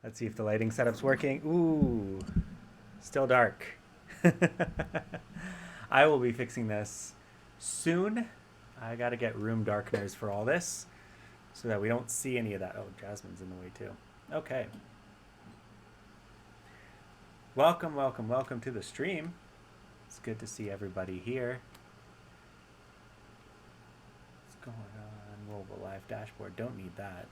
Let's see if the lighting setup's working. Ooh, still dark. I will be fixing this soon. I gotta get room darkeners for all this so that we don't see any of that. Oh, Jasmine's in the way too. Okay. Welcome, welcome, welcome to the stream. It's good to see everybody here. What's going on? Mobile live dashboard. Don't need that.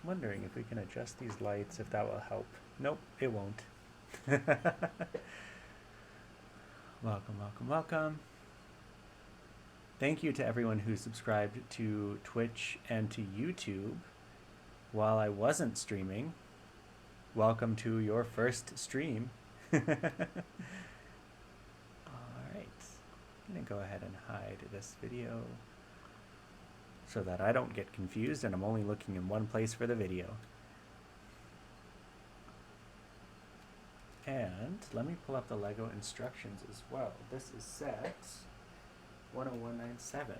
Wondering if we can adjust these lights, if that will help. Nope, it won't. Welcome, welcome, welcome. Thank you to everyone who subscribed to Twitch and to YouTube while I wasn't streaming. Welcome to your first stream. All right. I'm going to go ahead and hide this video so that I don't get confused and I'm only looking in one place for the video. And let me pull up the Lego instructions as well. This is set 10197.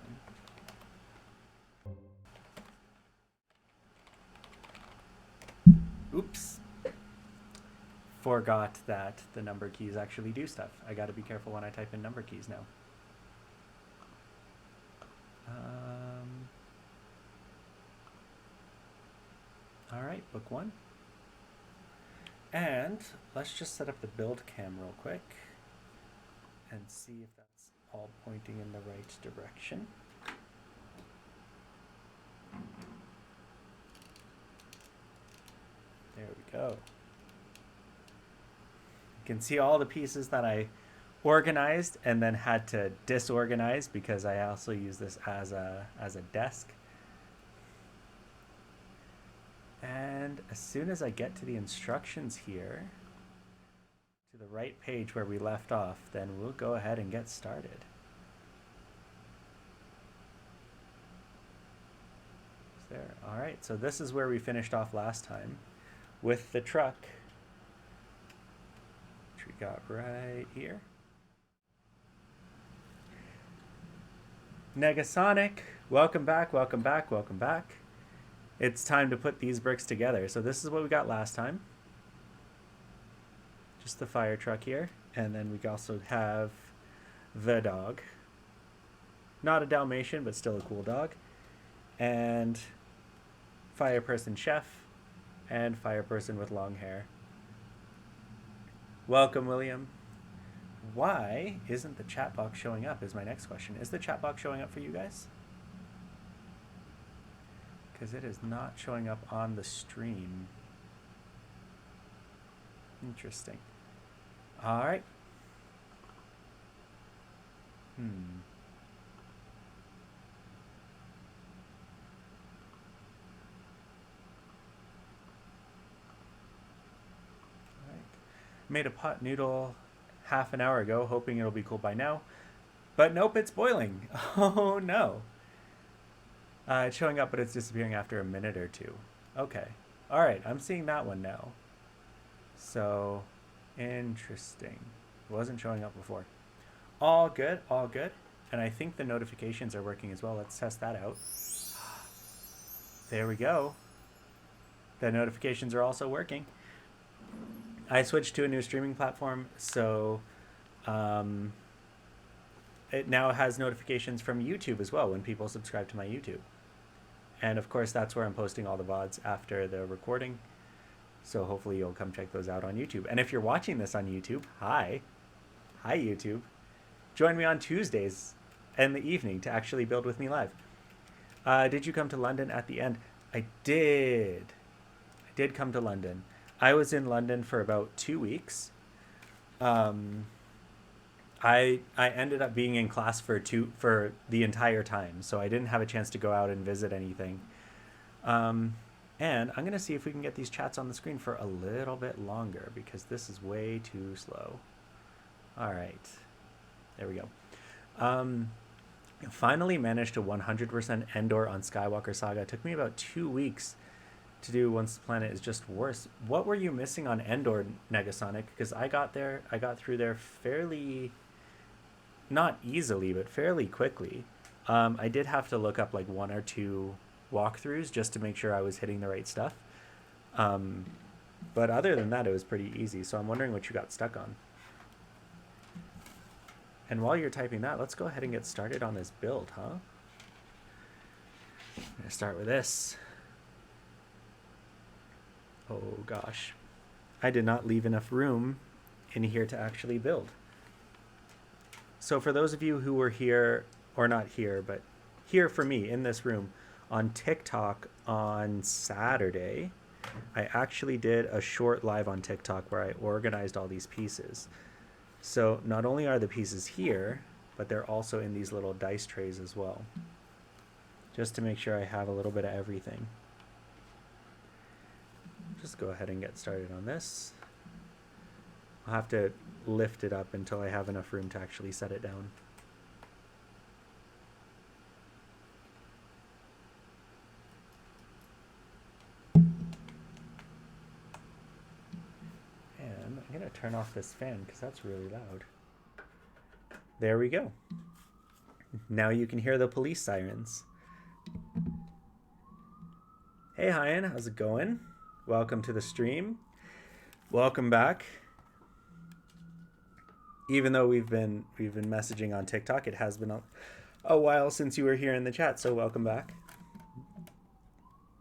Oops. Forgot that the number keys actually do stuff. I gotta be careful when I type in number keys now. All right, book one. And let's just set up the build cam real quick and see if that's all pointing in the right direction. There we go. You can see all the pieces that I organized and then had to disorganize because I also use this as a desk. And as soon as I get to the instructions here, to the right page where we left off, then we'll go ahead and get started. There. All right, so this is where we finished off last time with the truck, which we got right here. Negasonic, welcome back, welcome back, welcome back. It's time to put these bricks together. So this is what we got last time. Just the fire truck here. And then we also have the dog. Not a Dalmatian, but still a cool dog. And fireperson chef and fireperson with long hair. Welcome, William. Why isn't the chat box showing up is my next question. Is the chat box showing up for you guys? Because it is not showing up on the stream. Interesting. All right. Made a pot noodle half an hour ago, hoping it'll be cool by now. But nope, it's boiling. Oh no. It's showing up, but it's disappearing after a minute or two. Okay. All right, I'm seeing that one now. So, interesting. It wasn't showing up before. All good, all good. And I think the notifications are working as well. Let's test that out. There we go. The notifications are also working. I switched to a new streaming platform, so it now has notifications from YouTube as well when people subscribe to my YouTube. And of course, that's where I'm posting all the VODs after the recording. So hopefully you'll come check those out on YouTube. And if you're watching this on YouTube, hi. Hi, YouTube. Join me on Tuesdays in the evening to actually build with me live. Did you come to London at the end? I did. I did come to London. I was in London for about 2 weeks. I ended up being in class for the entire time, so I didn't have a chance to go out and visit anything. And I'm going to see if we can get these chats on the screen for a little bit longer, because this is way too slow. All right. There we go. Finally managed to 100% Endor on Skywalker Saga. It took me about 2 weeks to do once the planet is just worse. What were you missing on Endor, Negasonic? Because I got through there fairly, not easily, but fairly quickly. I did have to look up like 1 or 2 walkthroughs just to make sure I was hitting the right stuff. But other than that, it was pretty easy. So I'm wondering what you got stuck on. And while you're typing that, let's go ahead and get started on this build, huh? I'm going to start with this. Oh gosh. I did not leave enough room in here to actually build. So for those of you who were here, or not here, but here for me in this room on TikTok on Saturday, I actually did a short live on TikTok where I organized all these pieces. So not only are the pieces here, but they're also in these little dice trays as well, just to make sure I have a little bit of everything. Just go ahead and get started on this. I'll have to lift it up until I have enough room to actually set it down. And I'm going to turn off this fan because that's really loud. There we go. Now you can hear the police sirens. Hey, Hyan, how's it going? Welcome to the stream. Welcome back. Even though we've been messaging on TikTok, it has been a while since you were here in the chat, so welcome back.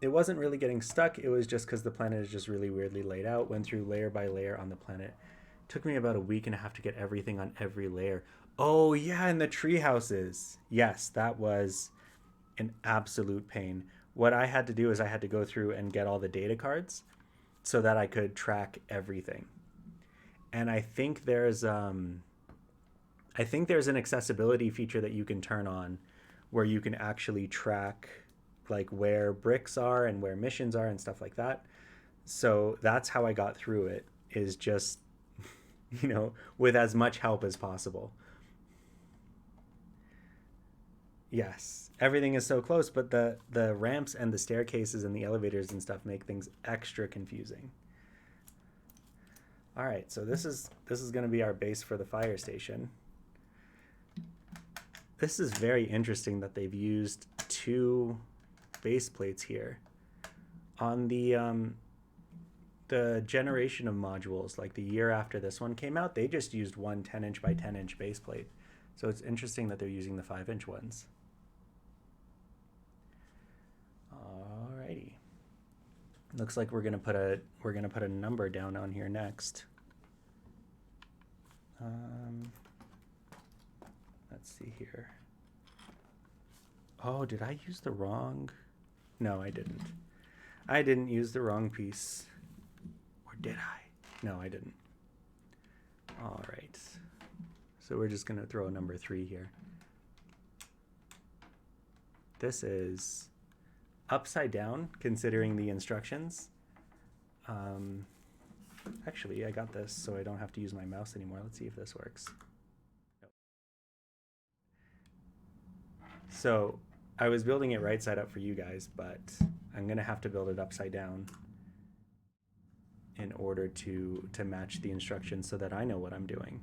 It wasn't really getting stuck. It was just because the planet is just really weirdly laid out. Went through layer by layer on the planet. Took me about a week and a half to get everything on every layer. Oh yeah, and the tree houses. Yes, that was an absolute pain. What I had to do is I had to go through and get all the data cards so that I could track everything. And I think there's an accessibility feature that you can turn on where you can actually track like where bricks are and where missions are and stuff like that. So that's how I got through it, is just, you know, with as much help as possible. Yes, everything is so close, but the ramps and the staircases and the elevators and stuff make things extra confusing. All right, so this is going to be our base for the fire station. This is very interesting that they've used 2 base plates here. On the generation of modules, like the year after this one came out, they just used one 10-inch by 10-inch base plate. So it's interesting that they're using the 5-inch ones. Alrighty. Looks like we're gonna put a number down on here next. Let's see here. Oh, did I use the wrong? No, I didn't. I didn't use the wrong piece. Or did I? No, I didn't. All right. So we're just gonna throw a number 3 here. This is upside down, considering the instructions. Actually, I got this, so I don't have to use my mouse anymore. Let's see if this works. Nope. So I was building it right side up for you guys, but I'm gonna have to build it upside down in order to match the instructions so that I know what I'm doing.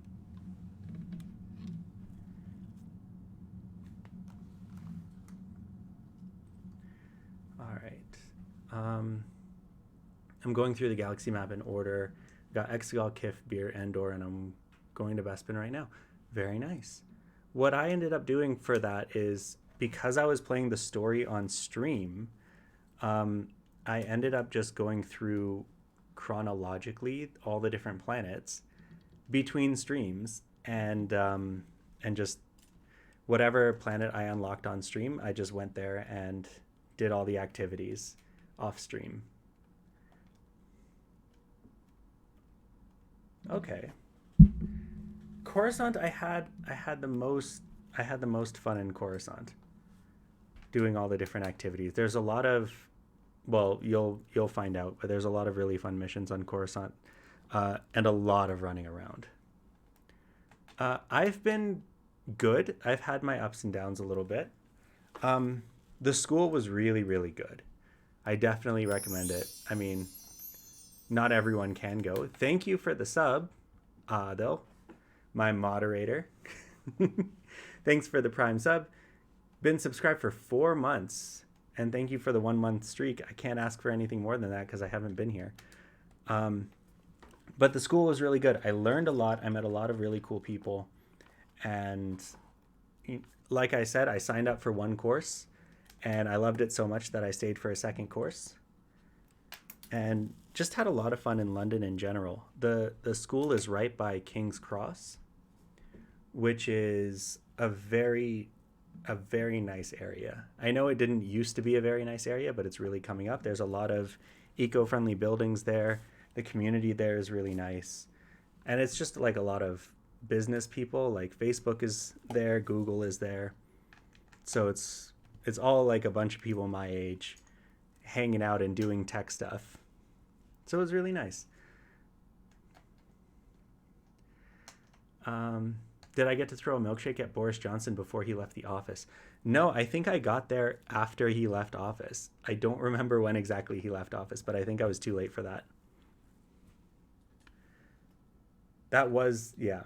All right. I'm going through the galaxy map in order. Got Exegol, Kif, Beer, Endor, and I'm going to Bespin right now. Very nice. What I ended up doing for that is, because I was playing the story on stream, I ended up just going through chronologically all the different planets between streams, and just whatever planet I unlocked on stream, I just went there and did all the activities off stream. Okay. Coruscant, I had the most fun in Coruscant, doing all the different activities. There's a lot of, well, you'll find out, but there's a lot of really fun missions on Coruscant, and a lot of running around. I've been good. I've had my ups and downs a little bit. The school was really, really good. I definitely recommend it. I mean, not everyone can go. Thank you for the sub, though, my moderator. Thanks for the prime sub. Been subscribed for 4 months, and thank you for the 1 month streak. I can't ask for anything more than that because I haven't been here. But the school was really good. I learned a lot. I met a lot of really cool people, and like I said, I signed up for one course, and I loved it so much that I stayed for a second course, and just had a lot of fun in London in general. The school is right by King's Cross, which is a very nice area. I know it didn't used to be a very nice area, but it's really coming up. There's a lot of eco-friendly buildings there. The community there is really nice. And it's just like a lot of business people, like Facebook is there, Google is there. So it's all like a bunch of people my age hanging out and doing tech stuff. So it was really nice. Did I get to throw a milkshake at Boris Johnson before he left the office? No, I think I got there after he left office. I don't remember when exactly he left office, but I think I was too late for that. That was, yeah.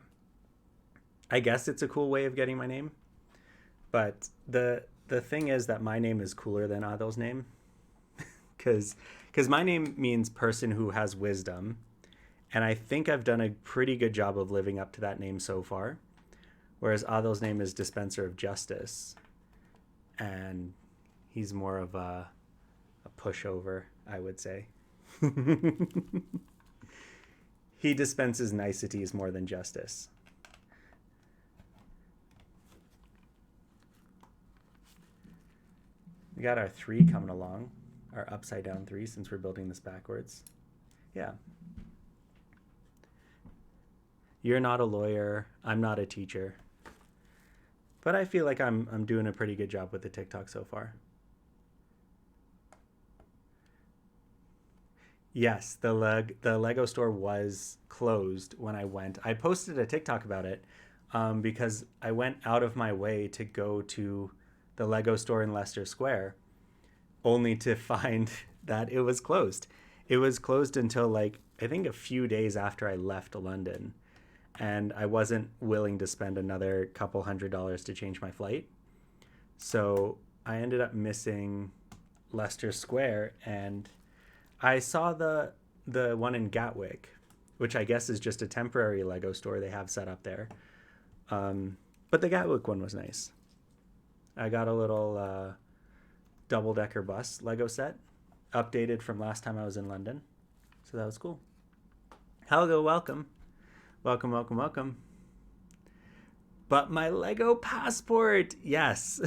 I guess it's a cool way of getting my name. But the thing is that my name is cooler than Adil's name. Because my name means person who has wisdom. And I think I've done a pretty good job of living up to that name so far. Whereas Adil's name is dispenser of justice. And he's more of a pushover, I would say. He dispenses niceties more than justice. We got our 3 coming along, our upside down 3, since we're building this backwards. Yeah. You're not a lawyer. I'm not a teacher. But I feel like I'm doing a pretty good job with the TikTok so far. Yes, the Lego store was closed when I went. I posted a TikTok about it, because I went out of my way to go to the Lego store in Leicester Square, only to find that it was closed. It was closed until, like, I think a few days after I left London, and I wasn't willing to spend another couple $100 to change my flight. So I ended up missing Leicester Square, and I saw the one in Gatwick, which I guess is just a temporary Lego store they have set up there. But the Gatwick one was nice. I got a little double-decker bus Lego set, updated from last time I was in London. So that was cool. Helga, welcome. Welcome, welcome, welcome. But my Lego passport, yes.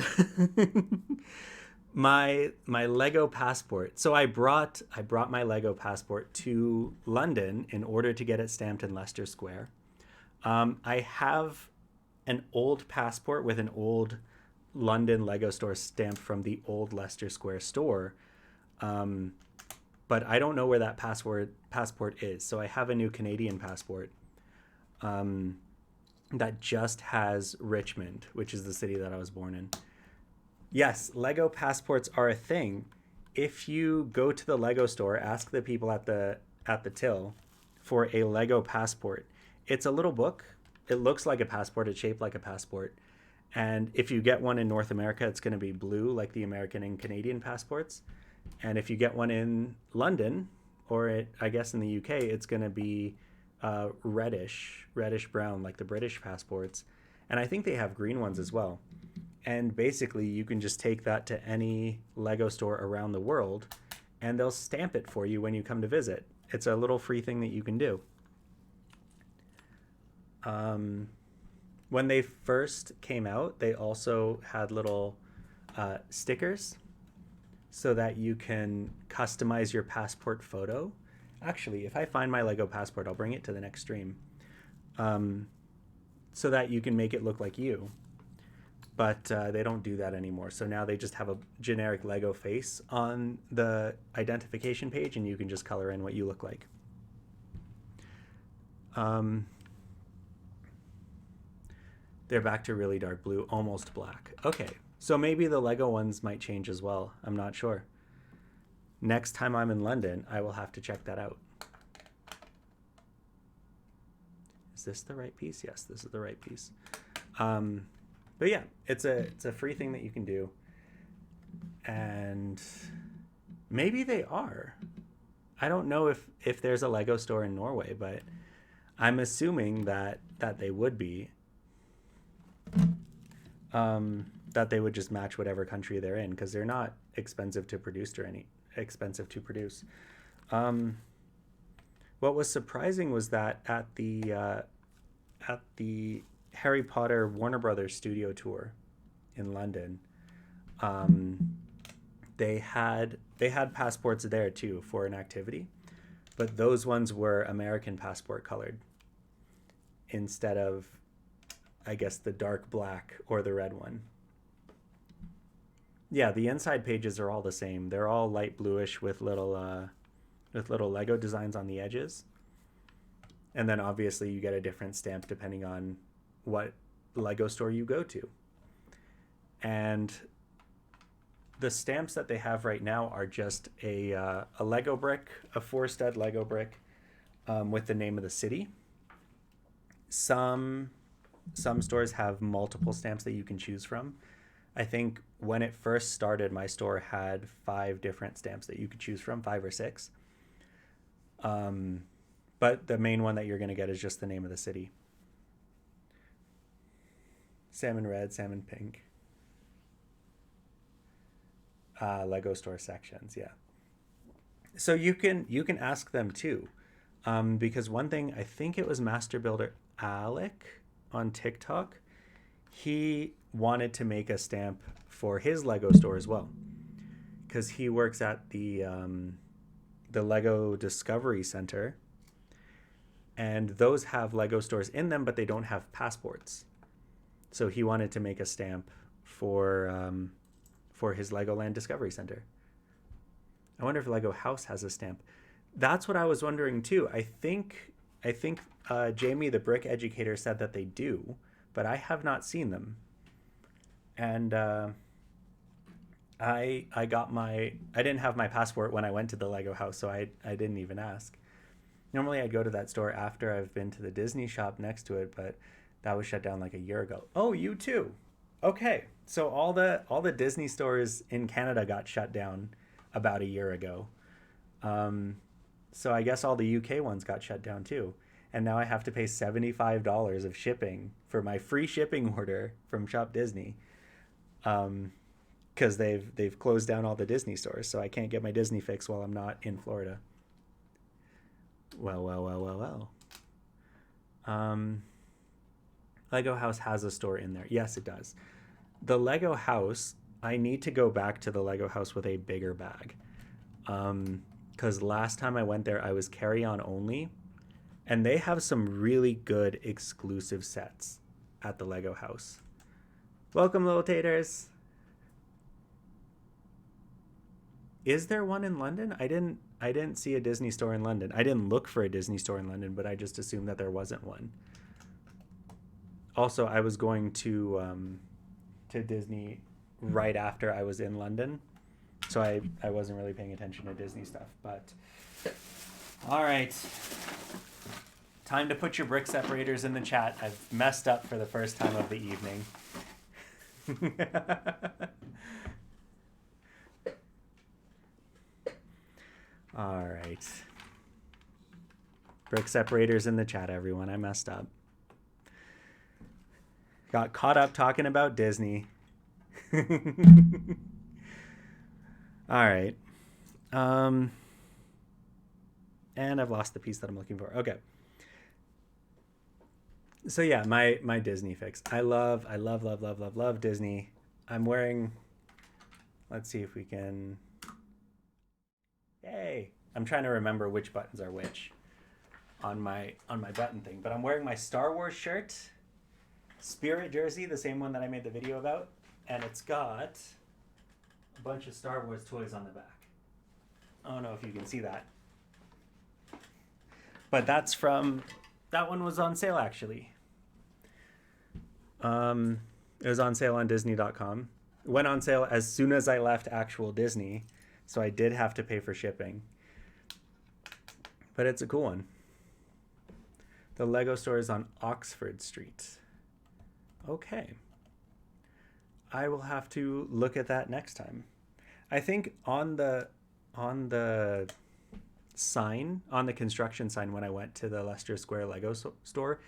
my Lego passport. So I brought my Lego passport to London in order to get it stamped in Leicester Square. I have an old passport with an old London Lego store stamped from the old Leicester Square store. but I don't know where that passport is. So I have a new Canadian passport that just has Richmond, which is the city that I was born in. Yes, Lego passports are a thing. If you go to the Lego store, ask the people at the till for a Lego passport. It's a little book. It looks like a passport. It's shaped like a passport. And if you get one in North America, it's going to be blue, like the American and Canadian passports. And if you get one in London, or I guess in the UK, it's going to be reddish brown, like the British passports. And I think they have green ones as well. And basically, you can just take that to any Lego store around the world, and they'll stamp it for you when you come to visit. It's a little free thing that you can do. When they first came out, they also had little stickers so that you can customize your passport photo. Actually, if I find my Lego passport, I'll bring it to the next stream, so that you can make it look like you. But they don't do that anymore. So now they just have a generic Lego face on the identification page, and you can just color in what you look like. They're back to really dark blue, almost black. Okay, so maybe the Lego ones might change as well. I'm not sure. Next time I'm in London, I will have to check that out. Is this the right piece? Yes, this is the right piece. But yeah, it's a free thing that you can do. And maybe they are. I don't know if there's a Lego store in Norway, but I'm assuming that they would be. That they would just match whatever country they're in, because they're not expensive to produce What was surprising was that at the Harry Potter Warner Brothers studio tour in London, they had passports there too for an activity, but those ones were American passport colored instead of, I guess, the dark black or the red one. Yeah, the inside pages are all the same. They're all light bluish with little Lego designs on the edges. And then obviously you get a different stamp depending on what Lego store you go to. And the stamps that they have right now are just a Lego brick, a 4-stud Lego brick with the name of the city. Some stores have multiple stamps that you can choose from. I think when it first started, my store had 5 different stamps that you could choose from, 5 or 6. But the main one that you're going to get is just the name of the city. Salmon red, salmon pink. Lego store sections, yeah. So you can ask them too, because one thing, I think it was Master Builder Alec on TikTok, he wanted to make a stamp for his Lego store as well, because he works at the Lego Discovery Center, and those have Lego stores in them, but they don't have passports. So he wanted to make a stamp for his Legoland Discovery Center. I wonder if Lego House has a stamp. That's what I was wondering too. I think Jamie, the brick educator, said that they do, but I have not seen them. And I didn't have my passport when I went to the Lego House, so I didn't even ask. Normally I'd go to that store after I've been to the Disney shop next to it, but that was shut down like a year ago. Oh, you too. Okay. So all the Disney stores in Canada got shut down about a year ago. So I guess all the UK ones got shut down too. And now I have to pay $75 of shipping for my free shipping order from Shop Disney. Because they've closed down all the Disney stores, so I can't get my Disney fix while I'm not in Florida. Well. Lego House has a store in there. Yes, it does. The Lego House, I need to go back to the Lego House with a bigger bag. Because last time I went there, I was carry-on only. And they have some really good exclusive sets at the Lego House. Welcome, little taters. Is there one in London? I didn't see a Disney store in London. I didn't look for a Disney store in London, but I just assumed that there wasn't one. Also, I was going to Disney right after I was in London, so I wasn't really paying attention to Disney stuff. But all right, time to put your brick separators in the chat. I've messed up for the first time of the evening. All right. Brick separators in the chat, everyone. I messed up. Got caught up talking about Disney. All right. And I've lost the piece that I'm looking for. Okay. So yeah, my Disney fix. I love Disney. I'm wearing, let's see if we can, yay. I'm trying to remember which buttons are which on my button thing, but I'm wearing my Star Wars shirt, Spirit jersey, the same one that I made the video about, and it's got a bunch of Star Wars toys on the back. I don't know if you can see that. But that one was on sale actually. It was on sale on Disney.com. It went on sale as soon as I left actual Disney, so I did have to pay for shipping. But it's a cool one. The Lego store is on Oxford Street. Okay. I will have to look at that next time. I think on the sign, on the construction sign when I went to the Leicester Square Lego store,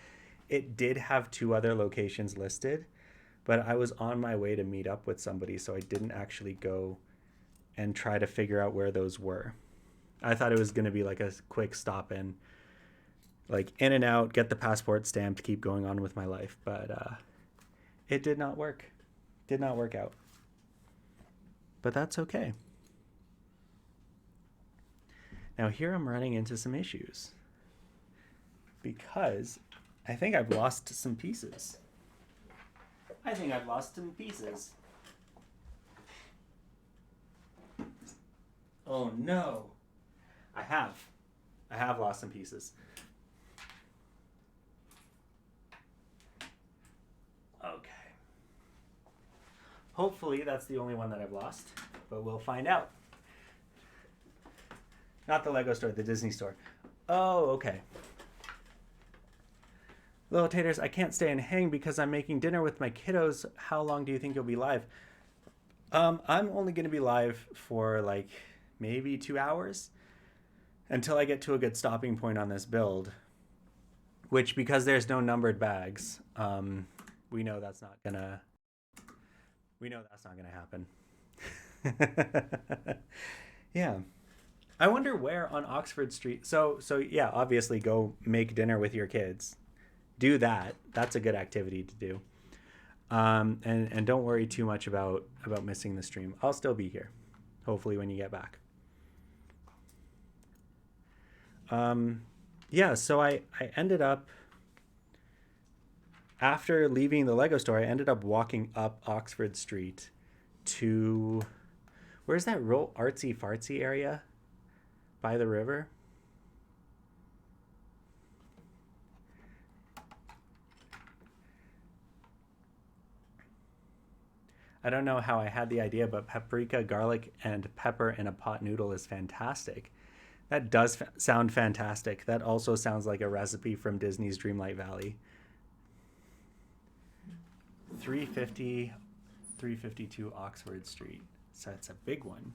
it did have 2 other locations listed, but I was on my way to meet up with somebody, so I didn't actually go and try to figure out where those were. I thought it was going to be like a quick stop in, like in and out, get the passport stamped, keep going on with my life, but it did not work. Did not work out. But that's okay. Now here I'm running into some issues because I think I've lost some pieces. Oh no. I have lost some pieces. Okay. Hopefully that's the only one that I've lost, but we'll find out. Not the Lego store, the Disney store. Oh, okay. Little Taters, I can't stay and hang because I'm making dinner with my kiddos. How long do you think you'll be live? I'm only going to be live for like maybe 2 hours until I get to a good stopping point on this build, which, because there's no numbered bags, we know that's not gonna happen. Yeah. I wonder where on Oxford Street. So yeah, obviously go make dinner with your kids. Do that. That's a good activity to do. And don't worry too much about missing the stream. I'll still be here, hopefully, when you get back. Yeah, so I ended up, after leaving the Lego store, I ended up walking up Oxford Street to, where's that real artsy fartsy area by the river? I don't know how I had the idea, but paprika, garlic, and pepper in a pot noodle is fantastic. That does sound fantastic. That also sounds like a recipe from Disney's Dreamlight Valley. 352 Oxford Street. So it's a big one.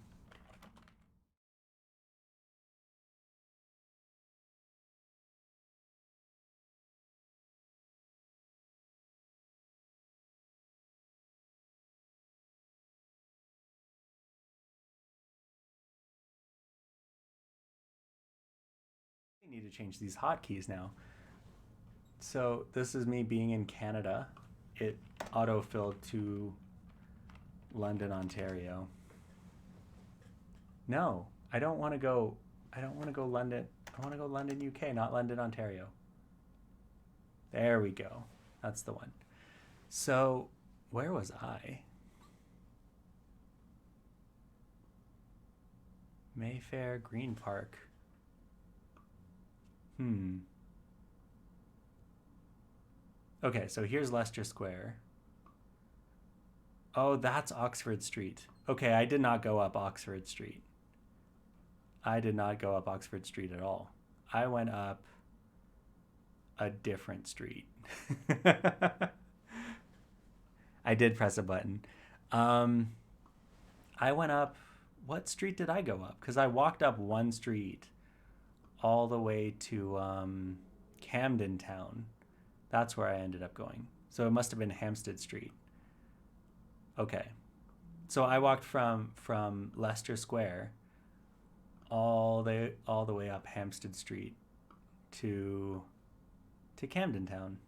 I need to change these hotkeys now. So this is me being in Canada. It auto-filled to London, Ontario. No, I don't want to go London. I want to go London, UK, not London, Ontario. There we go. That's the one. So where was I? Mayfair Green Park. Okay, so here's Leicester Square. Oh, that's Oxford Street. Okay, I did not go up Oxford Street. I did not go up Oxford Street at all. I went up a different street. I did press a button. Um, I went up. What street did I go up? Because I walked up one street all the way to Camden Town. That's where I ended up going. So it must have been Hampstead Street. Okay. So I walked from Leicester Square all the way up Hampstead Street to Camden Town.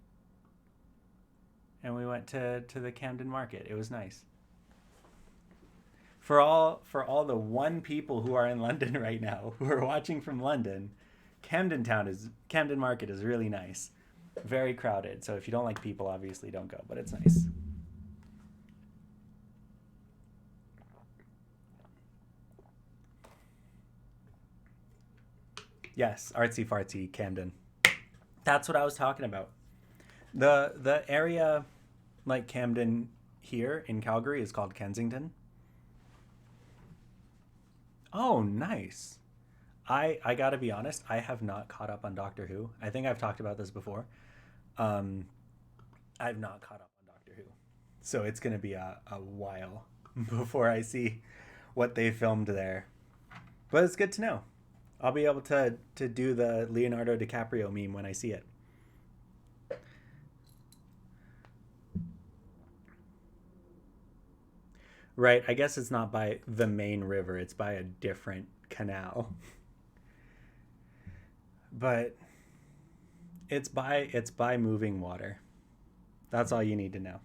And we went to the Camden Market. It was nice. For all the one people who are in London right now who are watching from London, Camden Market is really nice. Very crowded. So if you don't like people, obviously don't go, but it's nice. Yes, artsy fartsy Camden. That's what I was talking about. The area like Camden here in Calgary is called Kensington. Oh, nice. I gotta be honest, I have not caught up on Doctor Who. I think I've talked about this before. Um, I've not caught up on Doctor Who. So it's gonna be a while before I see what they filmed there. But it's good to know. I'll be able to do the Leonardo DiCaprio meme when I see it. Right, I guess it's not by the main river, it's by a different canal. But it's by moving water. That's all you need to know.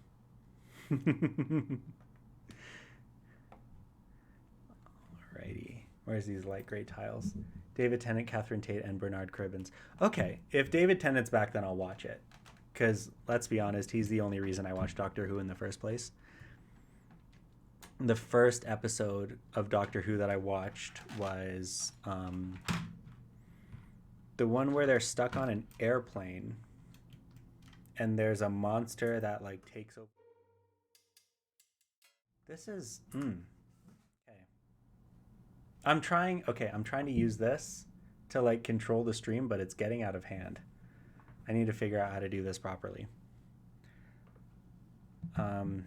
Alrighty. Where's these light gray tiles? David Tennant, Catherine Tate, and Bernard Cribbins. Okay, if David Tennant's back, then I'll watch it. Because let's be honest, he's the only reason I watched Doctor Who in the first place. The first episode of Doctor Who that I watched was the one where they're stuck on an airplane and there's a monster that like takes over. This is okay. I'm trying to use this to like control the stream, but it's getting out of hand. I need to figure out how to do this properly. Um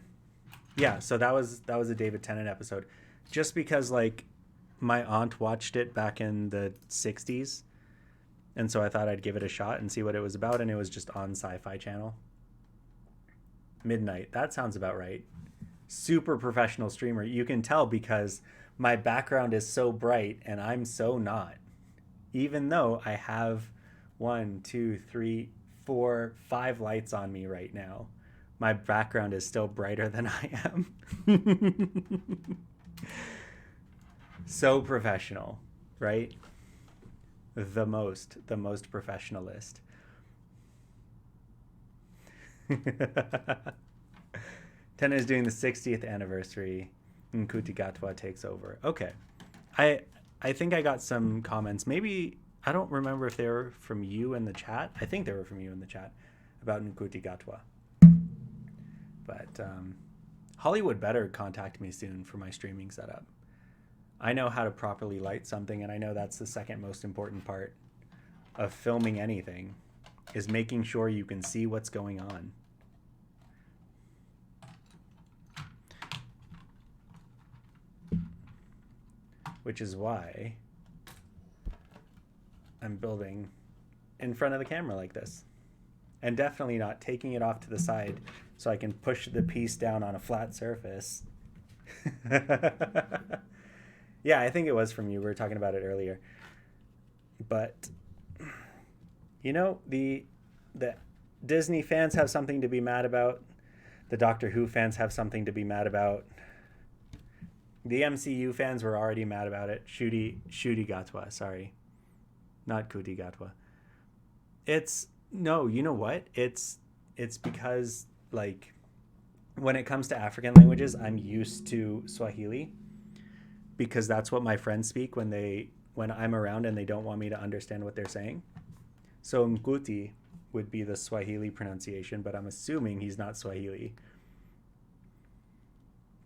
yeah, so that was a David Tennant episode. Just because like my aunt watched it back in the 60s, and so I thought I'd give it a shot and see what it was about, and it was just on Sci-Fi Channel. Midnight. That sounds about right. Super professional streamer. You can tell because my background is so bright and I'm so not. Even though I have one, two, three, four, five lights on me right now, my background is still brighter than I am. So professional, right? The most professionalist. Tenna is doing the 60th anniversary and Kutigatwa takes over. Okay. I I think I got some comments. Maybe I don't remember if they were from you in the chat. I think they were from you in the chat about Nkuti Gatwa. But Hollywood better contact me soon for my streaming setup. I know how to properly light something, and I know that's the second most important part of filming anything, is making sure you can see what's going on. Which is why I'm building in front of the camera like this. And definitely not taking it off to the side so I can push the piece down on a flat surface. Yeah, I think it was from you. We were talking about it earlier. But, you know, the Disney fans have something to be mad about. The Doctor Who fans have something to be mad about. The MCU fans were already mad about it. Shooty Gatwa, sorry. Not Kuti Gatwa. It's, no, you know what? It's because, like, when it comes to African languages, I'm used to Swahili. because that's what my friends speak when I'm around and they don't want me to understand what they're saying. So Mkuti would be the Swahili pronunciation, but I'm assuming he's not Swahili.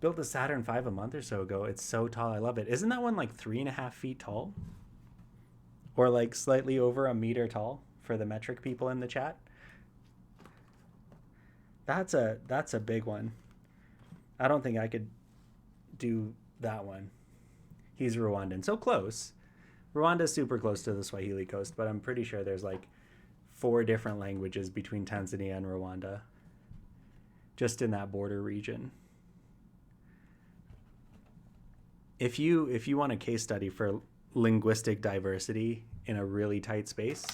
Built a Saturn V a month or so ago. It's so tall. I love it. Isn't that one like 3.5 feet tall? Or like slightly over a meter tall for the metric people in the chat? That's a big one. I don't think I could do that one. He's Rwandan. So close. Rwanda's super close to the Swahili coast, but I'm pretty sure there's like 4 different languages between Tanzania and Rwanda, just in that border region. If you want a case study for linguistic diversity in a really tight space,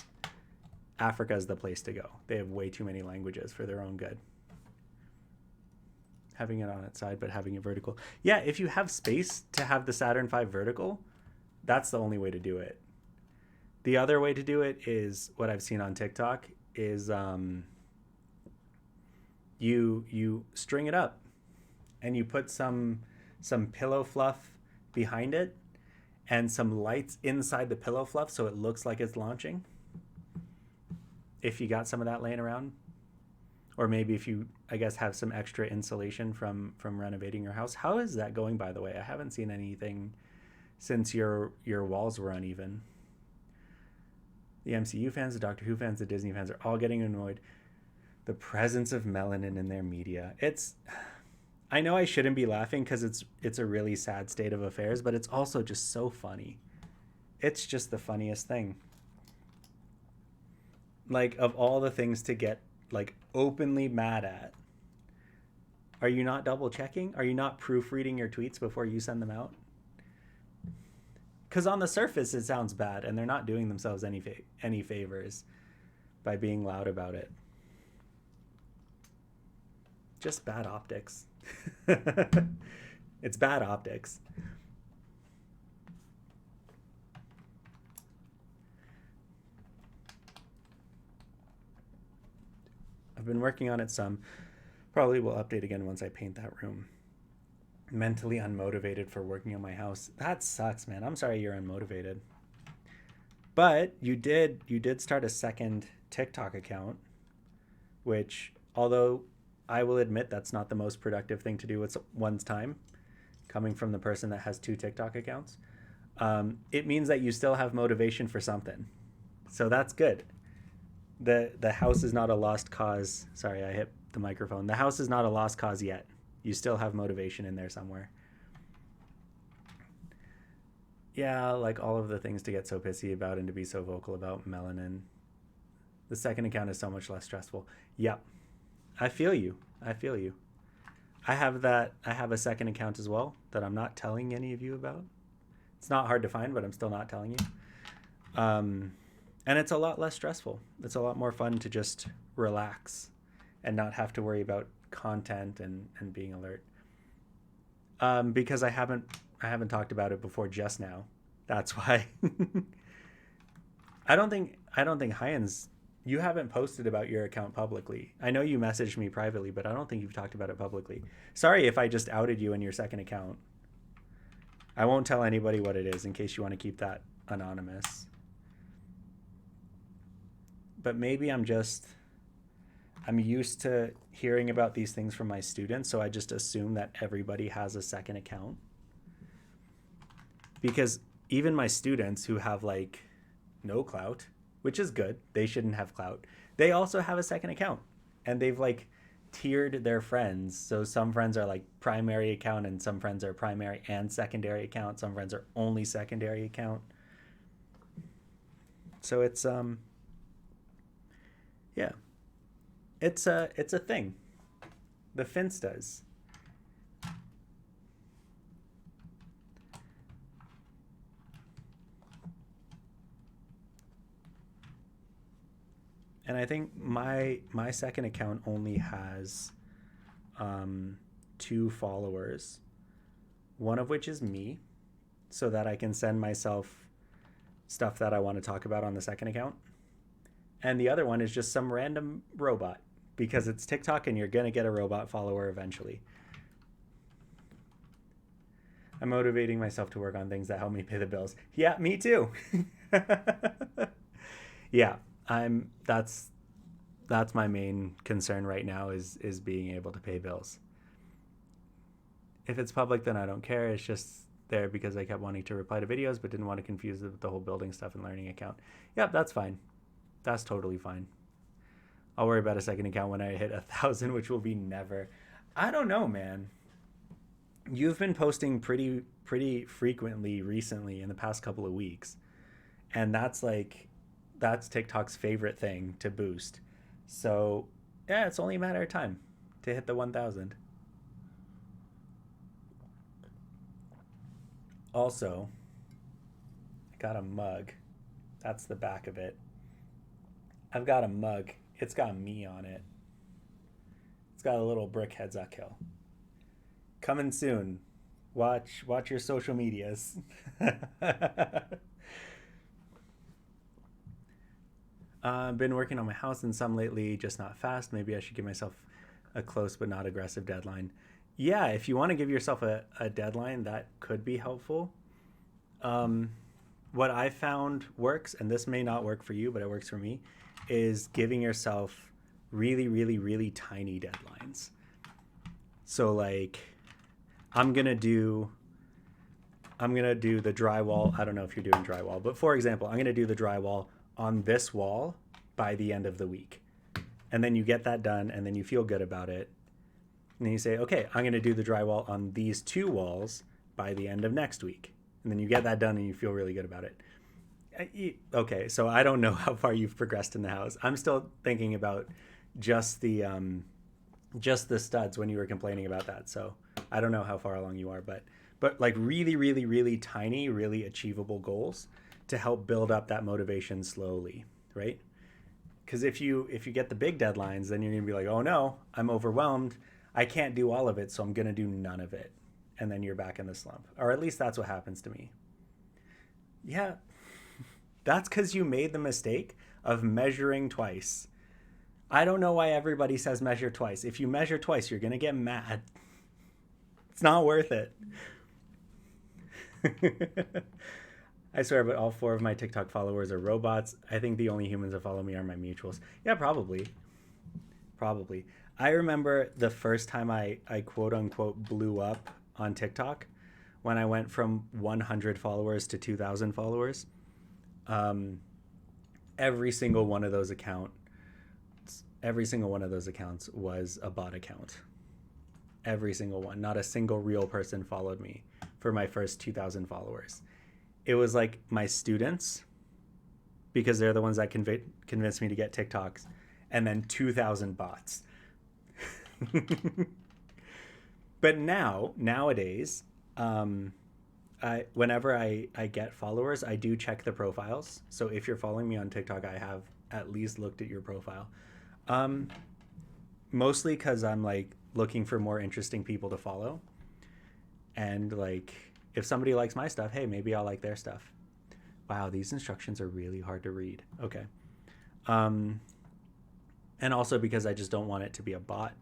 Africa is the place to go. They have way too many languages for their own good. Having it on its side, but having it vertical. Yeah, if you have space to have the Saturn V vertical, that's the only way to do it. The other way to do it is what I've seen on TikTok is you string it up and you put some pillow fluff behind it and some lights inside the pillow fluff so it looks like it's launching. If you got some of that laying around, or maybe if you, I guess, have some extra insulation from renovating your house. How is that going, by the way? I haven't seen anything since your walls were uneven. The MCU fans, the Doctor Who fans, the Disney fans are all getting annoyed. The presence of melanin in their media. I know I shouldn't be laughing because it's a really sad state of affairs, but it's also just so funny. It's just the funniest thing. Like, of all the things to get like openly mad at, are you not double checking? Are you not proofreading your tweets before you send them out? Because on the surface it sounds bad and they're not doing themselves any favors by being loud about it. Just bad optics. It's bad optics. I've been working on it some. Probably will update again once I paint that room. Mentally unmotivated for working on my house. That sucks, man. I'm sorry you're unmotivated. But you did start a second TikTok account, which, although I will admit that's not the most productive thing to do with one's time, coming from the person that has 2 TikTok accounts, it means that you still have motivation for something. So that's good. The house is not a lost cause. Sorry, I hit the microphone. The house is not a lost cause yet. You still have motivation in there somewhere. Yeah, like all of the things to get so pissy about and to be so vocal about melanin. The second account is so much less stressful. Yep. I feel you. I have a second account as well that I'm not telling any of you about. It's not hard to find, but I'm still not telling you. And it's a lot less stressful. It's a lot more fun to just relax and not have to worry about content and being alert. Because I haven't talked about it before just now. That's why. I don't think Hyen's, you haven't posted about your account publicly. I know you messaged me privately, but I don't think you've talked about it publicly. Sorry if I just outed you in your second account. I won't tell anybody what it is in case you want to keep that anonymous. But maybe I'm used to hearing about these things from my students, so I just assume that everybody has a second account. Because even my students who have like no clout, which is good, they shouldn't have clout, they also have a second account. And they've like tiered their friends. So some friends are like primary account and some friends are primary and secondary account. Some friends are only secondary account. So it's yeah, it's a thing. The Finstas. And I think my second account only has 2 followers, one of which is me, so that I can send myself stuff that I want to talk about on the second account. And the other one is just some random robot, because it's TikTok and you're going to get a robot follower eventually. I'm motivating myself to work on things that help me pay the bills. Yeah, me too. Yeah, I'm that's my main concern right now is being able to pay bills. If it's public, then I don't care. It's just there because I kept wanting to reply to videos but didn't want to confuse it with the whole building stuff and learning account. Yep, that's fine. That's totally fine. I'll worry about a second account when I hit 1,000, which will be never. I don't know, man. You've been posting pretty frequently recently in the past couple of weeks, and that's TikTok's favorite thing to boost. So yeah, it's only a matter of time to hit the 1,000. Also, I got a mug. That's the back of it. I've got a mug. It's got me on it. It's got a little brick heads up kill. Coming soon. Watch your social medias. I've been working on my house and some lately, just not fast. Maybe I should give myself a close but not aggressive deadline. Yeah, if you want to give yourself a deadline, that could be helpful. Um, what I found works, and this may not work for you, but it works for me, is giving yourself really, really, really tiny deadlines. So like, I'm gonna do the drywall. I don't know if you're doing drywall, but for example, I'm gonna do the drywall on this wall by the end of the week. And then you get that done and then you feel good about it. And then you say, okay, I'm gonna do the drywall on these two walls by the end of next week. And then you get that done and you feel really good about it. Okay, so I don't know how far you've progressed in the house. I'm still thinking about just the just the studs when you were complaining about that. So I don't know how far along you are, but like really, really, really tiny, really achievable goals to help build up that motivation slowly, right? Because if you get the big deadlines, then you're gonna be like, oh no, I'm overwhelmed. I can't do all of it, so I'm gonna do none of it, and then you're back in the slump. Or at least that's what happens to me. Yeah, that's because you made the mistake of measuring twice. I don't know why everybody says measure twice. If you measure twice, you're gonna get mad. It's not worth it. I swear, but all four of my TikTok followers are robots. I think the only humans that follow me are my mutuals. Yeah, probably. Probably. I remember the first time I quote unquote blew up on TikTok when I went from 100 followers to 2,000 followers. Um, every single one of those accounts, every single one of those accounts was a bot account. Every single one. Not a single real person followed me for my first 2,000 followers. It was like my students, because they're the ones that convinced me to get TikToks, and then 2,000 bots. But nowadays, whenever I get followers, I do check the profiles. So if you're following me on TikTok, I have at least looked at your profile. Um, Mostly because I'm like looking for more interesting people to follow, and like if somebody likes my stuff, hey, maybe I'll like their stuff. Wow, these instructions are really hard to read. Okay. Um, and also because I just don't want it to be a bot.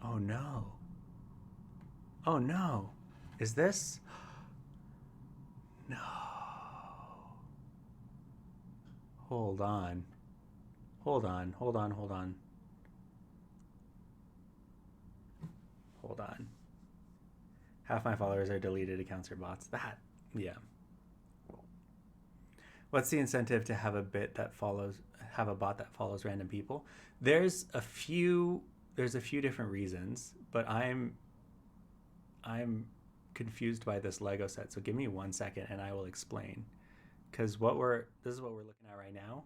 Oh no. Oh no. Is this? No. Hold on. Hold on. Hold on. Hold on. Hold on. Half my followers are deleted accounts or bots. Yeah. What's the incentive to have a bot that follows random people? There's a few different reasons, but I'm confused by this Lego set. So give me 1 second and I will explain. Because this is what we're looking at right now,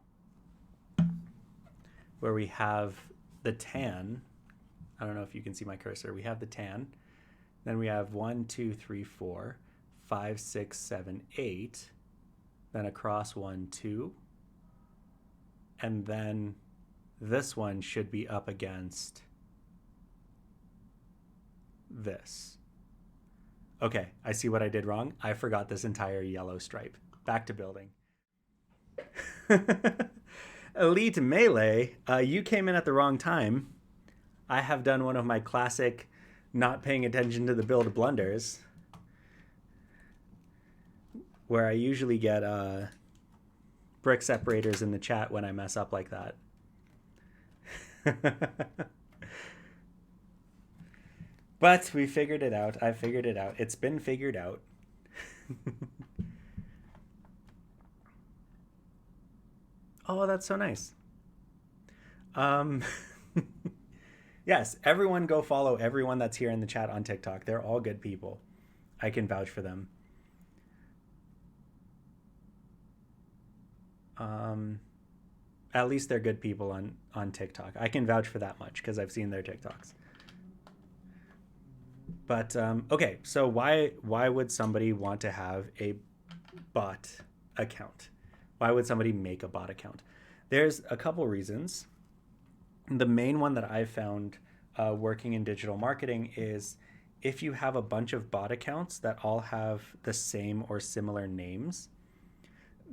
where we have the tan. I don't know if you can see my cursor. We have the tan. Then we have 1, 2, 3, 4, 5, 6, 7, 8. Then across 1, 2. And then this one should be up against this. Okay, I see what I did wrong. I forgot this entire yellow stripe. Back to building. Elite Melee, you came in at the wrong time. I have done one of my classic not paying attention to the build blunders, where I usually get brick separators in the chat when I mess up like that. But we figured it out. I figured it out. It's been figured out. Oh, that's so nice. Um, yes, everyone go follow everyone that's here in the chat on TikTok. They're all good people. I can vouch for them. At least they're good people on TikTok. I can vouch for that much because I've seen their TikToks. But okay, so why would somebody want to have a bot account? Why would somebody make a bot account? There's a couple reasons. The main one that I've found working in digital marketing is if you have a bunch of bot accounts that all have the same or similar names,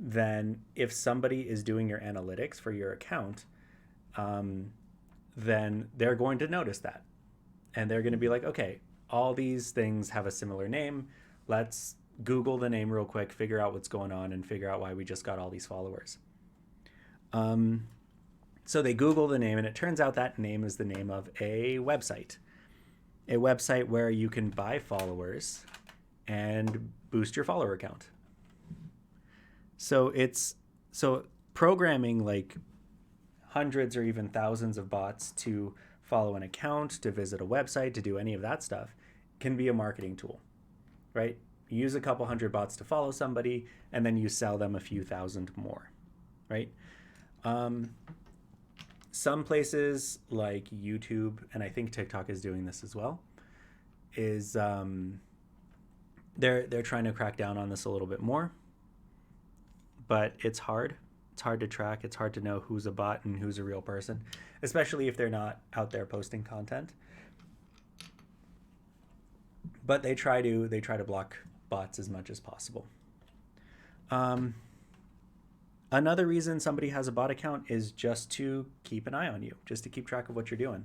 then if somebody is doing your analytics for your account, then they're going to notice that. And they're going to be like, okay, all these things have a similar name. Let's Google the name real quick, figure out what's going on, and figure out why we just got all these followers. So they Google the name, and it turns out that name is the name of a website where you can buy followers and boost your follower count. So programming like hundreds or even thousands of bots to follow an account, to visit a website, to do any of that stuff can be a marketing tool, right? You use a couple hundred bots to follow somebody, and then you sell them a few thousand more, right? Some places like YouTube, and I think TikTok is doing this as well, is they're trying to crack down on this a little bit more, but it's hard. It's hard to track. It's hard to know who's a bot and who's a real person, especially if they're not out there posting content. But they try to block bots as much as possible. Another reason somebody has a bot account is just to keep an eye on you, just to keep track of what you're doing.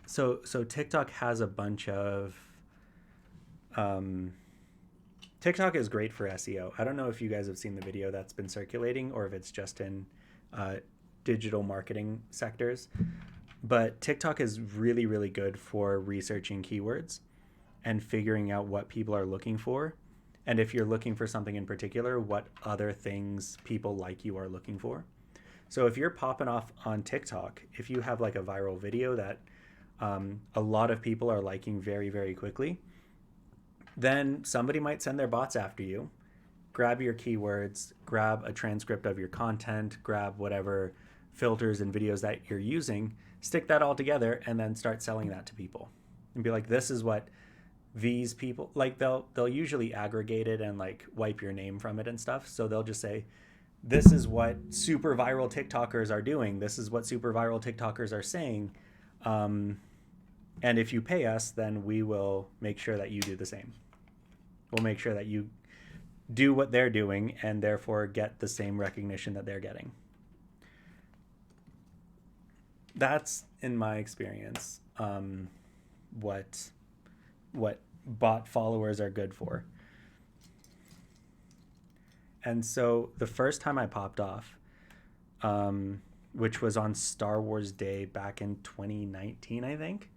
So TikTok has a bunch of TikTok is great for SEO. I don't know if you guys have seen the video that's been circulating or if it's just in digital marketing sectors, but TikTok is really, really good for researching keywords and figuring out what people are looking for. And if you're looking for something in particular, what other things people like you are looking for. So if you're popping off on TikTok, if you have like a viral video that a lot of people are liking very, very quickly, then somebody might send their bots after you, grab your keywords, grab a transcript of your content, grab whatever filters and videos that you're using, stick that all together, and then start selling that to people and be like, this is what these people like. They'll usually aggregate it and like wipe your name from it and stuff. So they'll just say, this is what super viral TikTokers are doing. This is what super viral TikTokers are saying. And if you pay us, then we will make sure that you do the same. We'll make sure that you do what they're doing and therefore get the same recognition that they're getting. That's, in my experience, what bot followers are good for. And so the first time I popped off, which was on Star Wars Day back in 2019, I think,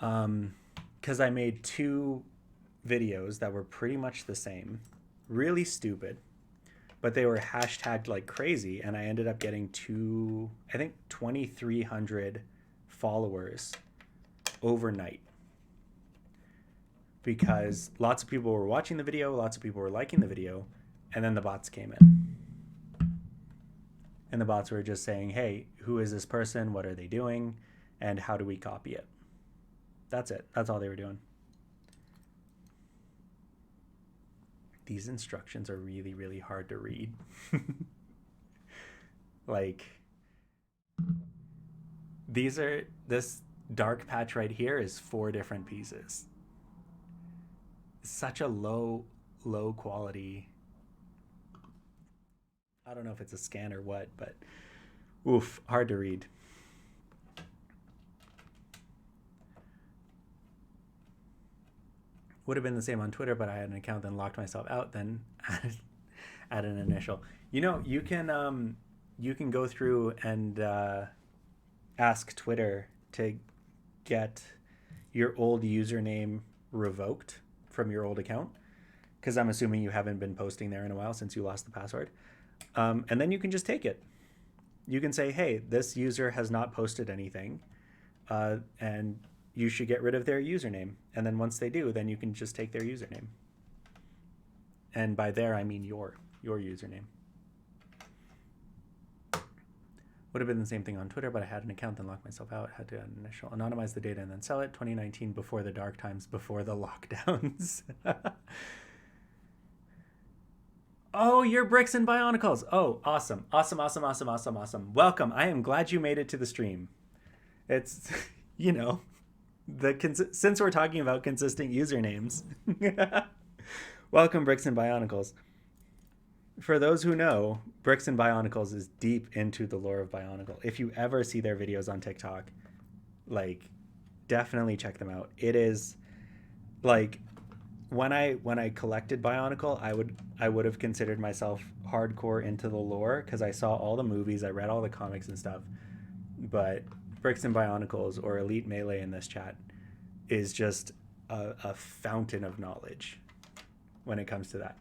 because I made 2 videos that were pretty much the same, really stupid, but they were hashtagged like crazy, and I ended up getting 2,300 followers overnight, because lots of people were watching the video, lots of people were liking the video, and then the bots came in. And the bots were just saying, hey, who is this person? What are they doing? And how do we copy it? That's it. That's all they were doing. These instructions are really, really hard to read. Like, this dark patch right here is 4 different pieces. Such a low quality. I don't know if it's a scan or what, but Oof, hard to read. Would have been the same on Twitter, but I had an account, then locked myself out, then add an initial. You can go through and ask Twitter to get your old username revoked from your old account, because I'm assuming you haven't been posting there in a while since you lost the password. And then you can just take it. You can say, hey, this user has not posted anything, and you should get rid of their username. And then once they do, then you can just take their username. And by there, I mean your username. Would have been the same thing on Twitter, but I had an account, then locked myself out. Had to initial anonymize the data and then sell it. 2019, before the dark times, before the lockdowns. Oh, you're Bricks and Bionicles. Oh, awesome. Awesome. Welcome. I am glad you made it to the stream. It's, since we're talking about consistent usernames. Welcome, Bricks and Bionicles. For those who know, Bricks and Bionicles is deep into the lore of Bionicle. If you ever see their videos on TikTok, definitely check them out. It is when I collected Bionicle, I would have considered myself hardcore into the lore because I saw all the movies, I read all the comics and stuff. But Bricks and Bionicles, or Elite Melee in this chat, is just a fountain of knowledge when it comes to that.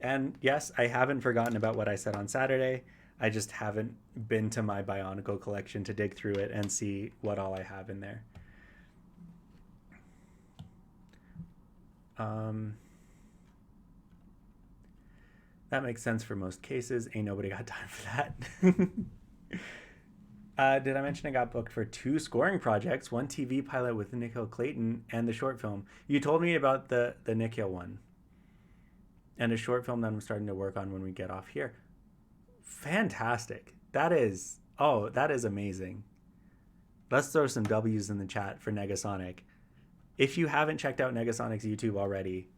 And yes, I haven't forgotten about what I said on Saturday. I just haven't been to my Bionicle collection to dig through it and see what all I have in there. That makes sense for most cases. Ain't nobody got time for that. Did I mention I got booked for 2 scoring projects, 1 TV pilot with Nikhil Clayton, and the short film? You told me about the Nikhil one. And a short film that I'm starting to work on when we get off here. Fantastic. That is amazing. Let's throw some W's in the chat for Negasonic. If you haven't checked out Negasonic's YouTube already,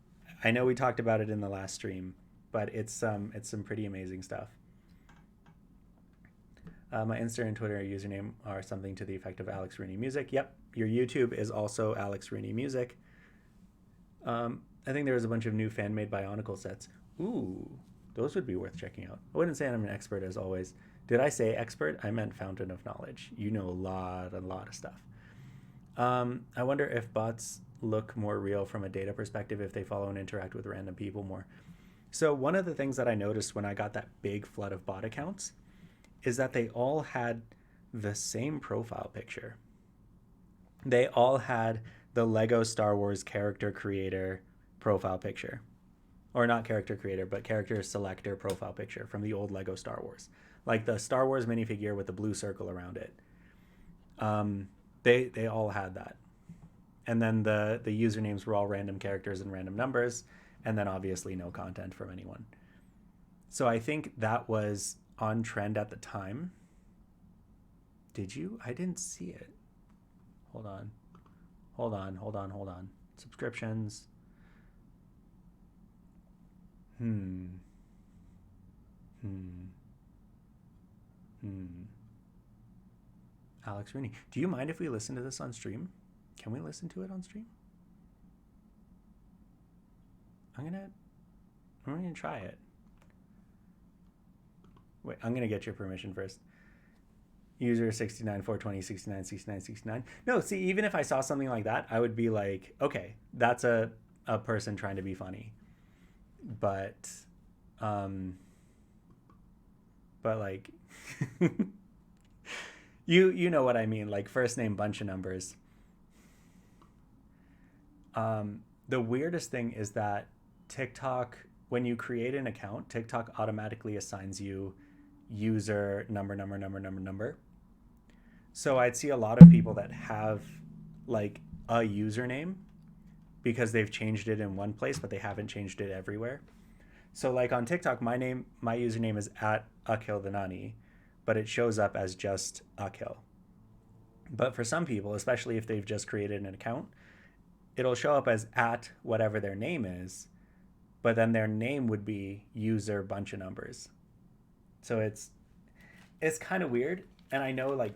I know we talked about it in the last stream, but it's some pretty amazing stuff. My Insta and Twitter username are something to the effect of Alex Rooney Music. Yep, your YouTube is also Alex Rooney Music. I think there was a bunch of new fan-made Bionicle sets. Ooh, those would be worth checking out. I wouldn't say I'm an expert as always. Did I say expert? I meant fountain of knowledge. You know a lot of stuff. I wonder if bots look more real from a data perspective if they follow and interact with random people more. So one of the things that I noticed when I got that big flood of bot accounts is that they all had the same profile picture. They all had the Lego Star Wars character creator profile picture. Or not character creator, but character selector profile picture from the old Lego Star Wars. Like the Star Wars minifigure with the blue circle around it. They all had that. And then the usernames were all random characters and random numbers, and then obviously no content from anyone. So I think that was on trend at the time. Did you? I didn't see it. Hold on. Subscriptions. Alex Rooney. Do you mind if we listen to this on stream? Can we listen to it on stream? I'm gonna try it. Wait, I'm gonna get your permission first. User 69 420 69 69 69. No, see, even if I saw something like that, I would be like, okay, that's a person trying to be funny. But like you know what I mean, like first name bunch of numbers. The weirdest thing is that TikTok, when you create an account, TikTok automatically assigns you user number. So I'd see a lot of people that have like a username because they've changed it in one place, but they haven't changed it everywhere. So like on TikTok, my username is @Akhil but it shows up as just Akhil. But for some people, especially if they've just created an account, it'll show up as @whatever their name is, but then their name would be user bunch of numbers. So it's kind of weird, and I know like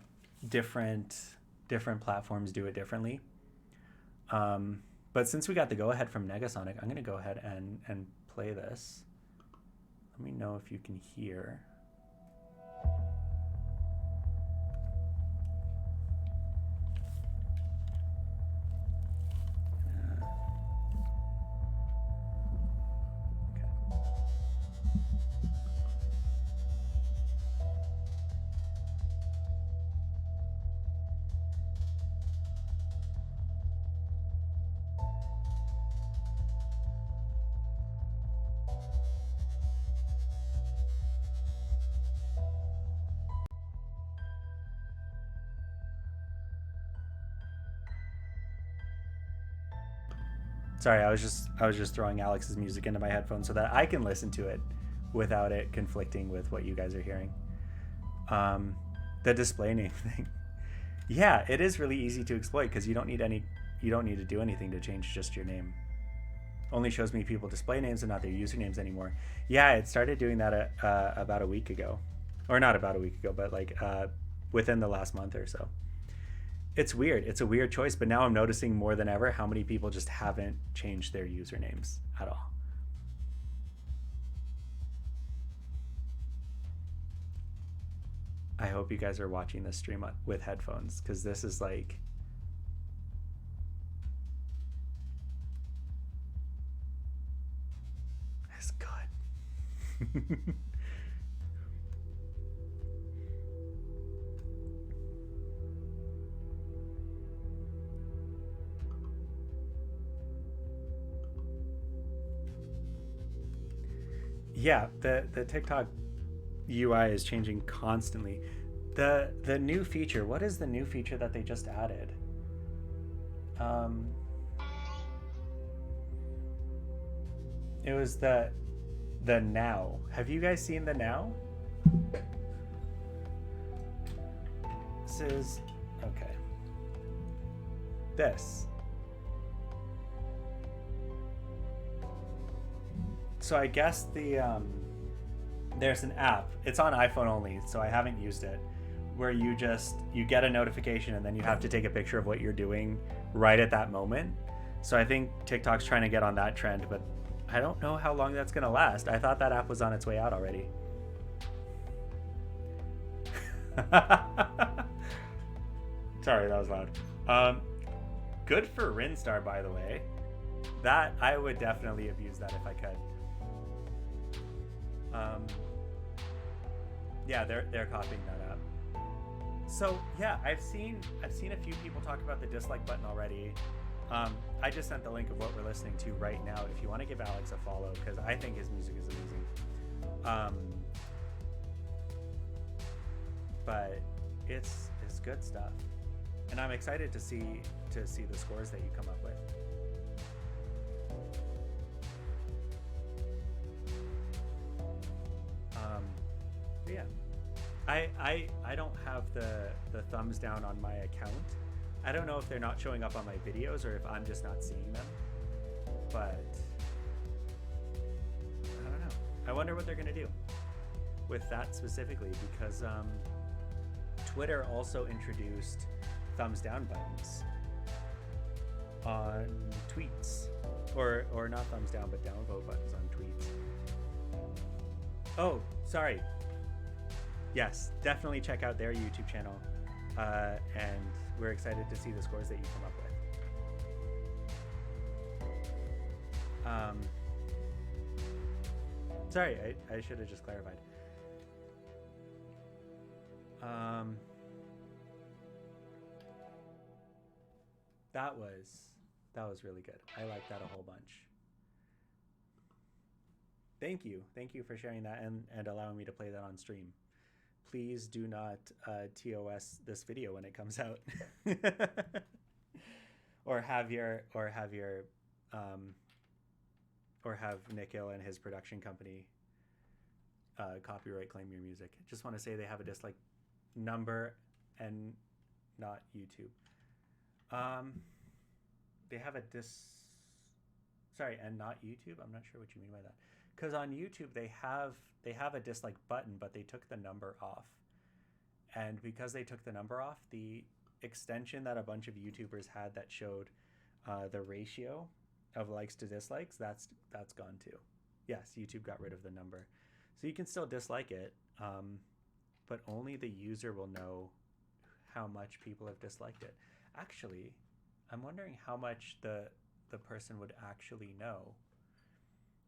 different different platforms do it differently. Um, but since we got the go ahead from Negasonic, I'm gonna go ahead and play this. Let me know if you can hear. Sorry, I was just throwing Alex's music into my headphones so that I can listen to it without it conflicting with what you guys are hearing. Um, the display name thing. Yeah, it is really easy to exploit because you don't need to do anything to change just your name. Only shows me people display names and not their usernames anymore. Yeah, it started doing that about a week ago, or not about a week ago, but like within the last month or so. It's weird. It's a weird choice, but now I'm noticing more than ever how many people just haven't changed their usernames at all. I hope you guys are watching this stream with headphones because this is like it's good. Yeah, the TikTok UI is changing constantly. The new feature. What is the new feature that they just added? Um, it was the now. Have you guys seen the now? This is okay. This. So I guess there's an app. It's on iPhone only, so I haven't used it. Where you get a notification and then you have to take a picture of what you're doing right at that moment. So I think TikTok's trying to get on that trend, but I don't know how long that's gonna last. I thought that app was on its way out already. Sorry, that was loud. Good for Rinstar, by the way. That I would definitely have used that if I could. Yeah, they're copying that up. So yeah, I've seen a few people talk about the dislike button already. I just sent the link of what we're listening to right now. If you want to give Alex a follow, because I think his music is amazing. But it's good stuff, and I'm excited to see the scores that you come up with. Yeah, I don't have the thumbs down on my account. I don't know if they're not showing up on my videos or if I'm just not seeing them. But I don't know. I wonder what they're gonna do with that specifically because Twitter also introduced thumbs down buttons on tweets, or not thumbs down but downvote buttons on tweets. Oh, sorry. Yes, definitely check out their YouTube channel, and we're excited to see the scores that you come up with. Sorry, I should have just clarified. That was really good. I like that a whole bunch. Thank you for sharing that and allowing me to play that on stream. Please do not TOS this video when it comes out, or have Nikhil and his production company copyright claim your music. Just want to say they have a dislike number and not YouTube. They have a and not YouTube. I'm not sure what you mean by that. Because on YouTube they have a dislike button, but they took the number off. And because they took the number off, the extension that a bunch of YouTubers had that showed the ratio of likes to dislikes, that's gone too. Yes, YouTube got rid of the number. So you can still dislike it, but only the user will know how much people have disliked it. Actually, I'm wondering how much the person would actually know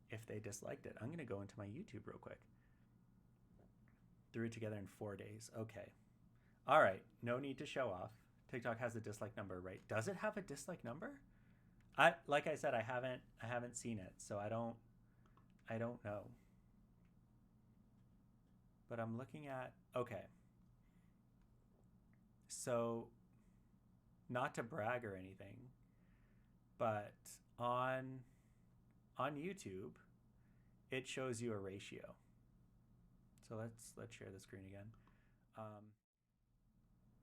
if they disliked it. I'm going to go into my YouTube real quick. Threw it together in 4 days. Okay. All right. No need to show off. TikTok has a dislike number, right? Does it have a dislike number? Like I said, I haven't seen it, so I don't know. But I'm looking at, okay. So not to brag or anything, but on YouTube, it shows you a ratio. So let's share the screen again.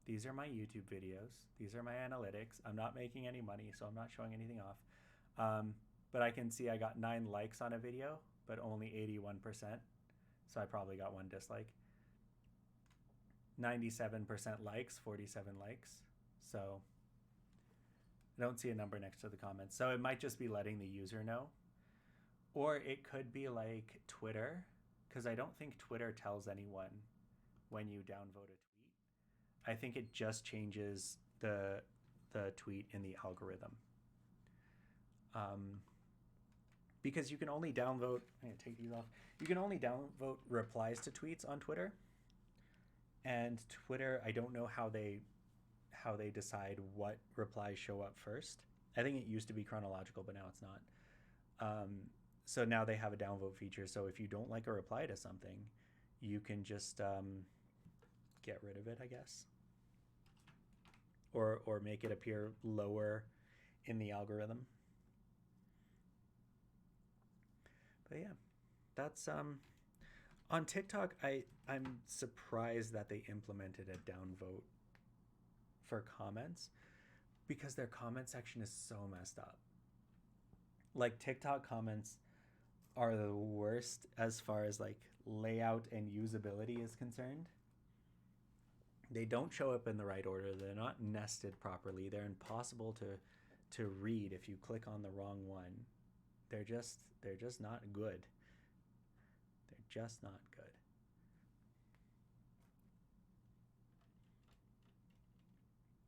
These are my YouTube videos. These are my analytics. I'm not making any money, so I'm not showing anything off. But I can see I got 9 likes on a video, but only 81%. So I probably got 1 dislike. 97% likes, 47 likes. So I don't see a number next to the comments. So it might just be letting the user know. Or it could be like Twitter, because I don't think Twitter tells anyone when you downvote a tweet. I think it just changes the tweet in the algorithm. Because you can only downvote, I'm going to take these off. You can only downvote replies to tweets on Twitter. And Twitter, I don't know how they decide what replies show up first. I think it used to be chronological, but now it's not. So now they have a downvote feature. So if you don't like a reply to something, you can just get rid of it, I guess. Or make it appear lower in the algorithm. But yeah, that's on TikTok. I'm surprised that they implemented a downvote for comments, because their comment section is so messed up. Like, TikTok comments are the worst as far as like layout and usability is concerned. They don't show up in the right order. They're not nested properly. They're impossible to read if you click on the wrong one. They're just not good. They're just not good.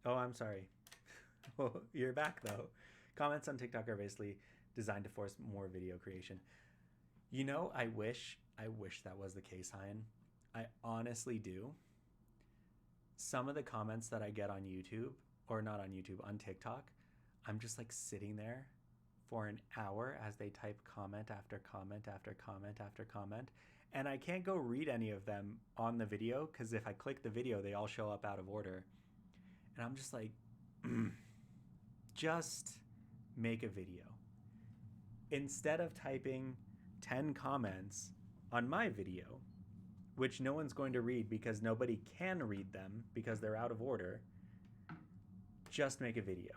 Oh, I'm sorry. Oh, you're back though. Comments on TikTok are basically designed to force more video creation. You know, I wish that was the case, Hein. I honestly do. Some of the comments that I get on YouTube, or not on YouTube, on TikTok, I'm just like sitting there for an hour as they type comment after comment after comment after comment. And I can't go read any of them on the video, because if I click the video, they all show up out of order. And I'm just like, just make a video. Instead of typing 10 comments on my video, which no one's going to read because nobody can read them because they're out of order, just make a video.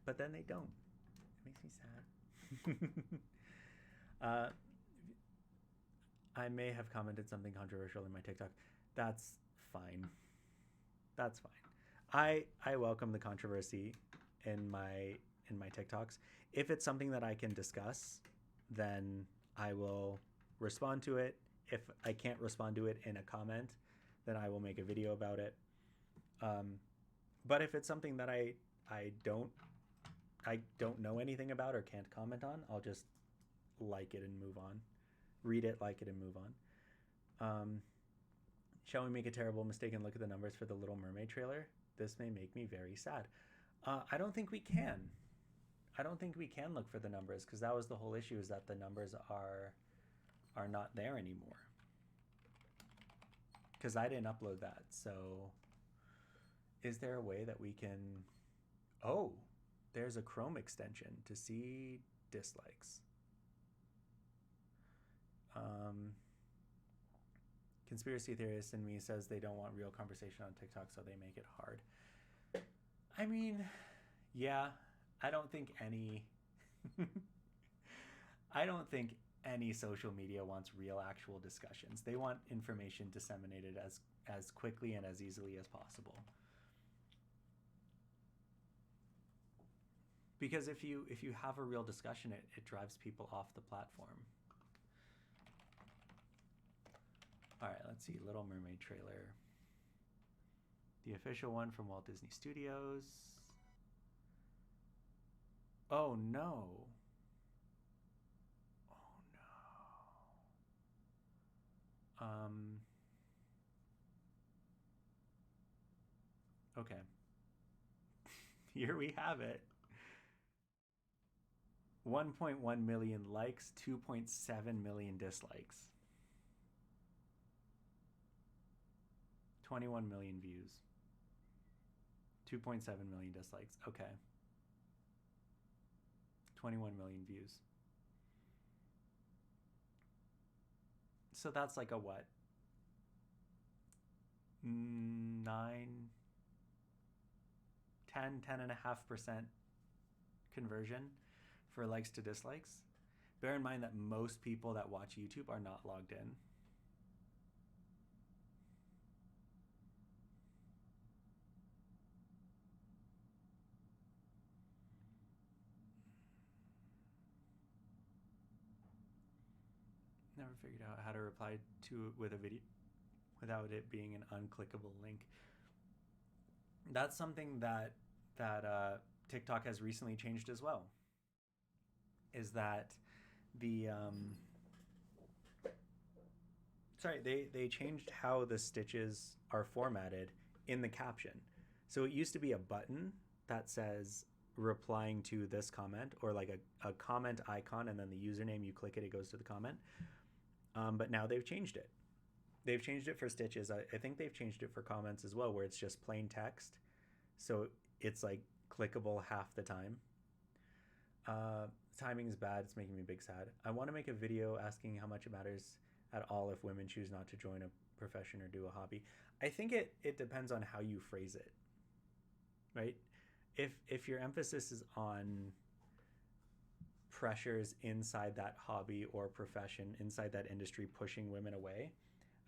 But then they don't. It makes me sad. I may have commented something controversial in my TikTok. That's fine. That's fine. I welcome the controversy in my TikToks. If it's something that I can discuss, then I will respond to it. If I can't respond to it in a comment, then I will make a video about it. But if it's something that I don't know anything about or can't comment on, I'll just like it and move on. Read it, like it, and move on. Shall we make a terrible mistake and look at the numbers for the Little Mermaid trailer? This may make me very sad. I don't think we can. I don't think we can look for the numbers, because that was the whole issue, is that the numbers are not there anymore. Because I didn't upload that. So is there a way that we can... Oh, there's a Chrome extension to see dislikes. Conspiracy theorist in me says they don't want real conversation on TikTok, so they make it hard. I mean, yeah, I don't think any social media wants real, actual discussions. They want information disseminated as quickly and as easily as possible. Because if you have a real discussion, it drives people off the platform. All right, let's see. Little Mermaid trailer. The official one from Walt Disney Studios. Oh no. Oh no. Okay. Here we have it. 1.1 million likes, 2.7 million dislikes. 21 million views. 2.7 million dislikes. Okay. 21 million views. So that's like a what? 9, 10.5% conversion for likes to dislikes. Bear in mind that most people that watch YouTube are not logged in. Never figured out how to reply to it with a video without it being an unclickable link. That's something that TikTok has recently changed as well. Is that the they changed how the stitches are formatted in the caption. So it used to be a button that says replying to this comment, or like a comment icon, and then the username, you click it, it goes to the comment. But now they've changed it. They've changed it for stitches. I think they've changed it for comments as well, where it's just plain text. So it's like clickable half the time. Timing is bad. It's making me big sad. I want to make a video asking how much it matters at all if women choose not to join a profession or do a hobby. I think it depends on how you phrase it, right? If your emphasis is on pressures inside that hobby or profession, inside that industry, pushing women away,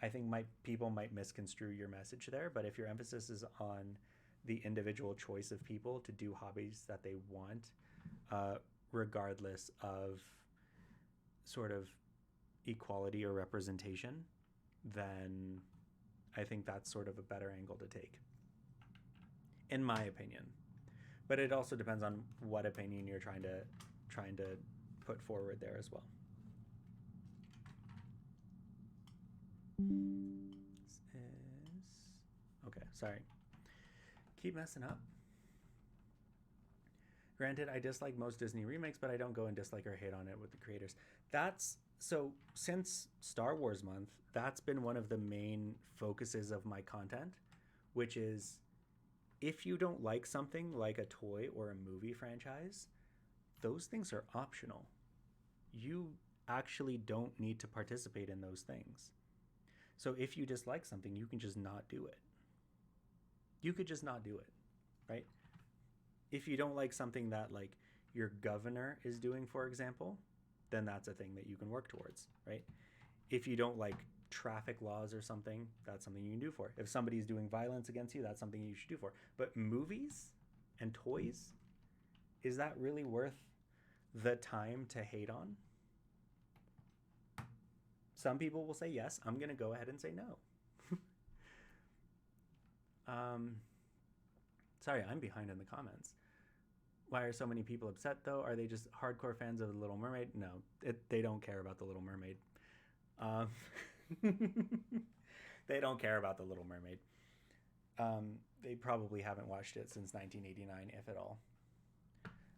I think people might misconstrue your message there. But if your emphasis is on the individual choice of people to do hobbies that they want, regardless of sort of equality or representation, then I think that's sort of a better angle to take, in my opinion. But it also depends on what opinion you're trying to put forward there as well. This is okay. Sorry. Keep messing up. Granted, I dislike most Disney remakes, but I don't go and dislike or hate on it with the creators. That's so since Star Wars month, that's been one of the main focuses of my content, which is if you don't like something like a toy or a movie franchise, those things are optional. You actually don't need to participate in those things. So if you dislike something, you can just not do it. You could just not do it, right? If you don't like something that like your governor is doing, for example, then that's a thing that you can work towards, right? If you don't like traffic laws or something, that's something you can do for. If somebody's doing violence against you, that's something you should do for. But movies and toys, is that really worth the time to hate on? Some people will say yes. I'm going to go ahead and say no. Sorry, I'm behind in the comments. Why are so many people upset, though? Are they just hardcore fans of The Little Mermaid? No, they don't care about The Little Mermaid. They don't care about The Little Mermaid. They probably haven't watched it since 1989, if at all.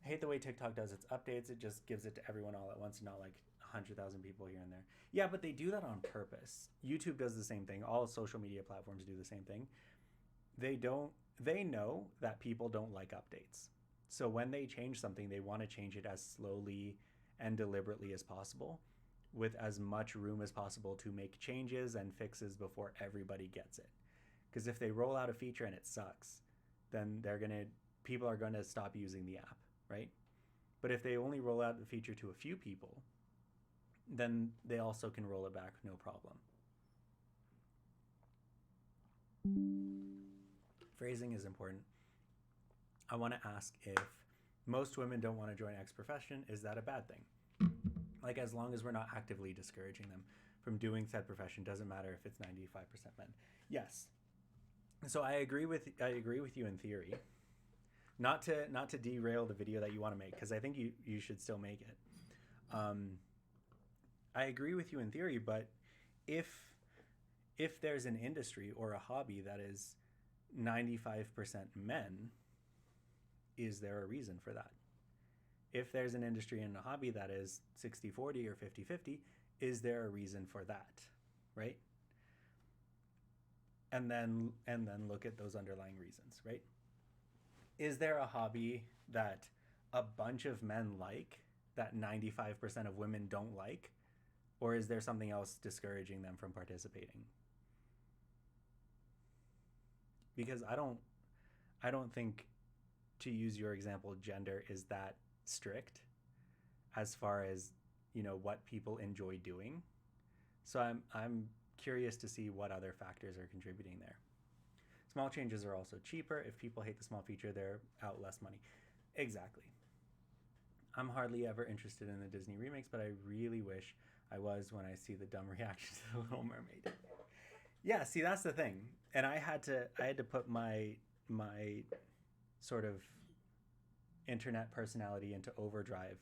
I hate the way TikTok does its updates. It just gives it to everyone all at once, not like 100,000 people here and there. Yeah, but they do that on purpose. YouTube does the same thing. All social media platforms do the same thing. They know that people don't like updates. So when they change something, they want to change it as slowly and deliberately as possible, with as much room as possible to make changes and fixes before everybody gets it. Because if they roll out a feature and it sucks, then people are going to stop using the app, right? But if they only roll out the feature to a few people, then they also can roll it back, no problem. Phrasing is important. I want to ask, if most women don't want to join X profession, is that a bad thing? Like, as long as we're not actively discouraging them from doing said profession, doesn't matter if it's 95% men. Yes. So I agree with you in theory. Not to derail the video that you want to make, because I think you should still make it. I agree with you in theory, but if there's an industry or a hobby that is 95% men, is there a reason for that? If there's an industry and a hobby that is 60-40 or 50-50, is there a reason for that? Right? And then look at those underlying reasons, right? Is there a hobby that a bunch of men like that 95% of women don't like? Or is there something else discouraging them from participating? Because I don't think, to use your example, gender is that strict as far as, what people enjoy doing. So I'm curious to see what other factors are contributing there. Small changes are also cheaper. If people hate the small feature, they're out less money. Exactly. I'm hardly ever interested in the Disney remakes, but I really wish I was when I see the dumb reaction to The Little Mermaid. Yeah, see, that's the thing. And I had to put my sort of internet personality into overdrive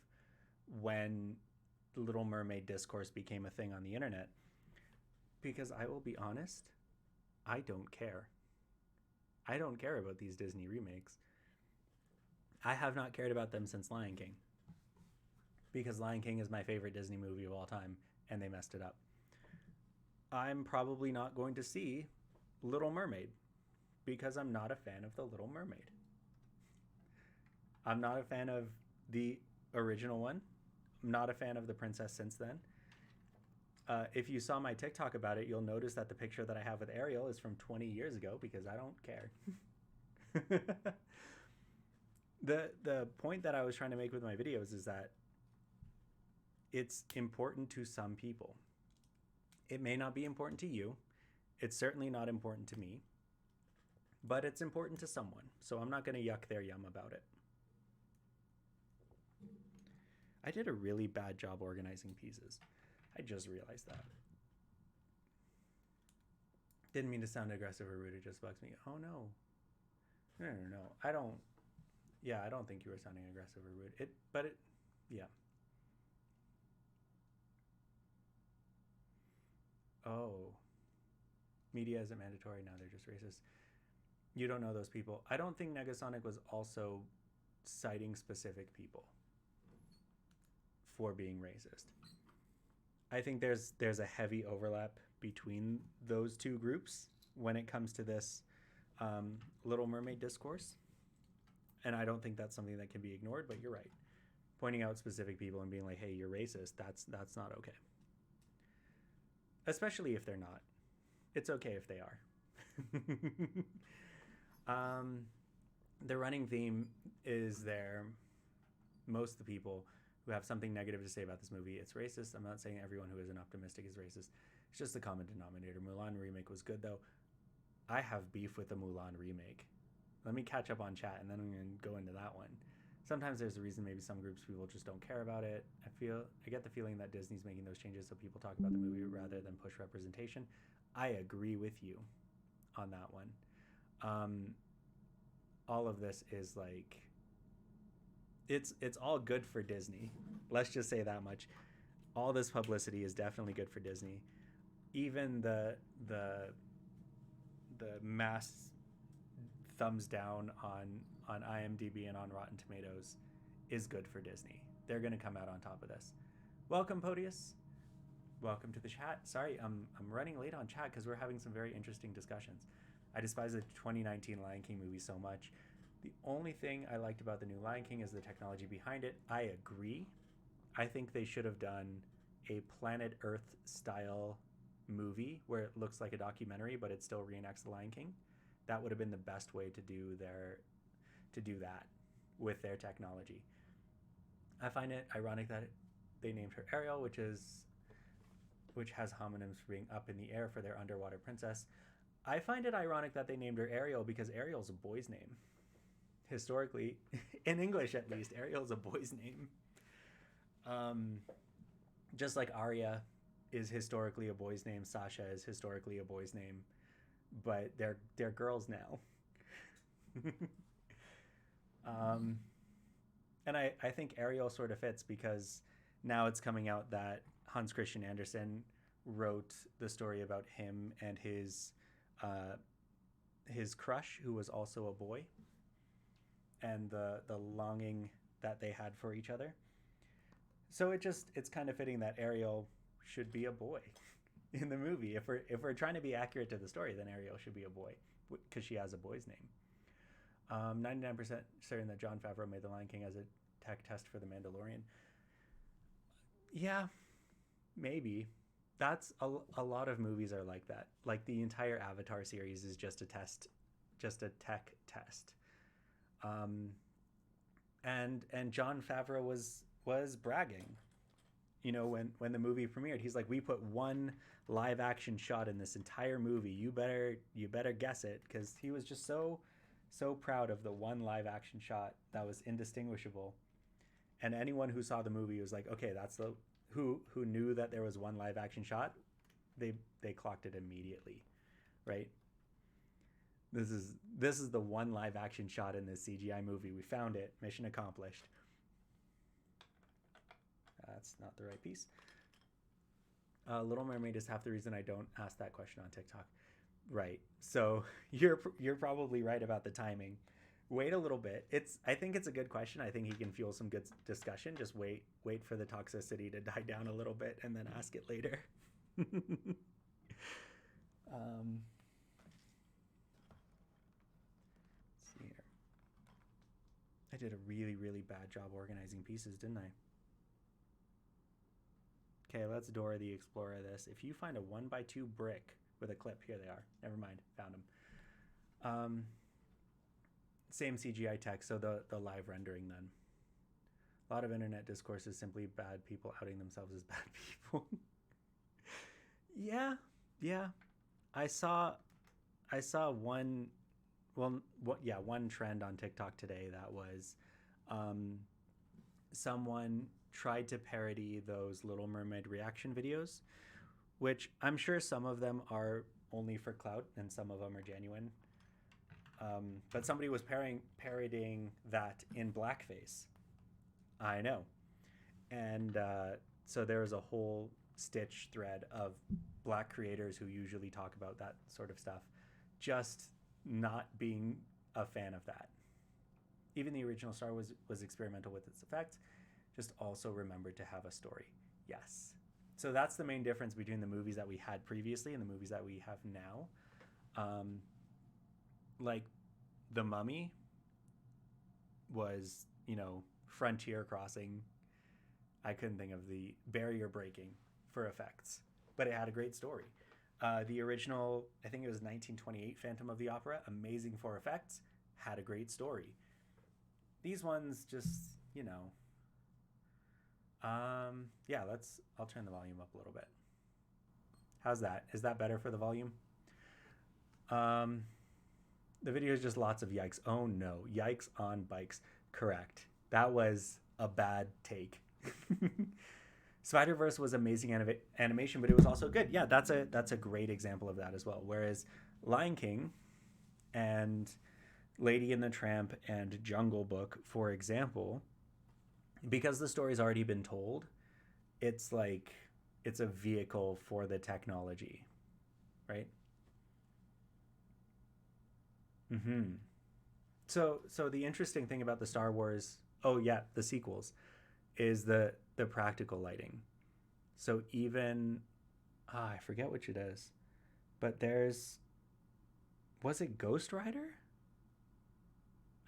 when the Little Mermaid discourse became a thing on the internet. Because I will be honest, I don't care. I don't care about these Disney remakes. I have not cared about them since Lion King. Because Lion King is my favorite Disney movie of all time, and they messed it up. I'm probably not going to see Little Mermaid because I'm not a fan of The Little Mermaid. I'm not a fan of the original one. I'm not a fan of the princess since then. If you saw my TikTok about it, you'll notice that the picture that I have with Ariel is from 20 years ago because I don't care. The point that I was trying to make with my videos is that it's important to some people. It may not be important to you. It's certainly not important to me. But it's important to someone. So I'm not going to yuck their yum about it. I did a really bad job organizing pieces. I just realized that. Didn't mean to sound aggressive or rude. It just bugs me. Oh, no. No. I don't think you were sounding aggressive or rude. Yeah. Oh. Media isn't mandatory. Now they're just racist. You don't know those people. I don't think Negasonic was also citing specific people for being racist. I think there's a heavy overlap between those two groups when it comes to this Little Mermaid discourse. And I don't think that's something that can be ignored, but you're right. Pointing out specific people and being like, hey, you're racist, that's not okay. Especially if they're not. It's okay if they are. The running theme is there. Most of the people who have something negative to say about this movie, it's racist. I'm not saying everyone who isn't optimistic is racist. It's just the common denominator. Mulan remake was good, though. I have beef with the Mulan remake. Let me catch up on chat, and then I'm going to go into that one. Sometimes there's a reason maybe some groups of people just don't care about it. I get the feeling that Disney's making those changes so people talk about the movie rather than push representation. I agree with you on that one. All of this is like, it's all good for Disney. Let's just say that much. All this publicity is definitely good for Disney. Even the mass thumbs down on IMDb and on Rotten Tomatoes is good for Disney. They're going to come out on top of this. Welcome, Podius. Welcome to the chat. Sorry, I'm running late on chat because we're having some very interesting discussions. I despise the 2019 Lion King movie so much. The only thing I liked about the new Lion King is the technology behind it. I agree. I think they should have done a Planet Earth style movie where it looks like a documentary, but it still reenacts the Lion King. That would have been the best way to do that with their technology. I find it ironic that they named her Ariel, which is which has homonyms for being up in the air for their underwater princess. I find it ironic that they named her Ariel because Ariel's a boy's name. Historically, in English at least, Ariel's a boy's name. Just like Arya is historically a boy's name, Sasha is historically a boy's name, but they're girls now. And I think Ariel sort of fits because now it's coming out that Hans Christian Andersen wrote the story about him and his crush, who was also a boy, and the longing that they had for each other. So it's kind of fitting that Ariel should be a boy in the movie. If we're trying to be accurate to the story, then Ariel should be a boy because she has a boy's name. 99% certain that Jon Favreau made The Lion King as a tech test for The Mandalorian. Yeah, maybe. That's a lot of movies are like that. Like the entire Avatar series is just a test, just a tech test. And Jon Favreau was bragging. You know, when the movie premiered, he's like, we put one live action shot in this entire movie. You better guess it, because he was just so proud of the one live action shot that was indistinguishable. And anyone who saw the movie was like, okay, that's the who knew that there was one live action shot, they clocked it immediately, right? This is the one live action shot in this CGI movie. We found it. Mission accomplished. That's not the right piece. Little Mermaid is half the reason I don't ask that question on TikTok. Right. So you're probably right about the timing. Wait a little bit. I think it's a good question. I think he can fuel some good discussion. Just wait for the toxicity to die down a little bit and then ask it later. Let's see here. I did a really, really bad job organizing pieces, didn't I? Okay, let's Dora the Explorer this. If you find a 1x2 brick with a clip, here they are. Never mind, found them. Same CGI text, so the live rendering then. A lot of internet discourse is simply bad people outing themselves as bad people. Yeah. I saw one trend on TikTok today that was someone tried to parody those Little Mermaid reaction videos, which I'm sure some of them are only for clout and some of them are genuine. But somebody was parodying that in blackface. I know. And so there was a whole Stitch thread of Black creators who usually talk about that sort of stuff just not being a fan of that. Even the original Star was experimental with its effects, just also remembered to have a story. Yes. So that's the main difference between the movies that we had previously and the movies that we have now. Like The Mummy was, frontier crossing. I couldn't think of the barrier breaking for effects, but it had a great story. The original, I think it was 1928 Phantom of the Opera, amazing for effects, had a great story. These ones just, I'll turn the volume up a little bit. How's that? Is that better for the volume? The video is just lots of yikes. Oh no, yikes on bikes. Correct. That was a bad take. Spider-Verse was amazing animation, but it was also good. Yeah, that's a great example of that as well. Whereas Lion King and Lady and the Tramp and Jungle Book, for example, because the story's already been told, it's like it's a vehicle for the technology, right? Mm-hmm. So the interesting thing about the Star Wars, the sequels, is the practical lighting. So even I forget which it is, but was it Ghost Rider?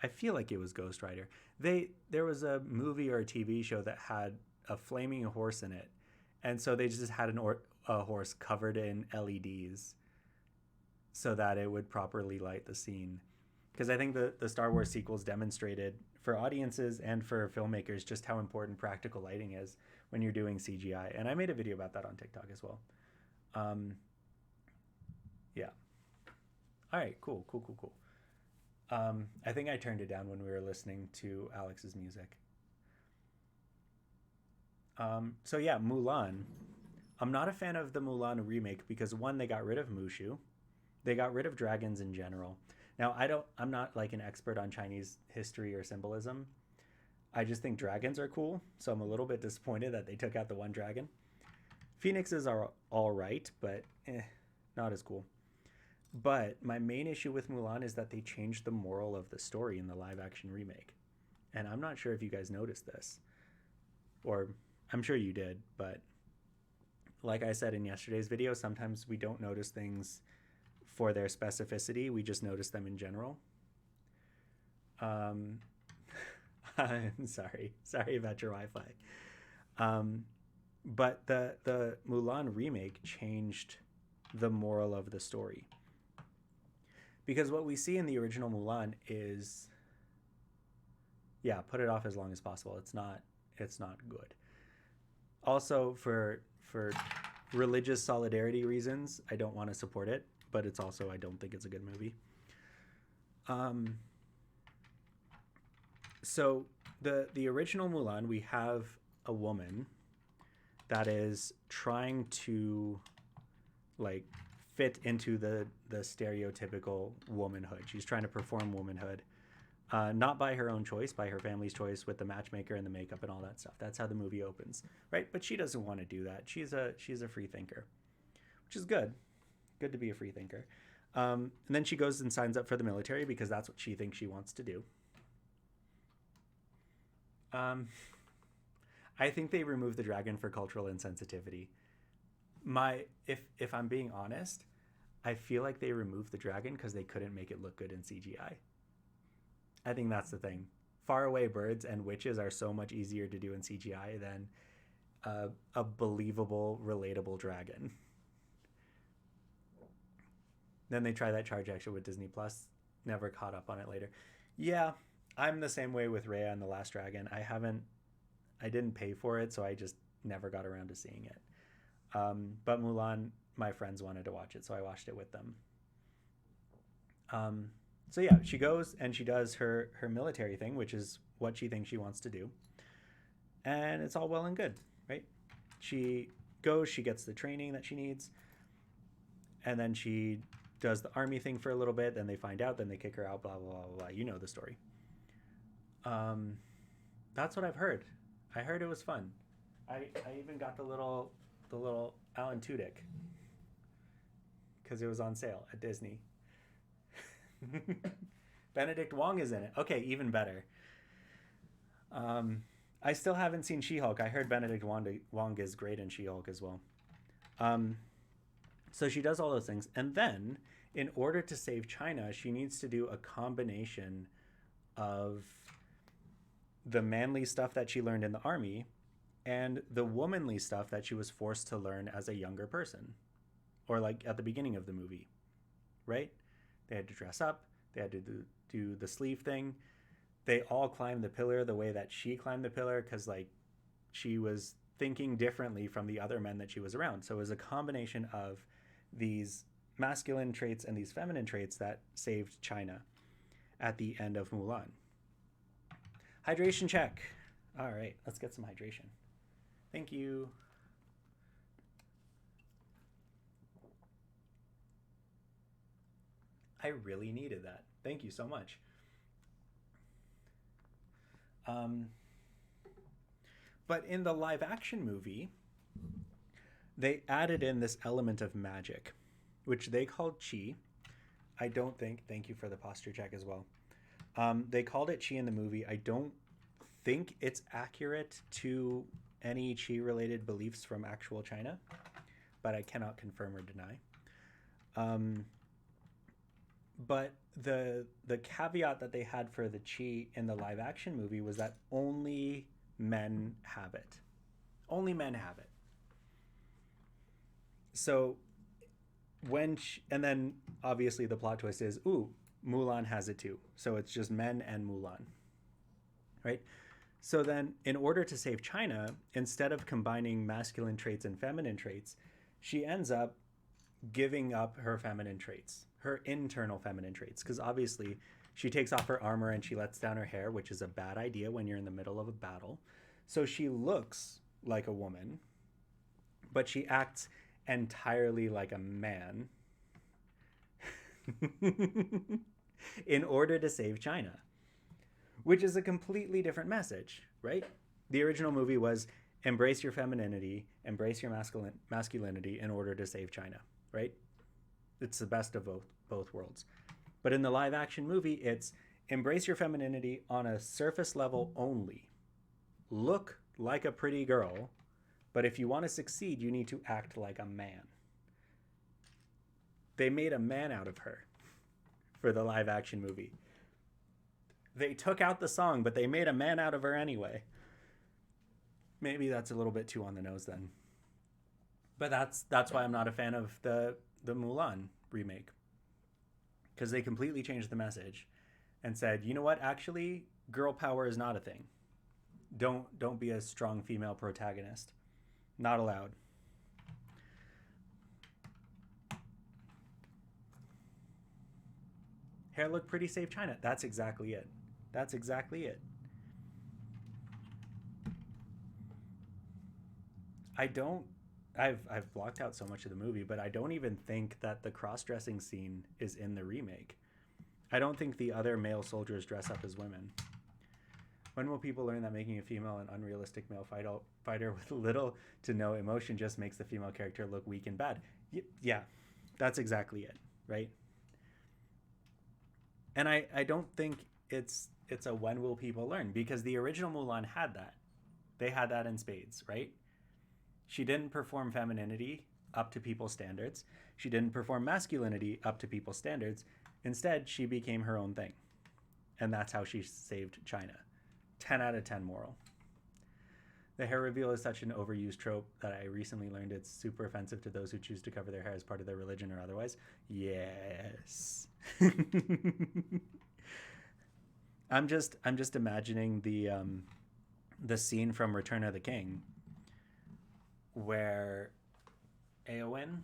I feel like it was Ghost Rider. There was a movie or a TV show that had a flaming horse in it, and so they just had a horse covered in LEDs so that it would properly light the scene. Because I think the Star Wars sequels demonstrated for audiences and for filmmakers just how important practical lighting is. when you're doing CGI. And I made a video about that on TikTok as well. Yeah. All right, cool. I think I turned it down when we were listening to Alex's music. So yeah, Mulan. I'm not a fan of the Mulan remake because one, they got rid of Mushu. They got rid of dragons in general. Now, I'm not like an expert on Chinese history or symbolism. I just think dragons are cool, so I'm a little bit disappointed that they took out the one dragon. Phoenixes are all right, but not as cool. But my main issue with Mulan is that they changed the moral of the story in the live action remake. And I'm not sure if you guys noticed this, or I'm sure you did, but like I said in yesterday's video, sometimes we don't notice things for their specificity. We just notice them in general. I'm sorry about your Wi-Fi. But the Mulan remake changed the moral of the story. Because what we see in the original Mulan is, yeah, put it off as long as possible. It's not good. Also, for religious solidarity reasons, I don't want to support it, but it's also, I don't think it's a good movie. So the original Mulan, we have a woman that is trying to like fit into the stereotypical womanhood. She's trying to perform womanhood, not by her own choice, by her family's choice, with the matchmaker and the makeup and all that stuff. That's how the movie opens, right? But she doesn't want to do that. She's a free thinker, which is good. Good to be a free thinker. And then she goes and signs up for the military because that's what she thinks she wants to do. I think they removed the dragon for cultural insensitivity. If I'm being honest, I feel like they removed the dragon because they couldn't make it look good in CGI. I think that's the thing. Faraway birds and witches are so much easier to do in CGI than a believable, relatable dragon. Then they try that charge action with Disney Plus. Never caught up on it later. Yeah, I'm the same way with Raya and the Last Dragon. I didn't pay for it, so I just never got around to seeing it. But Mulan, my friends wanted to watch it, so I watched it with them. So yeah, she goes and she does her military thing, which is what she thinks she wants to do. And it's all well and good, right? She goes, she gets the training that she needs, and then she does the army thing for a little bit, then they find out, then they kick her out, blah, blah, blah, blah. You know the story. That's what I've heard. I heard it was fun. I even got the little Alan Tudyk because it was on sale at Disney. Benedict Wong is in it. Okay, even better. I still haven't seen She-Hulk. I heard Benedict Wong is great in She-Hulk as well. So she does all those things. And then, in order to save China, she needs to do a combination of the manly stuff that she learned in the army and the womanly stuff that she was forced to learn as a younger person. Or like at the beginning of the movie, right? They had to dress up. They had to do the sleeve thing. They all climbed the pillar the way that she climbed the pillar because like she was thinking differently from the other men that she was around. So it was a combination of these masculine traits and these feminine traits that saved China at the end of Mulan. Hydration check. All right, let's get some hydration. Thank you. I really needed that. Thank you so much. But in the live action movie, they added in this element of magic, which they called chi. I don't think, thank you for the posture check as well. They called it chi in the movie. I don't think it's accurate to any chi related beliefs from actual China, but I cannot confirm or deny. But the caveat that they had for the chi in the live action movie was that only men have it. Only men have it. So and then obviously the plot twist is, ooh, Mulan has it too. So it's just men and Mulan, right? So then, in order to save China, instead of combining masculine traits and feminine traits, she ends up giving up her feminine traits, her internal feminine traits, because obviously she takes off her armor and she lets down her hair, which is a bad idea when you're in the middle of a battle. So she looks like a woman, but she acts entirely like a man in order to save China, which is a completely different message, right? The original movie was embrace your femininity, embrace your masculinity in order to save China, right? It's the best of both worlds. But in the live action movie, it's embrace your femininity on a surface level only. Look like a pretty girl, but if you want to succeed, you need to act like a man. They made a man out of her for the live action movie. They took out the song, but they made a man out of her anyway. Maybe that's a little bit too on the nose then. But that's why I'm not a fan of the Mulan remake. Because they completely changed the message and said, you know what, actually, girl power is not a thing. Don't be a strong female protagonist. Not allowed. Hair look pretty, save China. That's exactly it. That's exactly it. I've blocked out so much of the movie, but I don't even think that the cross-dressing scene is in the remake. I don't think the other male soldiers dress up as women. When will people learn that making a female an unrealistic male fighter with little to no emotion just makes the female character look weak and bad? Yeah, that's exactly it, right? And I don't think it's a when will people learn, because the original Mulan had that. They had that in spades, right? She didn't perform femininity up to people's standards. She didn't perform masculinity up to people's standards. Instead, she became her own thing. And that's how she saved China. 10 out of 10 moral. The hair reveal is such an overused trope that I recently learned it's super offensive to those who choose to cover their hair as part of their religion or otherwise. Yes. I'm just imagining the scene from Return of the King where Eowyn,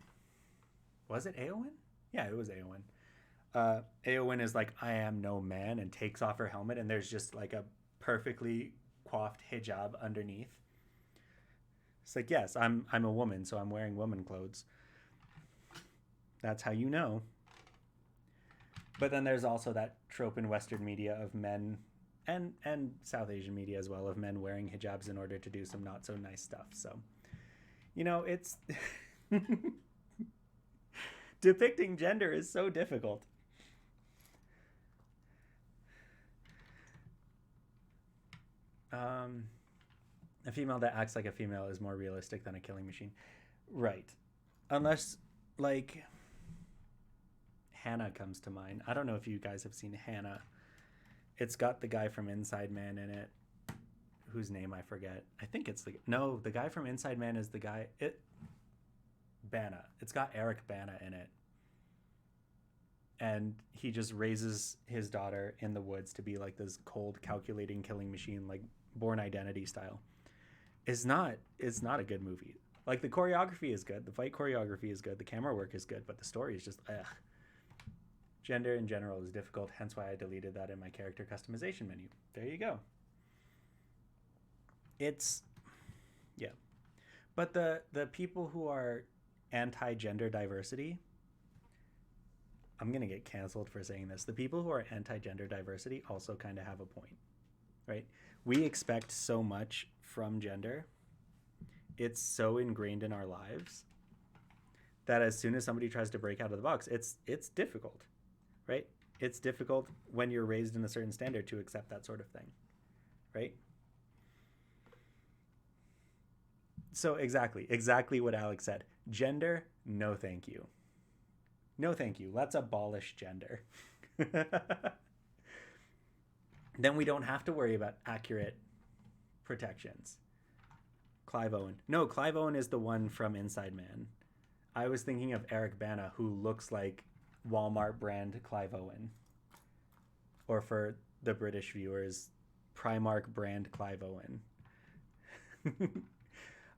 was it Eowyn? Yeah, it was Eowyn. Eowyn is like, I am no man, and takes off her helmet, and there's just like a perfectly coiffed hijab underneath. It's like, yes, I'm a woman, so I'm wearing woman clothes. That's how you know. But then there's also that trope in Western media of men, and South Asian media as well, of men wearing hijabs in order to do some not so nice stuff. So, you know, it's depicting gender is so difficult. A female that acts like a female is more realistic than a killing machine. Right. Unless, like, Hannah comes to mind. I don't know if you guys have seen Hannah. It's got the guy from Inside Man in it, whose name I forget. I think it's the guy from Inside Man is the guy, Bana. It's got Eric Bana in it. And he just raises his daughter in the woods to be like this cold, calculating killing machine, like Born Identity style. It's not a good movie. Like, the choreography is good, the fight choreography is good, the camera work is good, but the story is just ugh. Gender in general is difficult, hence why I deleted that in my character customization menu. There you go. It's, yeah. But the people who are anti-gender diversity, I'm going to get canceled for saying this. The people who are anti-gender diversity also kind of have a point, right? We expect so much from gender. It's so ingrained in our lives that as soon as somebody tries to break out of the box, it's difficult, right? It's difficult when you're raised in a certain standard to accept that sort of thing, right? So exactly what Alex said. Gender, no thank you. No thank you. Let's abolish gender. Then we don't have to worry about accurate protections. Clive Owen. No, Clive Owen is the one from Inside Man. I was thinking of Eric Bana, who looks like Walmart brand Clive Owen. Or for the British viewers, Primark brand Clive Owen.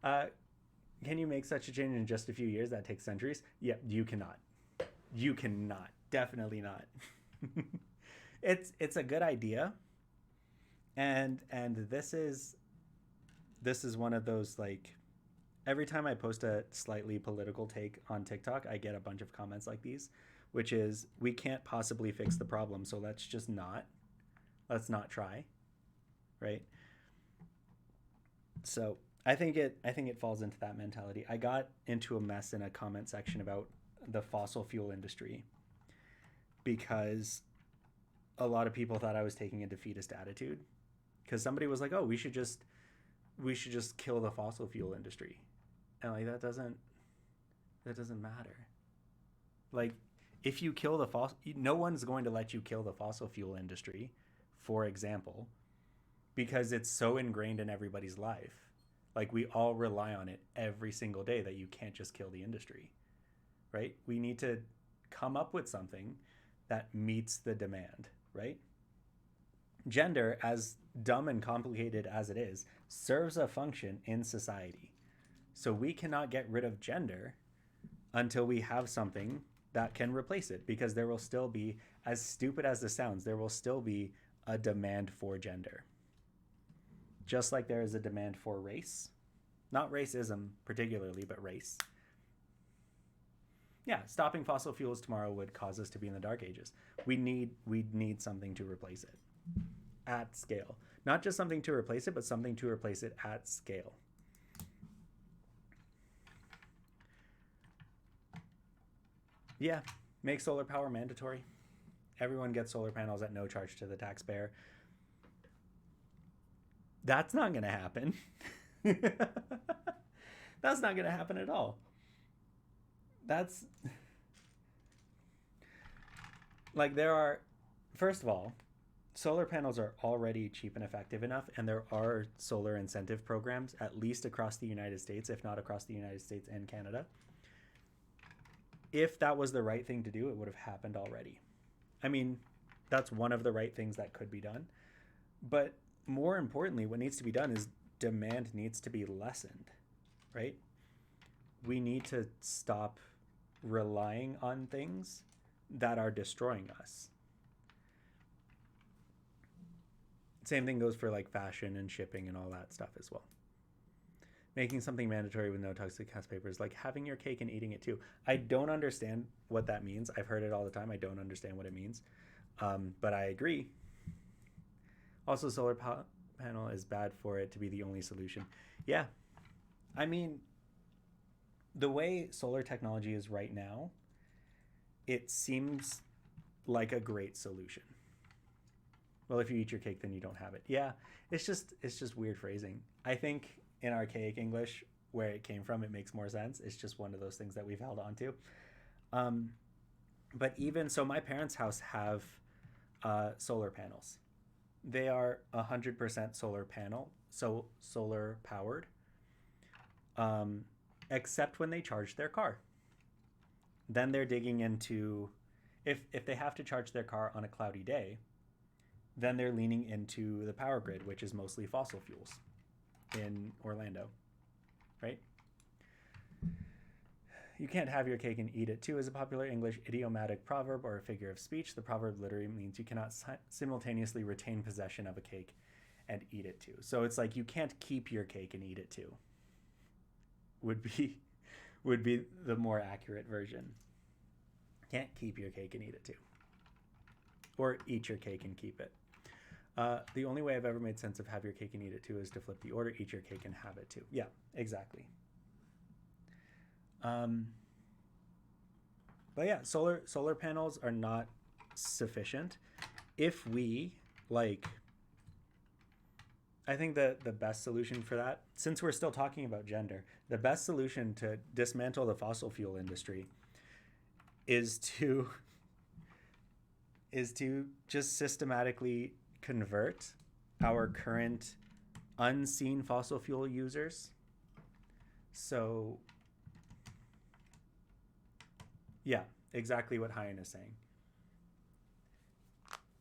uh, can you make such a change in just a few years? That takes centuries. Yep, you cannot. You cannot. Definitely not. It's a good idea, and this is one of those, like, every time I post a slightly political take on TikTok, I get a bunch of comments like these, which is, we can't possibly fix the problem, so let's not try, right? So I think it falls into that mentality. I got into a mess in a comment section about the fossil fuel industry because a lot of people thought I was taking a defeatist attitude, because somebody was like, "Oh, we should just kill the fossil fuel industry," and like, that doesn't matter. Like, if you kill the fossil, no one's going to let you kill the fossil fuel industry, for example, because it's so ingrained in everybody's life. Like, we all rely on it every single day, that you can't just kill the industry, right? We need to come up with something that meets the demand, right? Gender, as dumb and complicated as it is, serves a function in society. So we cannot get rid of gender until we have something that can replace it, because there will still be, as stupid as this sounds, there will still be a demand for gender. Just like there is a demand for race. Not racism particularly, but race. Yeah, stopping fossil fuels tomorrow would cause us to be in the dark ages. We need something to replace it at scale. Not just something to replace it, but something to replace it at scale. Yeah, make solar power mandatory. Everyone gets solar panels at no charge to the taxpayer. That's not going to happen. That's not going to happen at all. That's like, there are, first of all, solar panels are already cheap and effective enough, and there are solar incentive programs, at least across the United States, if not across the United States and Canada. If that was the right thing to do, it would have happened already. I mean, that's one of the right things that could be done. But more importantly, what needs to be done is demand needs to be lessened, right? We need to stop relying on things that are destroying us. Same thing goes for like fashion and shipping and all that stuff as well. Making something mandatory with no toxic cast paper is like having your cake and eating it too. I don't understand what that means. I've heard it all the time. I don't understand what it means. But I agree. Also, panel is bad for it to be the only solution. Yeah. I mean, the way solar technology is right now, it seems like a great solution. Well, if you eat your cake, then you don't have it. Yeah, it's just weird phrasing. I think in archaic English, where it came from, it makes more sense. It's just one of those things that we've held on to. Um, but even so, my parents' house have solar panels. They are 100% solar panel, so solar powered, except when they charge their car. Then they're digging into, if they have to charge their car on a cloudy day, then they're leaning into the power grid, which is mostly fossil fuels in Orlando, right? You can't have your cake and eat it too is a popular English idiomatic proverb or a figure of speech. The proverb literally means you cannot simultaneously retain possession of a cake and eat it too. So it's like, you can't keep your cake and eat it too. Would be the more accurate version. Can't keep your cake and eat it too. Or eat your cake and keep it. The only way I've ever made sense of have your cake and eat it too is to flip the order, eat your cake and have it too. Yeah, exactly. But yeah, solar panels are not sufficient. If we, like, I think that the best solution for that, since we're still talking about gender, the best solution to dismantle the fossil fuel industry is to just systematically convert our current unseen fossil fuel users. So yeah, exactly what Hyan is saying.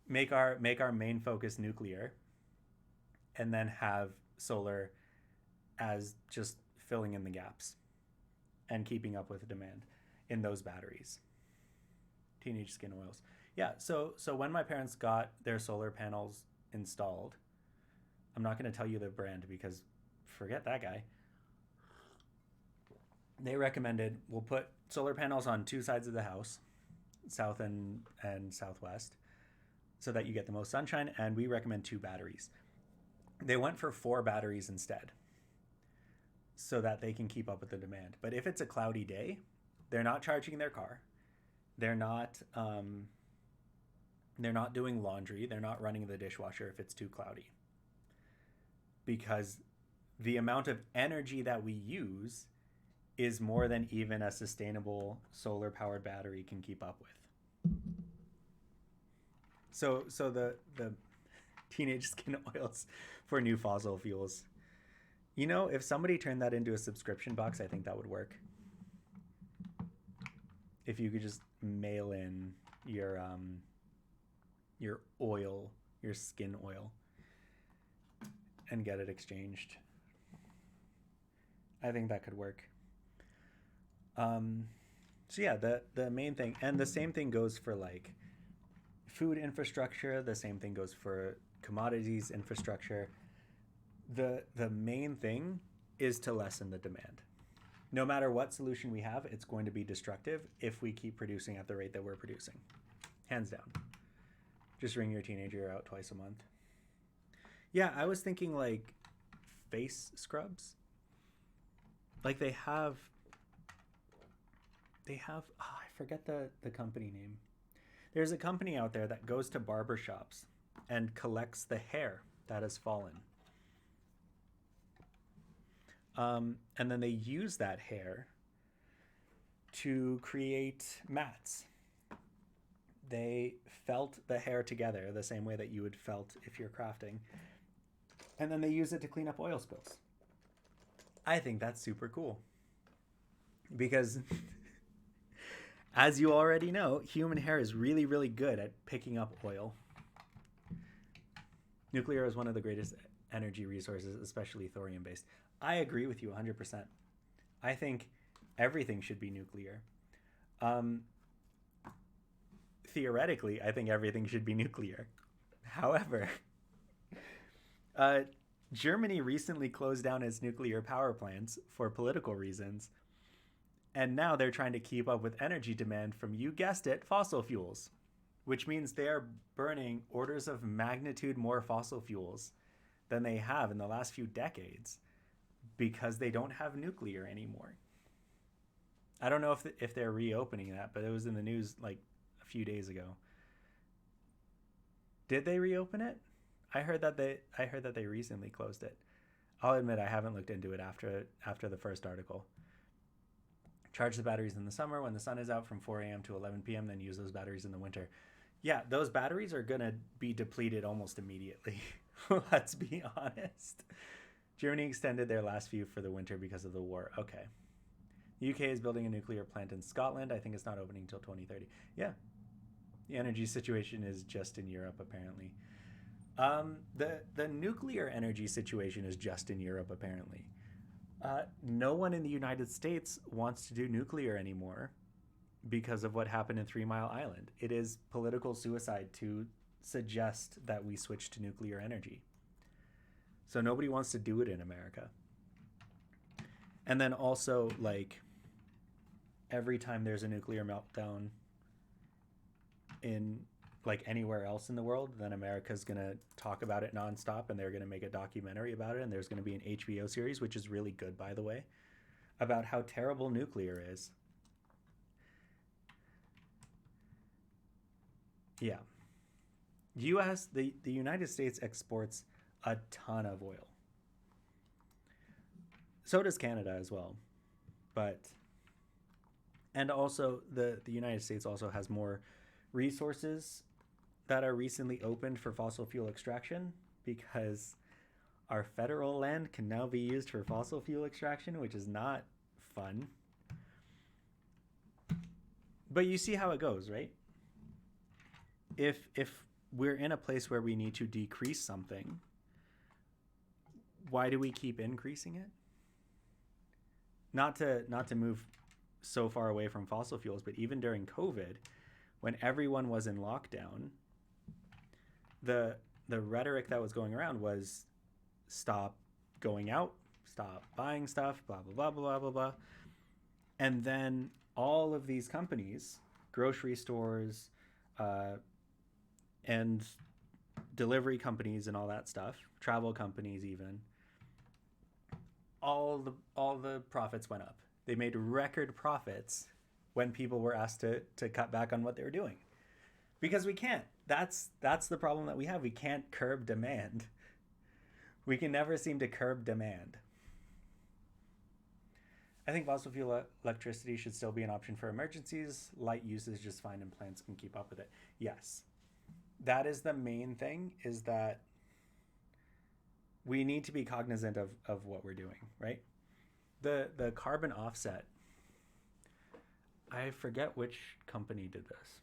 Make our main focus nuclear, and then have solar as just filling in the gaps and keeping up with the demand in those batteries. Teenage skin oils. Yeah, so when my parents got their solar panels installed, I'm not going to tell you the brand because forget that guy. They recommended we'll put solar panels on two sides of the house, south and southwest, so that you get the most sunshine, and we recommend two batteries. They went for 4 batteries instead so that they can keep up with the demand. But if it's a cloudy day, they're not charging their car. They're not doing laundry. They're not running the dishwasher if it's too cloudy. Because the amount of energy that we use is more than even a sustainable solar powered battery can keep up with. So the teenage skin oils for new fossil fuels. You know, if somebody turned that into a subscription box, I think that would work. If you could just mail in your oil, your skin oil, and get it exchanged, I think that could work. So yeah, the main thing, and the same thing goes for like food infrastructure. The same thing goes for commodities infrastructure. The main thing is to lessen the demand. No matter what solution we have, it's going to be destructive if we keep producing at the rate that we're producing. Hands down. Just ring your teenager out twice a month. Yeah, I was thinking like face scrubs. Like they have I forget the company name. There's a company out there that goes to barbershops and collects the hair that has fallen. And then they use that hair to create mats. They felt the hair together the same way that you would felt if you're crafting. And then they use it to clean up oil spills. I think that's super cool. Because as you already know, human hair is really, really good at picking up oil. Nuclear is one of the greatest energy resources, especially thorium-based. I agree with you 100%. I think everything should be nuclear. Theoretically, I think everything should be nuclear. However, Germany recently closed down its nuclear power plants for political reasons. And now they're trying to keep up with energy demand from, you guessed it, fossil fuels, which means they are burning orders of magnitude more fossil fuels than they have in the last few decades because they don't have nuclear anymore. I don't know if they're reopening that, but it was in the news like a few days ago. Did they reopen it? I heard that they recently closed it. I'll admit I haven't looked into it after the first article. Charge the batteries in the summer when the sun is out from 4 a.m. to 11 p.m., then use those batteries in the winter. Yeah, those batteries are going to be depleted almost immediately. Let's be honest. Germany extended their last few for the winter because of the war. Okay. The UK is building a nuclear plant in Scotland. I think it's not opening until 2030. Yeah. The energy situation is just in Europe, apparently. The nuclear energy situation is just in Europe, apparently. No one in the United States wants to do nuclear anymore because of what happened in 3 Mile Island. It is political suicide to suggest that we switch to nuclear energy. So nobody wants to do it in America. And then also, like, every time there's a nuclear meltdown in like anywhere else in the world, then America's going to talk about it nonstop, and they're going to make a documentary about it. And there's going to be an HBO series, which is really good, by the way, about how terrible nuclear is. Yeah. The United States exports a ton of oil. So does Canada as well. And also the United States also has more resources that are recently opened for fossil fuel extraction because our federal land can now be used for fossil fuel extraction, which is not fun. But you see how it goes, right? If we're in a place where we need to decrease something, why do we keep increasing it? Not to move so far away from fossil fuels, but even during COVID, when everyone was in lockdown, the rhetoric that was going around was stop going out, stop buying stuff, blah blah blah blah blah blah. And then all of these companies, grocery stores, and delivery companies and all that stuff, travel companies even, all the profits went up. They made record profits when people were asked to cut back on what they were doing. Because we can't. That's the problem that we have. We can't curb demand. We can never seem to curb demand. I think fossil fuel electricity should still be an option for emergencies. Light use is just fine and plants can keep up with it. Yes. That is the main thing, is that we need to be cognizant of what we're doing, right? The carbon offset, I forget which company did this.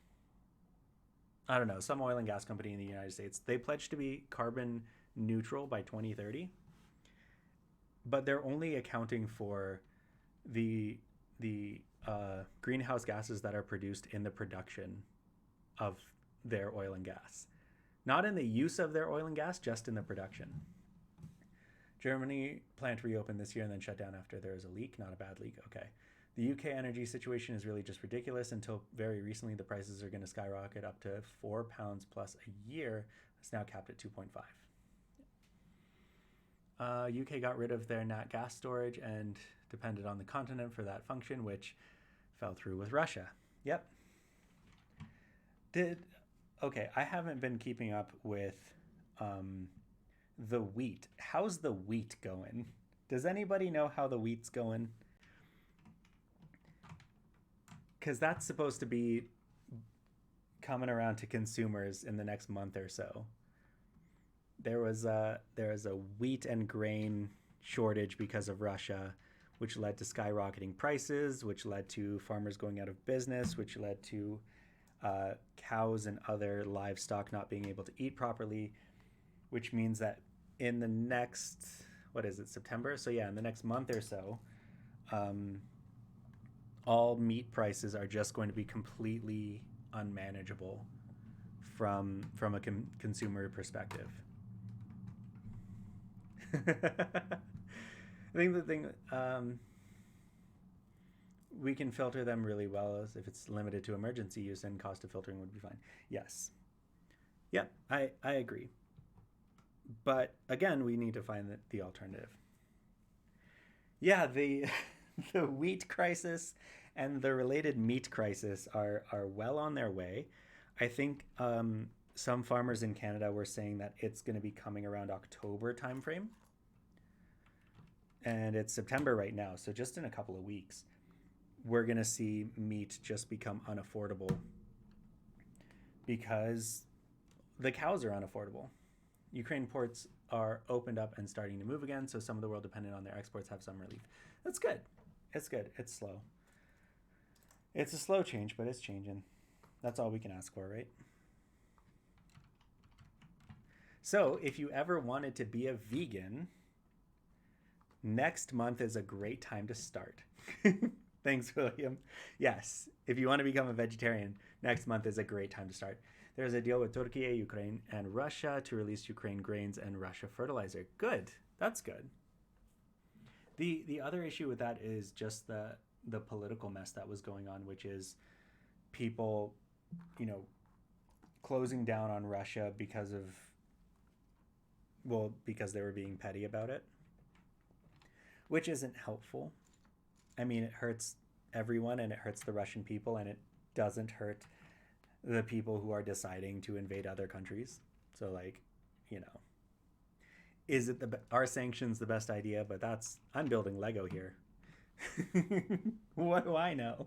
I don't know, some oil and gas company in the United States. They pledged to be carbon neutral by 2030, but they're only accounting for the greenhouse gases that are produced in the production of their oil and gas, not in the use of their oil and gas, just in the production. Germany plant reopened this year and then shut down after there was a leak. Not a bad leak. Okay. The UK energy situation is really just ridiculous. Until very recently, the prices are going to skyrocket up to £4 plus a year. It's now capped at 2.5. UK got rid of their nat gas storage and depended on the continent for that function, which fell through with Russia. Yep. Okay, I haven't been keeping up with the wheat. How's the wheat going? Does anybody know how the wheat's going? Because that's supposed to be coming around to consumers in the next month or so. There was a wheat and grain shortage because of Russia, which led to skyrocketing prices, which led to farmers going out of business, which led to cows and other livestock not being able to eat properly, which means that in the next, what is it, September? So yeah, in the next month or so, all meat prices are just going to be completely unmanageable from a consumer perspective. I think the thing, we can filter them really well as if it's limited to emergency use, and cost of filtering would be fine. Yes. Yep, I agree. But again, we need to find the alternative. Yeah, the the wheat crisis and the related meat crisis are well on their way. I think some farmers in Canada were saying that it's going to be coming around October timeframe. And it's September right now, so just in a couple of weeks, we're going to see meat just become unaffordable because the cows are unaffordable. Ukraine ports are opened up and starting to move again, so some of the world dependent on their exports have some relief. That's good. It's good. It's slow. It's a slow change, but it's changing. That's all we can ask for, right? So if you ever wanted to be a vegan, next month is a great time to start. Thanks, William. Yes, if you want to become a vegetarian, next month is a great time to start. There's a deal with Turkey, Ukraine, and Russia to release Ukraine grains and Russia fertilizer. Good. That's good. The other issue with that is just the political mess that was going on, which is people, closing down on Russia because they were being petty about it, which isn't helpful. I mean, it hurts everyone, and it hurts the Russian people, and it doesn't hurt the people who are deciding to invade other countries. So, is it are sanctions the best idea? But I'm building Lego here. What do I know?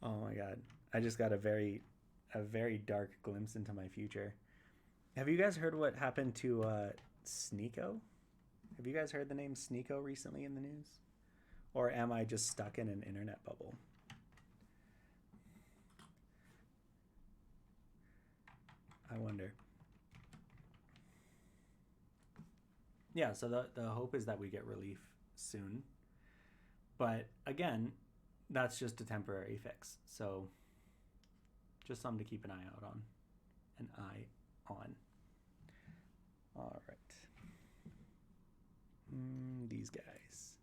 Oh my God. I just got a very dark glimpse into my future. Have you guys heard what happened to Sneeko? Have you guys heard the name Sneeko recently in the news? Or am I just stuck in an internet bubble? I wonder. yeah, so the hope is that we get relief soon. But again, that's just a temporary fix. So just something to keep an eye out on. An eye on. All right. These guys.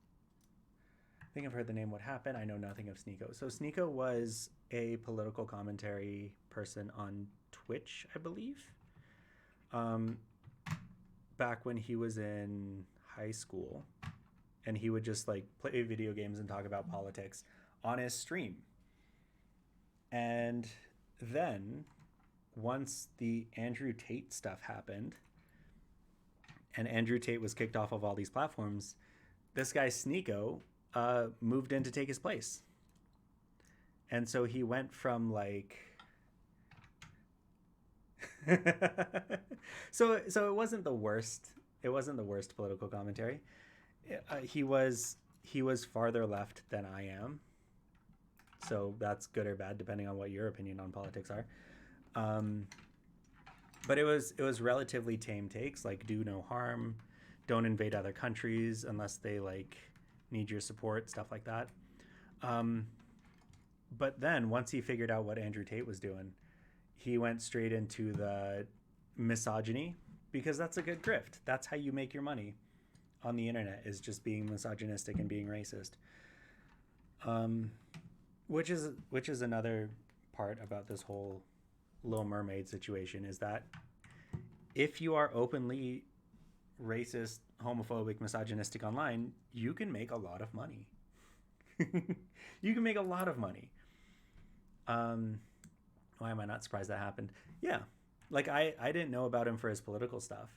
I think I've heard the name What Happened. I know nothing of Sneeko. So Sneeko was a political commentary person on Twitch, I believe. Back when he was in high school, and he would just like play video games and talk about politics on his stream. And then once the Andrew Tate stuff happened and Andrew Tate was kicked off of all these platforms, this guy Sneeko moved in to take his place. And so he went from like so it wasn't the worst. It wasn't the worst political commentary. He was farther left than I am. So that's good or bad depending on what your opinion on politics are. But it was relatively tame takes, like do no harm, don't invade other countries unless they like need your support, stuff like that. But then once he figured out what Andrew Tate was doing, he went straight into the misogyny, because that's a good grift. That's how you make your money on the internet, is just being misogynistic and being racist. Which is another part about this whole Little Mermaid situation, is that if you are openly racist, homophobic, misogynistic online, you can make a lot of money. You can make a lot of money. Why am I not surprised that happened? Yeah. Like I didn't know about him for his political stuff.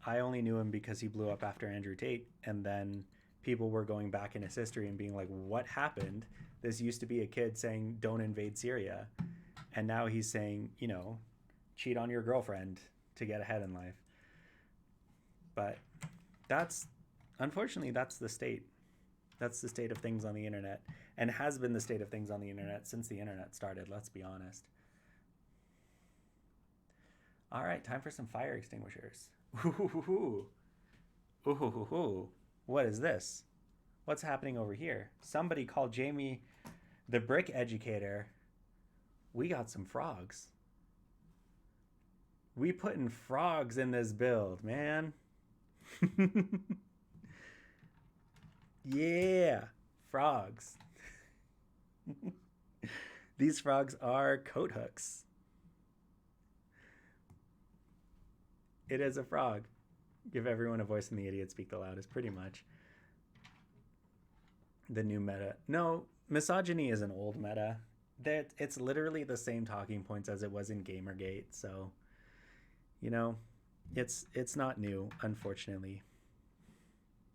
I only knew him because he blew up after Andrew Tate, and then people were going back in his history and being like, what happened? This used to be a kid saying, don't invade Syria. And now he's saying, you know, cheat on your girlfriend to get ahead in life. But unfortunately, that's the state. That's the state of things on the internet, and has been the state of things on the internet since the internet started, let's be honest. All right, time for some fire extinguishers. Ooh. Ooh. What is this? What's happening over here? Somebody called Jamie the brick educator. We got some frogs. We putting frogs in this build, man. Yeah, frogs. These frogs are coat hooks. It is a frog. Give everyone a voice and the idiot speak the loudest, pretty much. The new meta. No, misogyny is an old meta. It's literally the same talking points as it was in Gamergate, so you know, it's not new, unfortunately.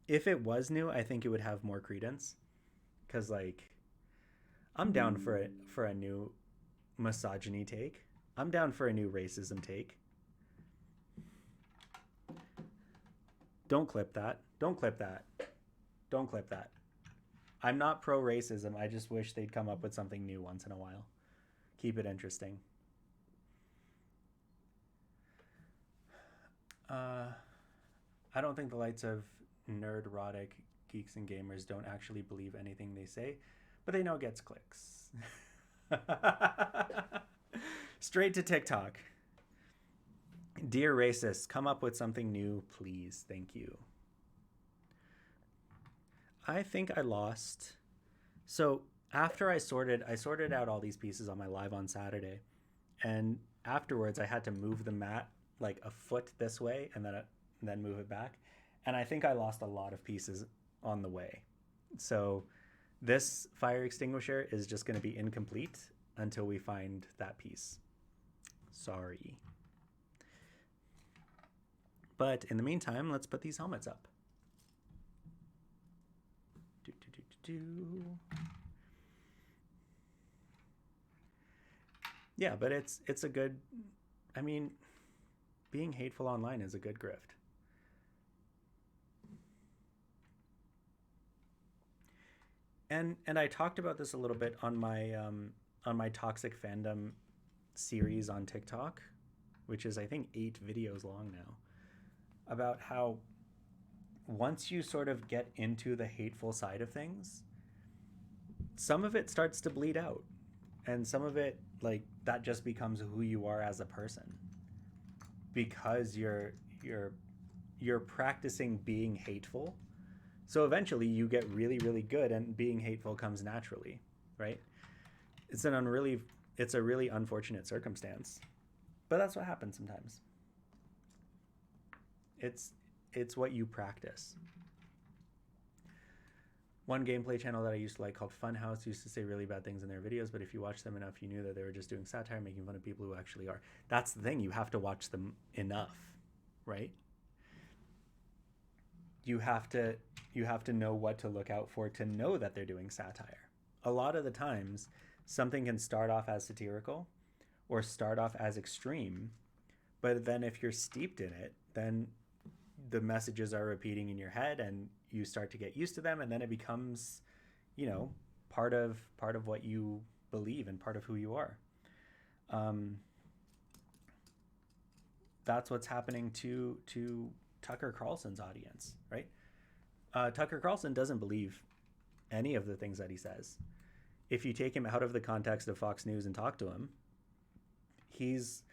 If it was new, I think it would have more credence, because like I'm down for a new misogyny take. I'm down for a new racism take. Don't clip that. Don't clip that. Don't clip that. I'm not pro racism. I just wish they'd come up with something new once in a while. Keep it interesting. I don't think the lights of nerd-rotic geeks and gamers don't actually believe anything they say, but they know it gets clicks. Straight to TikTok. Dear racists, come up with something new, please. Thank you. I think I lost. So after I sorted out all these pieces on my live on Saturday, and afterwards I had to move the mat like a foot this way and then move it back, and I think I lost a lot of pieces on the way. So this fire extinguisher is just going to be incomplete until we find that piece. Sorry. But in the meantime, let's put these helmets up. Yeah, but it's a good, I mean, being hateful online is a good grift. And I talked about this a little bit on my toxic fandom series on TikTok, which is I think 8 videos long now, about how once you sort of get into the hateful side of things, some of it starts to bleed out, and some of it, like, that just becomes who you are as a person, because you're practicing being hateful. So eventually you get really, really good, and being hateful comes naturally, right? It's it's a really unfortunate circumstance, but that's what happens sometimes. It's what you practice. One gameplay channel that I used to like, called Funhouse, used to say really bad things in their videos, but if you watch them enough, you knew that they were just doing satire, making fun of people who actually are. That's the thing. You have to watch them enough, right? You have to know what to look out for to know that they're doing satire. A lot of the times, something can start off as satirical or start off as extreme, but then if you're steeped in it, then the messages are repeating in your head, and you start to get used to them, and then it becomes, part of what you believe and part of who you are. That's what's happening to Tucker Carlson's audience, right? Tucker Carlson doesn't believe any of the things that he says. If you take him out of the context of Fox News and talk to him, he's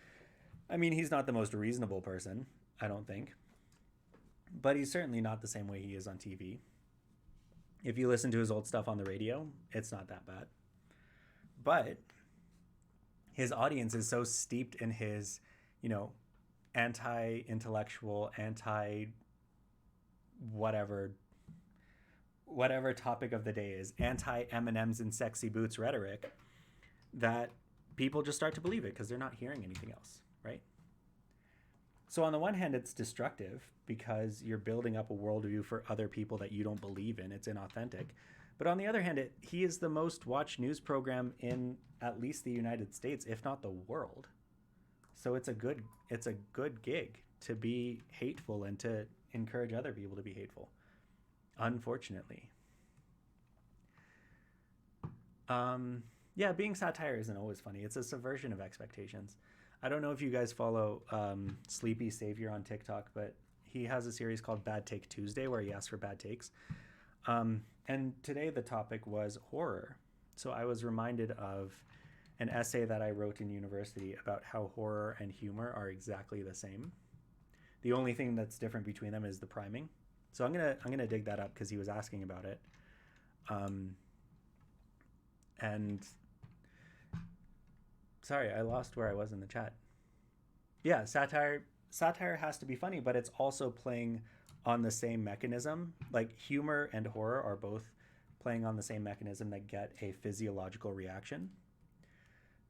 not the most reasonable person, I don't think. But he's certainly not the same way he is on TV. If you listen to his old stuff on the radio, it's not that bad. But his audience is so steeped in his, anti-intellectual, whatever topic of the day is, anti-M&Ms and sexy boots rhetoric, that people just start to believe it because they're not hearing anything else, right? So on the one hand, it's destructive because you're building up a worldview for other people that you don't believe in. It's inauthentic. But on the other hand, he is the most watched news program in at least the United States, if not the world. So it's a good gig to be hateful and to encourage other people to be hateful, unfortunately. Being satire isn't always funny. It's a subversion of expectations. I don't know if you guys follow Sleepy Savior on TikTok, but he has a series called Bad Take Tuesday where he asks for bad takes. And today the topic was horror. So I was reminded of an essay that I wrote in university about how horror and humor are exactly the same. The only thing that's different between them is the priming. So I'm gonna dig that up because he was asking about it. And sorry, I lost where I was in the chat. Yeah, satire has to be funny, but it's also playing on the same mechanism. Like, humor and horror are both playing on the same mechanism that get a physiological reaction.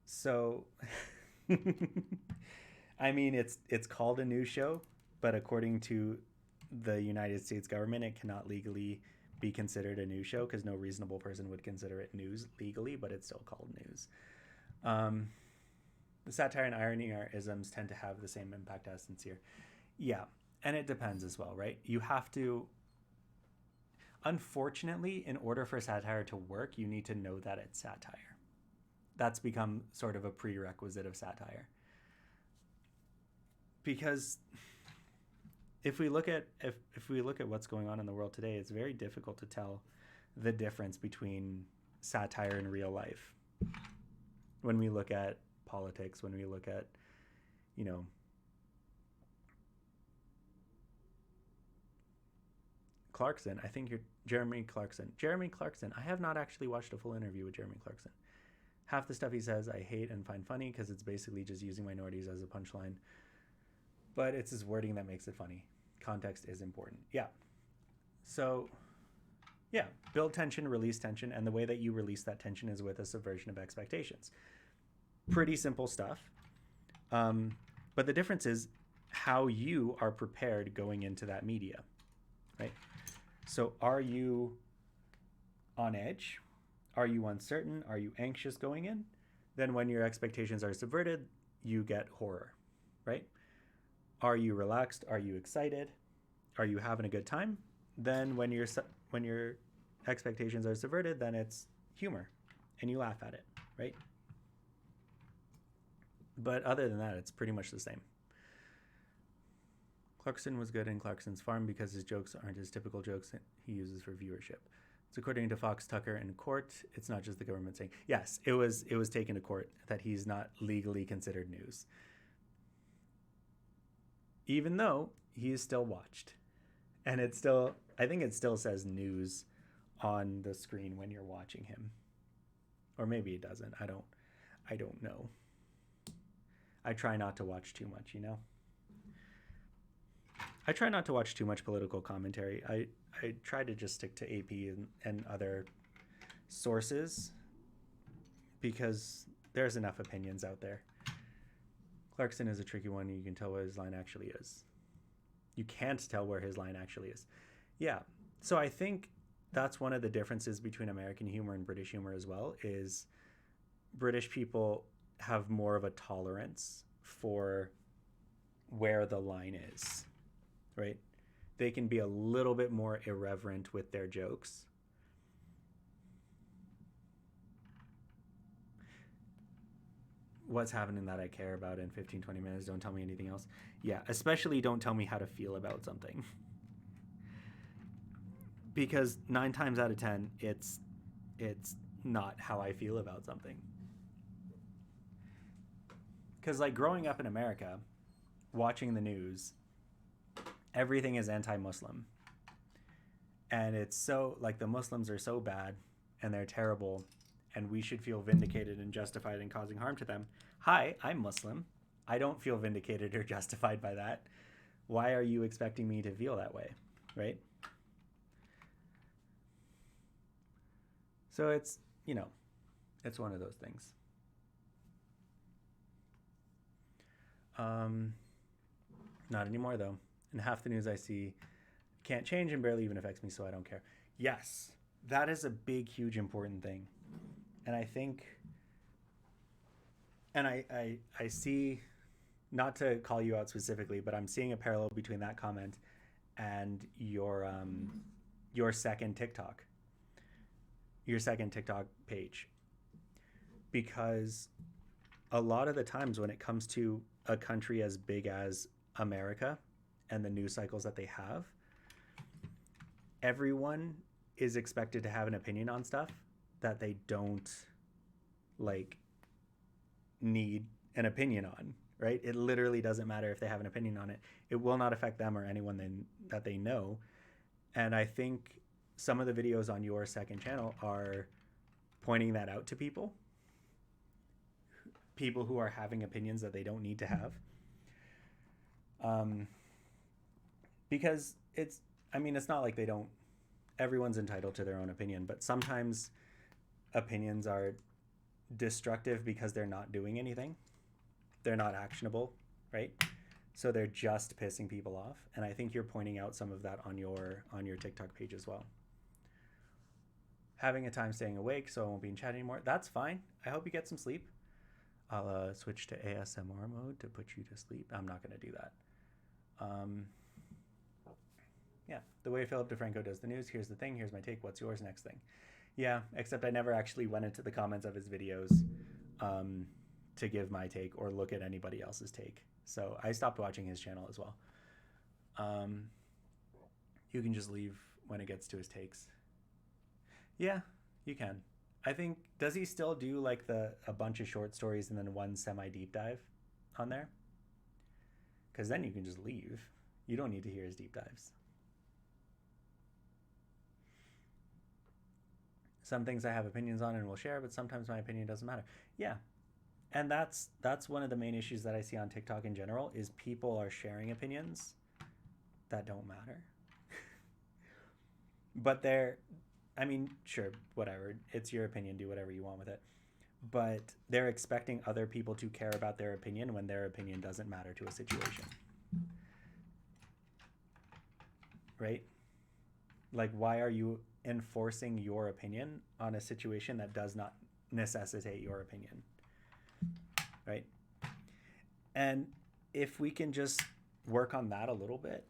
So, it's called a news show, but according to the United States government, it cannot legally be considered a news show because no reasonable person would consider it news legally, but it's still called news. The satire and irony or isms tend to have the same impact as sincere. Yeah, and it depends as well, right? You have to... Unfortunately, in order for satire to work, you need to know that it's satire. That's become sort of a prerequisite of satire. Because if we look at what's going on in the world today, it's very difficult to tell the difference between satire and real life. When we look at politics, when we look at, Clarkson, I think you're Jeremy Clarkson. I have not actually watched a full interview with Jeremy Clarkson. Half the stuff he says I hate and find funny because it's basically just using minorities as a punchline. But it's his wording that makes it funny. Context is important. Yeah. So, build tension, release tension, and the way that you release that tension is with a subversion of expectations. Pretty simple stuff. But the difference is how you are prepared going into that media, right? So are you on edge? Are you uncertain? Are you anxious going in? Then when your expectations are subverted, you get horror, right? Are you relaxed? Are you excited? Are you having a good time? Then when your expectations are subverted, then it's humor and you laugh at it, right? But other than that, it's pretty much the same. Clarkson was good in Clarkson's Farm because his jokes aren't his typical jokes that he uses for viewership. It's according to Fox Tucker in court. It's not just the government saying, yes, it was taken to court that he's not legally considered news. Even though he is still watched. And I think it still says news on the screen when you're watching him. Or maybe it doesn't. I don't know. I try not to watch too much, you know? I try not to watch too much political commentary. I try to just stick to AP and other sources because there's enough opinions out there. Clarkson is a tricky one. You can tell where his line actually is. You can't tell where his line actually is. Yeah. So I think that's one of the differences between American humor and British humor as well, is British people have more of a tolerance for where the line is, right? They can be a little bit more irreverent with their jokes. What's happening that I care about in 15, 20 minutes? Don't tell me anything else. Yeah, especially don't tell me how to feel about something. Because 9 times out of 10, it's not how I feel about something. Because like growing up in America, watching the news, everything is anti-Muslim. And it's so, like, the Muslims are so bad and they're terrible and we should feel vindicated and justified in causing harm to them. Hi, I'm Muslim. I don't feel vindicated or justified by that. Why are you expecting me to feel that way, right? So it's, you know, it's one of those things. Not anymore, though. And half the news I see can't change and barely even affects me, so I don't care. Yes, that is a big, huge, important thing. And I think, and I see, not to call you out specifically, but I'm seeing a parallel between that comment and your second TikTok page. Because a lot of the times when it comes to a country as big as America and the news cycles that they have, everyone is expected to have an opinion on stuff that they don't like need an opinion on, right? It literally doesn't matter if they have an opinion on it. It will not affect them or anyone that they know. And I think some of the videos on your second channel are pointing that out to people who are having opinions that they don't need to have. Because it's not like they don't, everyone's entitled to their own opinion, but sometimes opinions are destructive because they're not doing anything. They're not actionable, right? So they're just pissing people off. And I think you're pointing out some of that on your TikTok page as well. Having a time staying awake so I won't be in chat anymore. That's fine. I hope you get some sleep. I'll switch to ASMR mode to put you to sleep. I'm not going to do that. Yeah, the way Philip DeFranco does the news. Here's the thing. Here's my take. What's yours? Next thing. Yeah, except I never actually went into the comments of his videos to give my take or look at anybody else's take. So I stopped watching his channel as well. You can just leave when it gets to his takes. Yeah, you can. I think, does he still do like a bunch of short stories and then one semi deep dive on there? Because then you can just leave. You don't need to hear his deep dives. Some things I have opinions on and will share, but sometimes my opinion doesn't matter. Yeah. And that's one of the main issues that I see on TikTok in general, is people are sharing opinions that don't matter. But sure, whatever. It's your opinion. Do whatever you want with it. But they're expecting other people to care about their opinion when their opinion doesn't matter to a situation. Right? Like, why are you enforcing your opinion on a situation that does not necessitate your opinion? Right? And if we can just work on that a little bit,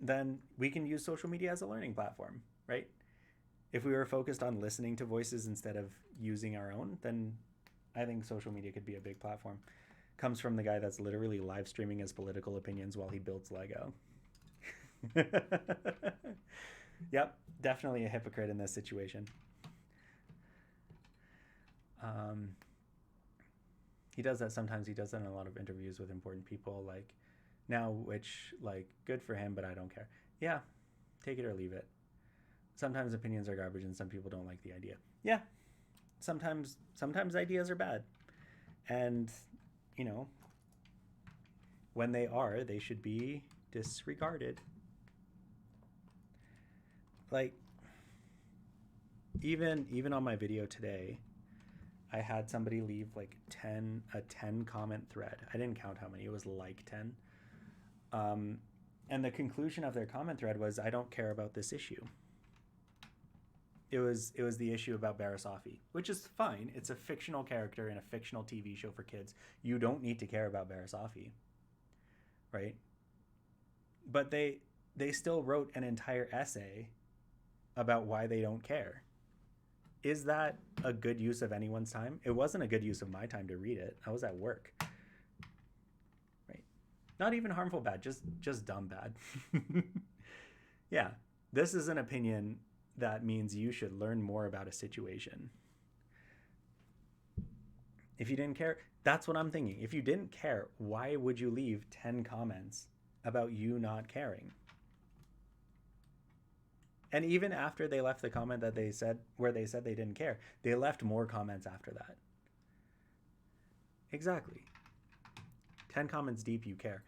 then we can use social media as a learning platform, right? If we were focused on listening to voices instead of using our own, then I think social media could be a big platform. comes from the guy that's literally live streaming his political opinions while he builds Lego. Yep, definitely a hypocrite in this situation. He does that sometimes. He does that in a lot of interviews with important people, like now, which, like, good for him, but I don't care. Yeah, take it or leave it. Sometimes opinions are garbage and some people don't like the idea. Yeah, sometimes ideas are bad. And, you know, when they are, they should be disregarded. Like, even on my video today, I had somebody leave like a 10 comment thread. I didn't count how many. It was like 10. And the conclusion of their comment thread was, I don't care about this issue. It was the issue about Barasafi, which is fine. It's a fictional character in a fictional TV show for kids. You don't need to care about Barasafi, right? But they still wrote an entire essay about why they don't care. Is that a good use of anyone's time? It wasn't a good use of my time to read it. I was at work. Right? Not even harmful bad, just dumb bad. Yeah. This is an opinion that means you should learn more about a situation. If you didn't care, that's what I'm thinking. If you didn't care, why would you leave 10 comments about you not caring? And even after they left the comment that they said, where they said they didn't care, they left more comments after that. Exactly. 10 comments deep, you care.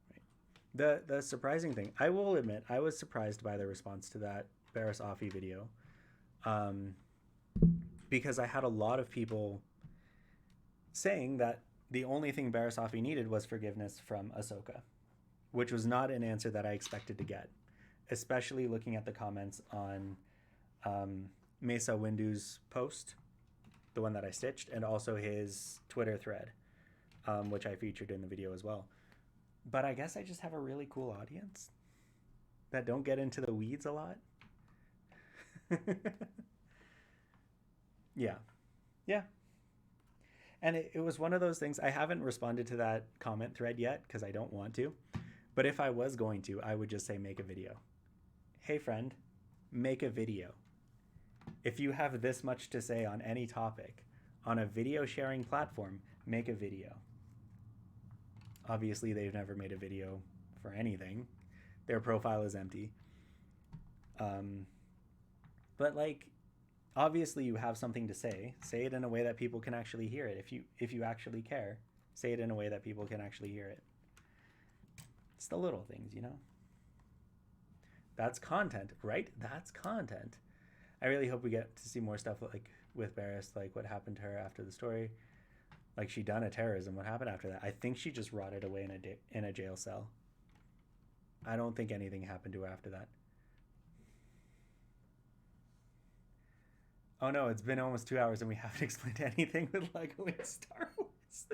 Right. The surprising thing, I will admit, I was surprised by the response to that Barasafi video, because I had a lot of people saying that the only thing Barasafi needed was forgiveness from Ahsoka, which was not an answer that I expected to get, especially looking at the comments on Mesa Windu's post, the one that I stitched, and also his Twitter thread, which I featured in the video as well. But I guess I just have a really cool audience that don't get into the weeds a lot. Yeah. Yeah. And it was one of those things. I haven't responded to that comment thread yet because I don't want to. But if I was going to, I would just say, make a video. Hey, friend, make a video. If you have this much to say on any topic on a video sharing platform, make a video. Obviously, they've never made a video for anything. Their profile is empty. But like, obviously you have something to say. Say it in a way that people can actually hear it. If you actually care, say it in a way that people can actually hear it. It's the little things, you know? That's content, right? That's content. I really hope we get to see more stuff like with Barris, like what happened to her after the story. Like, she done a terrorism. What happened after that? I think she just rotted away in a jail cell. I don't think anything happened to her after that. Oh no, it's been almost 2 hours and we haven't explained anything with Lego and Star Wars.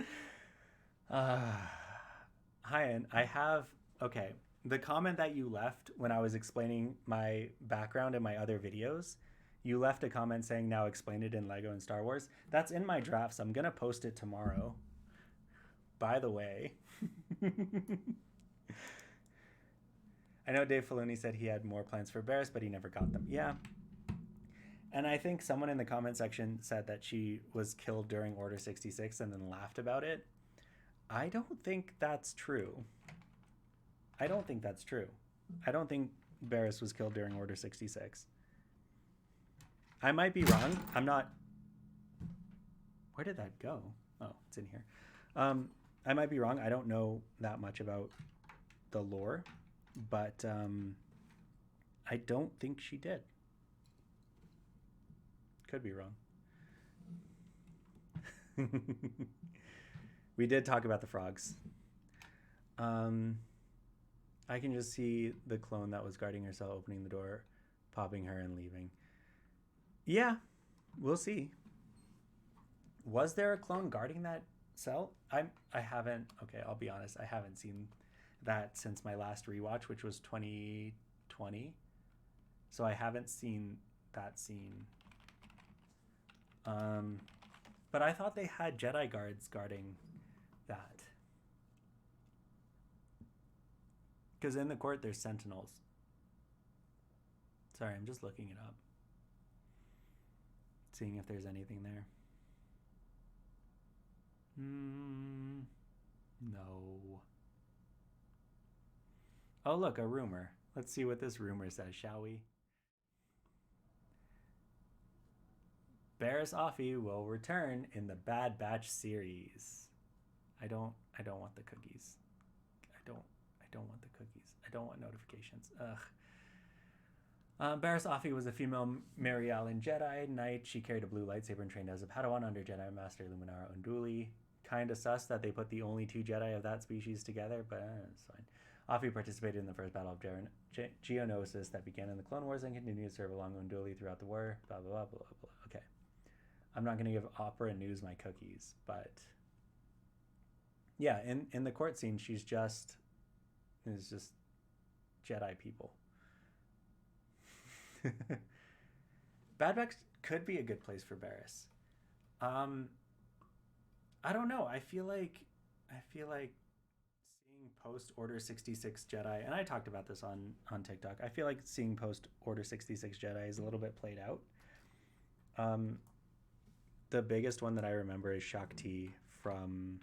Hi, and I have, okay, the comment that you left when I was explaining my background in my other videos, you left a comment saying, now explain it in Lego and Star Wars. That's in my drafts. I'm going to post it tomorrow. By the way. I know Dave Filoni said he had more plans for Barris, but he never got them. Yeah. And I think someone in the comment section said that she was killed during Order 66 and then laughed about it. I don't think that's true. I don't think that's true. I don't think Barris was killed during Order 66. I might be wrong. I'm not... Where did that go? Oh, it's in here. I might be wrong. I don't know that much about the lore, but I don't think she did. Could be wrong. We did talk about the frogs. I can just see the clone that was guarding her cell opening the door, popping her, and leaving. Yeah, we'll see. Was there a clone guarding that cell? I haven't. Okay, I'll be honest. I haven't seen that since my last rewatch, which was 2020. So I haven't seen that scene. But I thought they had Jedi guards guarding that. Because in the court, there's sentinels. Sorry, I'm just looking it up. Seeing if there's anything there. No. Oh, look, a rumor. Let's see what this rumor says, shall we? Barriss Offee will return in the Bad Batch series. I don't want the cookies. I don't want the cookies. I don't want notifications. Ugh. Barriss Offee was a female Marialan Jedi Knight. She carried a blue lightsaber and trained as a Padawan under Jedi Master Luminara Unduli. Kinda sus that they put the only two Jedi of that species together, but it's fine. Offee participated in the first battle of Geonosis that began in the Clone Wars and continued to serve along Unduli throughout the war. Blah, blah, blah, blah, blah. Okay. I'm not going to give Opera News my cookies, but yeah, in the court scene, it's just Jedi people. Bad Batch could be a good place for Barriss. I don't know. I feel like seeing post Order 66 Jedi, and I talked about this on TikTok. I feel like seeing post Order 66 Jedi is a little bit played out. The biggest one that I remember is Shakti from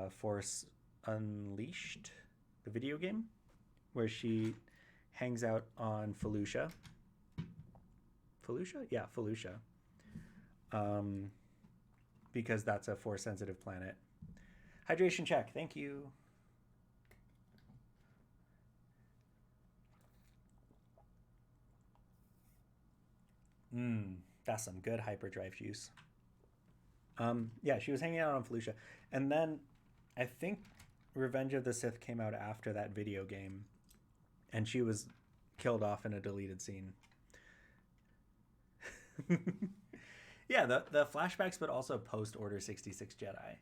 Force Unleashed, the video game, where she hangs out on Felucia. Felucia? Yeah, Felucia. Because that's a Force-sensitive planet. Hydration check. Thank you. That's some good hyperdrive juice. Yeah, she was hanging out on Felucia. And then I think Revenge of the Sith came out after that video game. And she was killed off in a deleted scene. Yeah, the flashbacks, but also post Order 66 Jedi.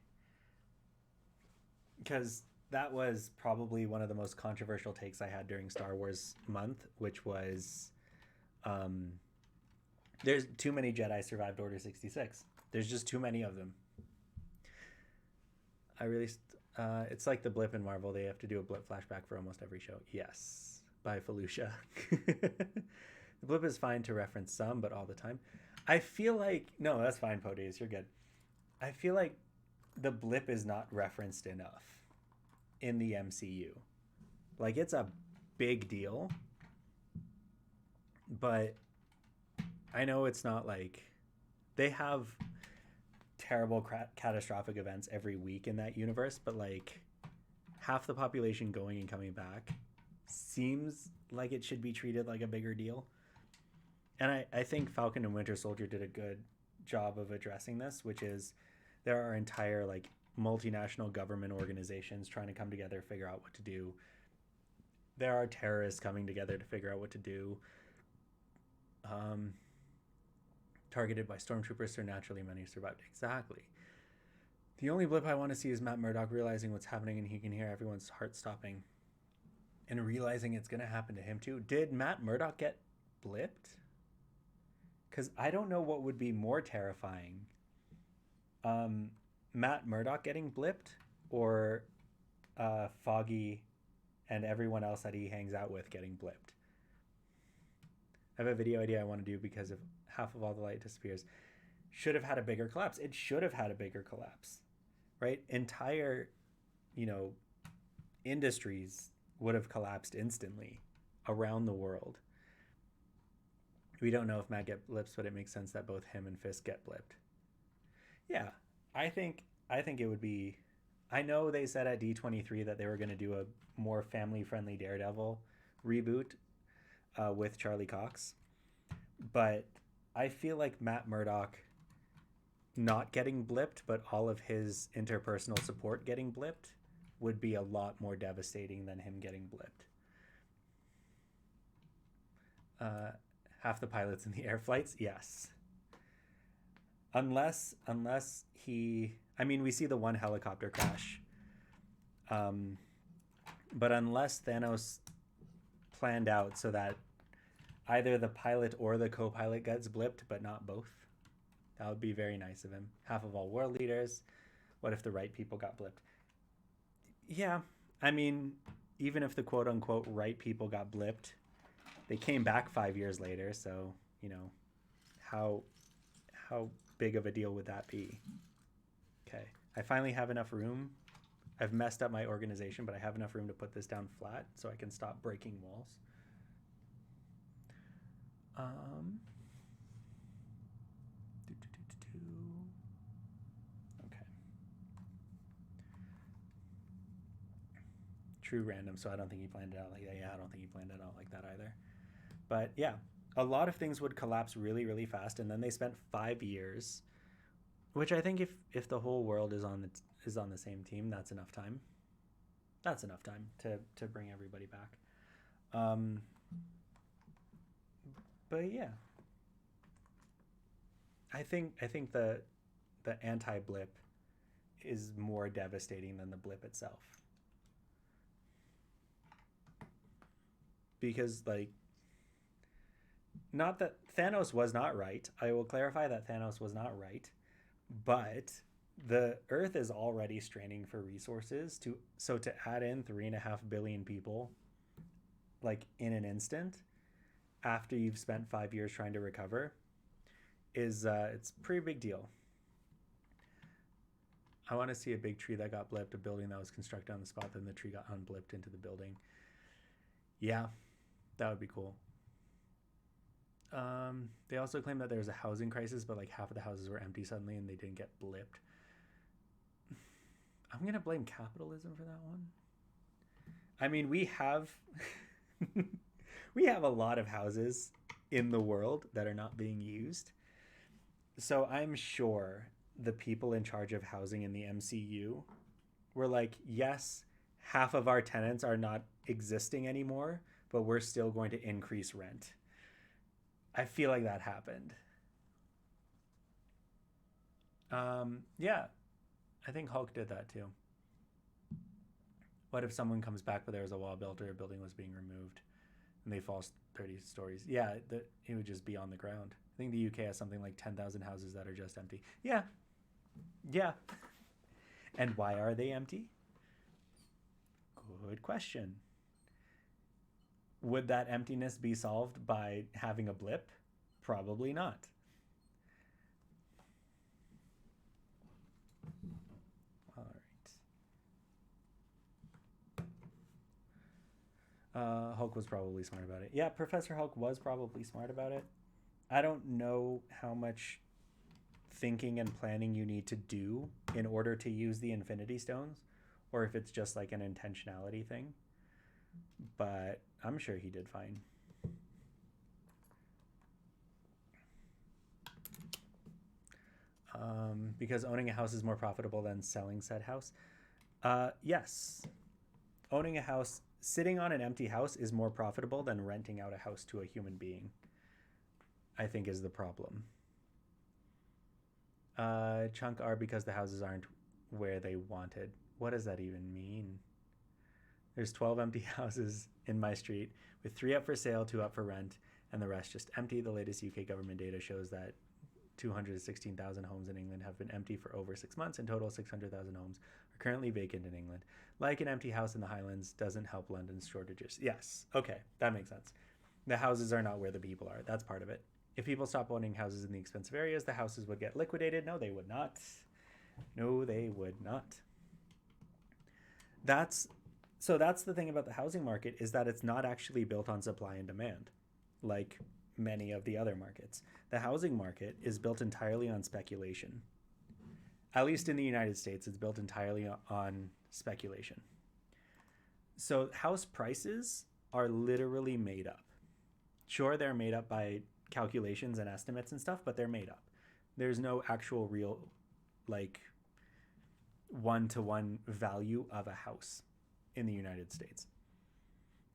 Because that was probably one of the most controversial takes I had during Star Wars month, which was there's too many Jedi survived Order 66. There's just too many of them. It's like the blip in Marvel. They have to do a blip flashback for almost every show. Yes, by Felucia. The blip is fine to reference some, but all the time. I feel like, no, that's fine, Podays, you're good. I feel like the blip is not referenced enough in the MCU. Like, it's a big deal, but I know it's not like they have terrible catastrophic events every week in that universe, but like half the population going and coming back seems like it should be treated like a bigger deal. And I think Falcon and Winter Soldier did a good job of addressing this, which is there are entire like multinational government organizations trying to come together, figure out what to do. There are terrorists coming together to figure out what to do. Targeted by stormtroopers, so naturally many survived. Exactly. The only blip I want to see is Matt Murdock realizing what's happening and he can hear everyone's heart stopping and realizing it's going to happen to him too. Did Matt Murdock get blipped? Because I don't know what would be more terrifying. Matt Murdock getting blipped or Foggy and everyone else that he hangs out with getting blipped. I have a video idea I want to do because if half of all the light disappears, should have had a bigger collapse. It should have had a bigger collapse, right? Entire, industries would have collapsed instantly around the world. We don't know if Matt get blips, but it makes sense that both him and Fisk get blipped. Yeah, I think it would be. I know they said at D23 that they were going to do a more family-friendly Daredevil reboot with Charlie Cox, but I feel like Matt Murdock not getting blipped, but all of his interpersonal support getting blipped would be a lot more devastating than him getting blipped. Half the pilots in the air flights, yes. Unless he, we see the one helicopter crash. But unless Thanos planned out so that either the pilot or the co-pilot gets blipped, but not both, that would be very nice of him. Half of all world leaders, What if the right people got blipped? Yeah, I mean, even if the quote unquote right people got blipped, they came back 5 years later. So how how big of a deal would that be? Okay, I finally have enough room. I've messed up my organization, but I have enough room to put this down flat so I can stop breaking walls. Um, okay. True random, so I don't think he planned it out like that. Yeah, I don't think he planned it out like that either. But yeah, a lot of things would collapse really, really fast, and then they spent 5 years, which I think if the whole world is on the same team, that's enough time. That's enough time to bring everybody back. Um, but yeah, I think the anti blip is more devastating than the blip itself, because like, not that Thanos was not right. I will clarify that Thanos was not right, but the Earth is already straining for resources to add in 3.5 billion people like in an instant after you've spent 5 years trying to recover is it's a pretty big deal. I want to see a big tree that got blipped, a building that was constructed on the spot, then the tree got unblipped into the building. Yeah, that would be cool. They also claim that there was a housing crisis, but like half of the houses were empty suddenly and they didn't get blipped. I'm going to blame capitalism for that one. I mean, we have we have a lot of houses in the world that are not being used. So I'm sure the people in charge of housing in the MCU were like, yes, half of our tenants are not existing anymore, but we're still going to increase rent. I feel like that happened. Yeah, I think Hulk did that too. What if someone comes back, but there was a wall built or a building was being removed and they fall 30 stories? Yeah, it would just be on the ground. I think the UK has something like 10,000 houses that are just empty. Yeah, yeah. And why are they empty? Good question. Would that emptiness be solved by having a blip? Probably not. All right. Hulk was probably smart about it. Yeah, Professor Hulk was probably smart about it. I don't know how much thinking and planning you need to do in order to use the Infinity Stones, or if it's just like an intentionality thing. But I'm sure he did fine. Because owning a house is more profitable than selling said house. Yes, owning a house, sitting on an empty house is more profitable than renting out a house to a human being, I think is the problem. Chunk are because the houses aren't where they wanted. What does that even mean? There's 12 empty houses in my street, with 3 up for sale, 2 up for rent, and the rest just empty. The latest UK government data shows that 216,000 homes in England have been empty for over 6 months. In total, 600,000 homes are currently vacant in England. Like an empty house in the Highlands doesn't help London's shortages. Yes, okay, that makes sense. The houses are not where the people are. That's part of it. If people stop owning houses in the expensive areas, the houses would get liquidated. No, they would not. No, they would not. That's that's the thing about the housing market, is that it's not actually built on supply and demand like many of the other markets. The housing market is built entirely on speculation. At least in the United States, it's built entirely on speculation. So house prices are literally made up. Sure, they're made up by calculations and estimates and stuff, but they're made up. There's no actual real, like, one-to-one value of a house in the United States.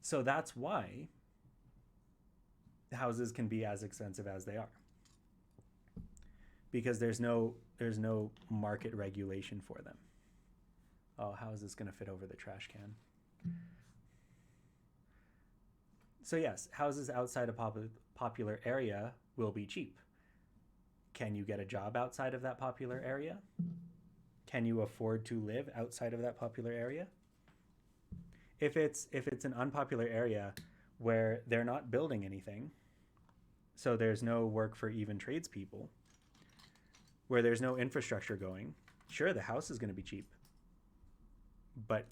So that's why houses can be as expensive as they are, because there's no market regulation for them. Oh, how is this going to fit over the trash can? So yes, houses outside a popular area will be cheap. Can you get a job outside of that popular area? Can you afford to live outside of that popular area? If it's an unpopular area where they're not building anything, so there's no work for even tradespeople, where there's no infrastructure going, sure, the house is going to be cheap. But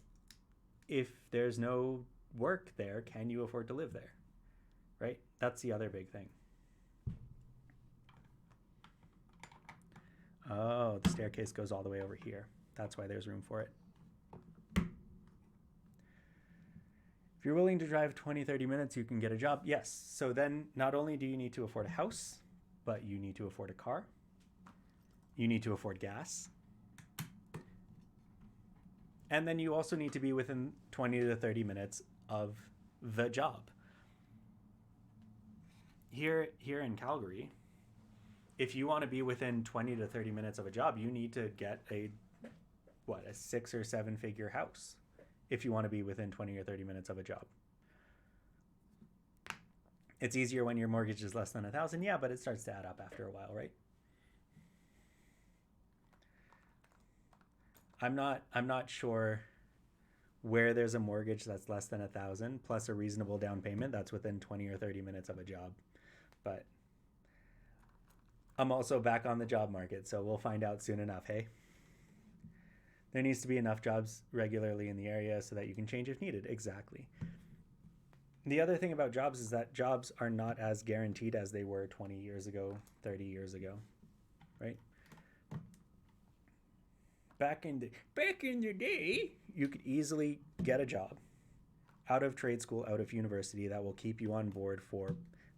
if there's no work there, can you afford to live there? Right? That's the other big thing. Oh, the staircase goes all the way over here. That's why there's room for it. If you're willing to drive 20, 30 minutes, you can get a job. Yes. So then not only do you need to afford a house, but you need to afford a car. You need to afford gas. And then you also need to be within 20 to 30 minutes of the job. Here in Calgary, if you want to be within 20 to 30 minutes of a job, you need to get a 6 or 7 figure house if you want to be within 20 or 30 minutes of a job. It's easier when your mortgage is less than $1,000, yeah, but it starts to add up after a while, right? I'm not sure where there's a mortgage that's less than $1,000 plus a reasonable down payment that's within 20 or 30 minutes of a job. But I'm also back on the job market, so we'll find out soon enough, hey? There needs to be enough jobs regularly in the area so that you can change if needed. Exactly. The other thing about jobs is that jobs are not as guaranteed as they were 20 years ago, 30 years ago, right? Back in the day, you could easily get a job out of trade school, out of university that will keep you on board for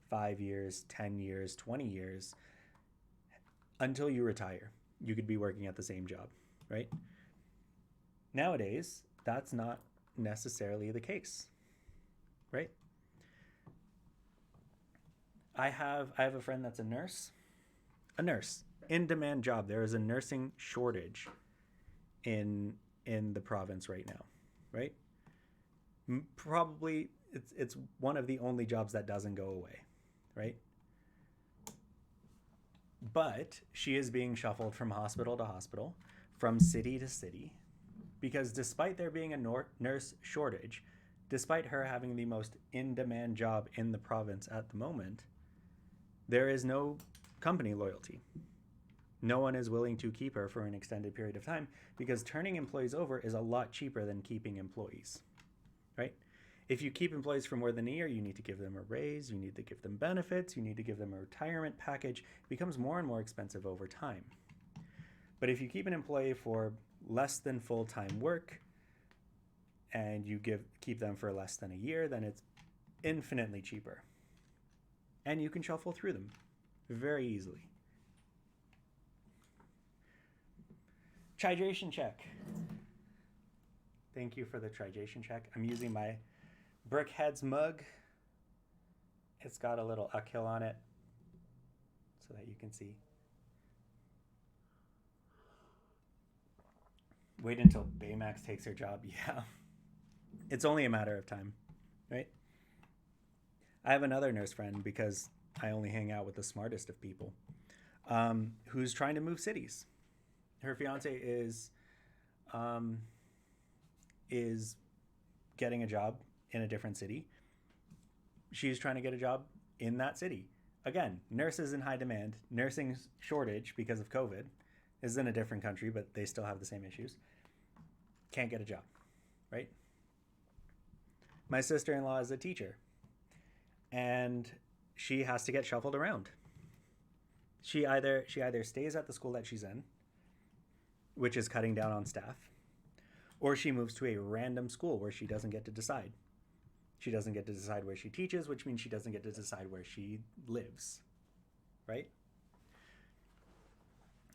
5 years, 10 years, 20 years until you retire. You could be working at the same job, right? Nowadays, that's not necessarily the case, right? I have a friend that's a nurse, in demand job. There is a nursing shortage in the province right now, right? Probably it's one of the only jobs that doesn't go away, right? But she is being shuffled from hospital to hospital, from city to city, because despite there being a nurse shortage, despite her having the most in-demand job in the province at the moment, there is no company loyalty. No one is willing to keep her for an extended period of time because turning employees over is a lot cheaper than keeping employees, right? If you keep employees for more than a year, you need to give them a raise, you need to give them benefits, you need to give them a retirement package. It becomes more and more expensive over time. But if you keep an employee for less than full-time work and you keep them for less than a year, then it's infinitely cheaper. And you can shuffle through them very easily. Tridration check. Thank you for the tridration check. I'm using my Brickheads mug. It's got a little Akil on it so that you can see. Wait until Baymax takes her job. Yeah. It's only a matter of time, right? I have another nurse friend, because I only hang out with the smartest of people, who's trying to move cities. Her fiance is getting a job in a different city. She's trying to get a job in that city. Again, nurses in high demand. Nursing shortage because of COVID. This is in a different country, but they still have the same issues. Can't get a job, right? My sister-in-law is a teacher, and she has to get shuffled around. She either stays at the school that she's in, which is cutting down on staff, or she moves to a random school where she doesn't get to decide. She doesn't get to decide where she teaches, which means she doesn't get to decide where she lives, right?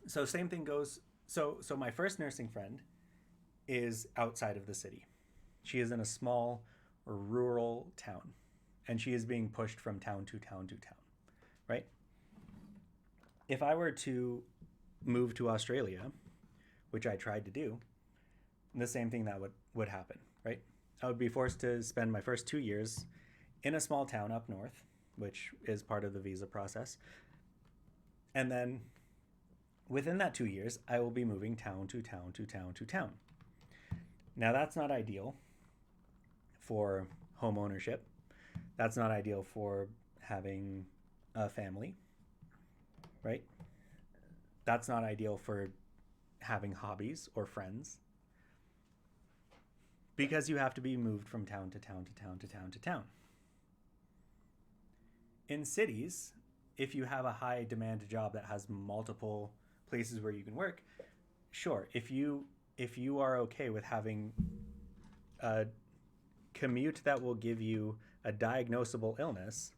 So same thing goes. So my first nursing friend is outside of the city. She is in a small rural town, and she is being pushed from town to town to town, right? If I were to move to Australia, which I tried to do, the same thing that would happen, right? I would be forced to spend my first 2 years in a small town up north, which is part of the visa process. And then Within that 2 years, I will be moving town to town to town to town. Now, that's not ideal for home ownership. That's not ideal for having a family, right? That's not ideal for having hobbies or friends, because you have to be moved from town to town to town to town to town. In cities, if you have a high demand job that has multiple places where you can work, sure, if you are okay with having a commute that will give you a diagnosable illness,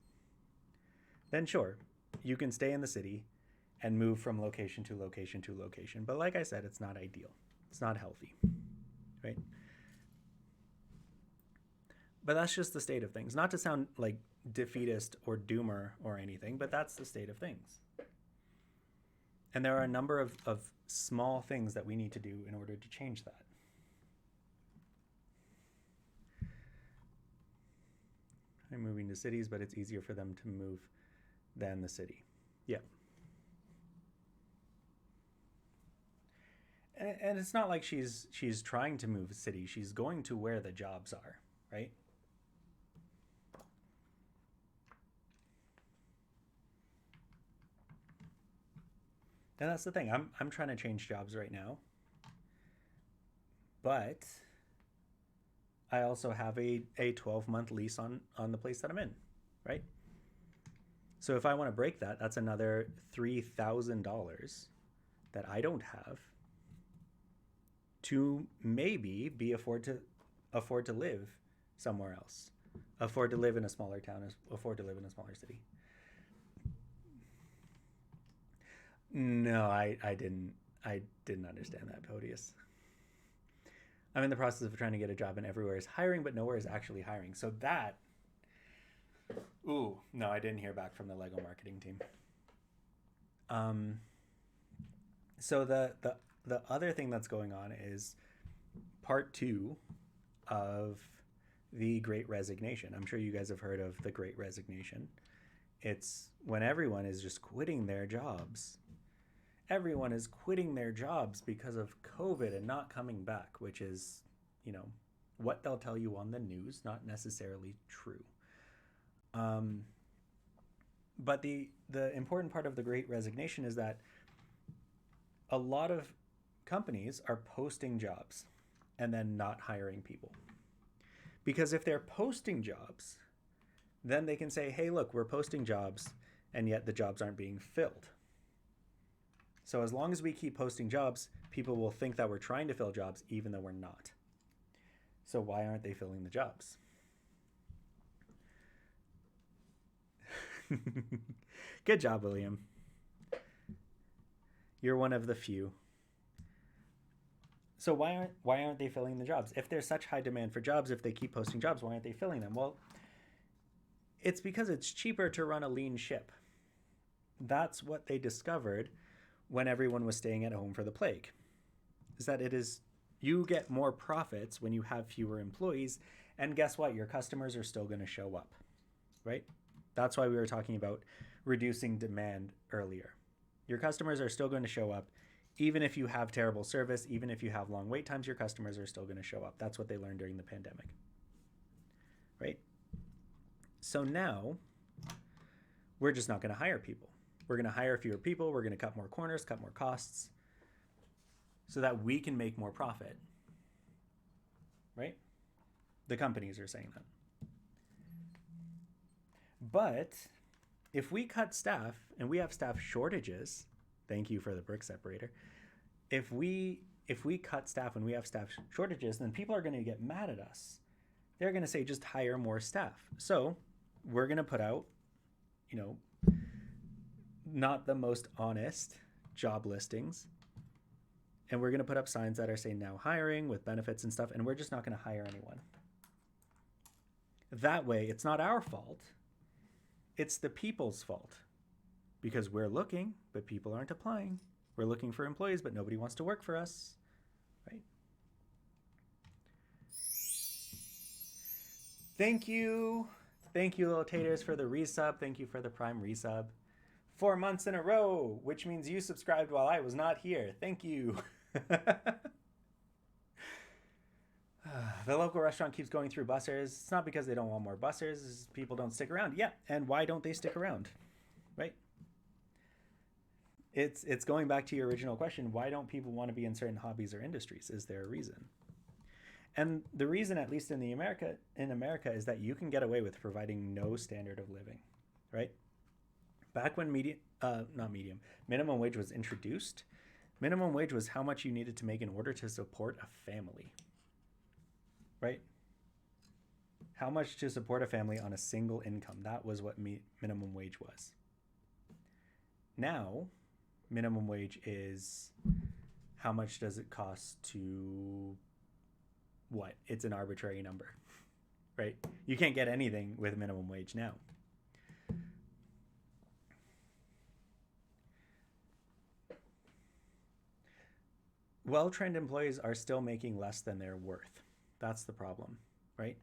then sure, you can stay in the city and move from location to location to location. But like I said, it's not ideal. It's not healthy, right? But that's just the state of things. Not to sound like defeatist or doomer or anything, but that's the state of things. And there are a number of small things that we need to do in order to change that. I'm moving to cities, but it's easier for them to move than the city. Yeah. And it's not like she's trying to move a city. She's going to where the jobs are, right? And that's the thing. I'm trying to change jobs right now. But I also have a 12-month lease on the place that I'm in, right? So if I want to break that, that's another $3,000 that I don't have to maybe afford to live somewhere else, afford to live in a smaller town, afford to live in a smaller city. No, I didn't understand that, Podius. I'm in the process of trying to get a job, and everywhere is hiring, but nowhere is actually hiring. So that, ooh, no, I didn't hear back from the Lego marketing team. So the other thing that's going on is part 2 of the Great Resignation. I'm sure you guys have heard of the Great Resignation. It's when everyone is just quitting their jobs. Everyone is quitting their jobs because of COVID and not coming back, which is, what they'll tell you on the news, not necessarily true. But the important part of the Great Resignation is that a lot of companies are posting jobs and then not hiring people. Because if they're posting jobs, then they can say, hey, look, we're posting jobs, and yet the jobs aren't being filled. So as long as we keep posting jobs, people will think that we're trying to fill jobs, even though we're not. So why aren't they filling the jobs? Good job, William. You're one of the few. So why aren't they filling the jobs? If there's such high demand for jobs, if they keep posting jobs, why aren't they filling them? Well, it's because it's cheaper to run a lean ship. That's what they discovered when everyone was staying at home for the plague. Is that you get more profits when you have fewer employees, and guess what? Your customers are still going to show up, right? That's why we were talking about reducing demand earlier. Your customers are still going to show up. Even if you have terrible service, even if you have long wait times, your customers are still going to show up. That's what they learned during the pandemic, right? So now we're just not going to hire people. We're going to hire fewer people. We're going to cut more corners, cut more costs so that we can make more profit, right? The companies are saying that. But if we cut staff and we have staff shortages, thank you for the brick separator. If we cut staff and we have staff shortages, then people are going to get mad at us. They're going to say, just hire more staff. So we're going to put out, not the most honest job listings. And we're going to put up signs that are saying now hiring with benefits and stuff. And we're just not going to hire anyone. That way, it's not our fault. It's the people's fault. Because we're looking, but people aren't applying. We're looking for employees, but nobody wants to work for us, right? Thank you. Thank you, little taters, for the resub. Thank you for the Prime resub. 4 months in a row, which means you subscribed while I was not here. Thank you. The local restaurant keeps going through bussers. It's not because they don't want more bussers. It's people don't stick around. Yeah, and why don't they stick around? Right? It's going back to your original question. Why don't people want to be in certain hobbies or industries? Is there a reason? And the reason, at least in America, is that you can get away with providing no standard of living, right? Back when not medium, minimum wage was introduced, minimum wage was how much you needed to make in order to support a family, right? How much to support a family on a single income. That was what minimum wage was. Now, minimum wage is how much does it cost to what? It's an arbitrary number, right? You can't get anything with minimum wage now. Well-trained employees are still making less than they're worth. That's the problem, right?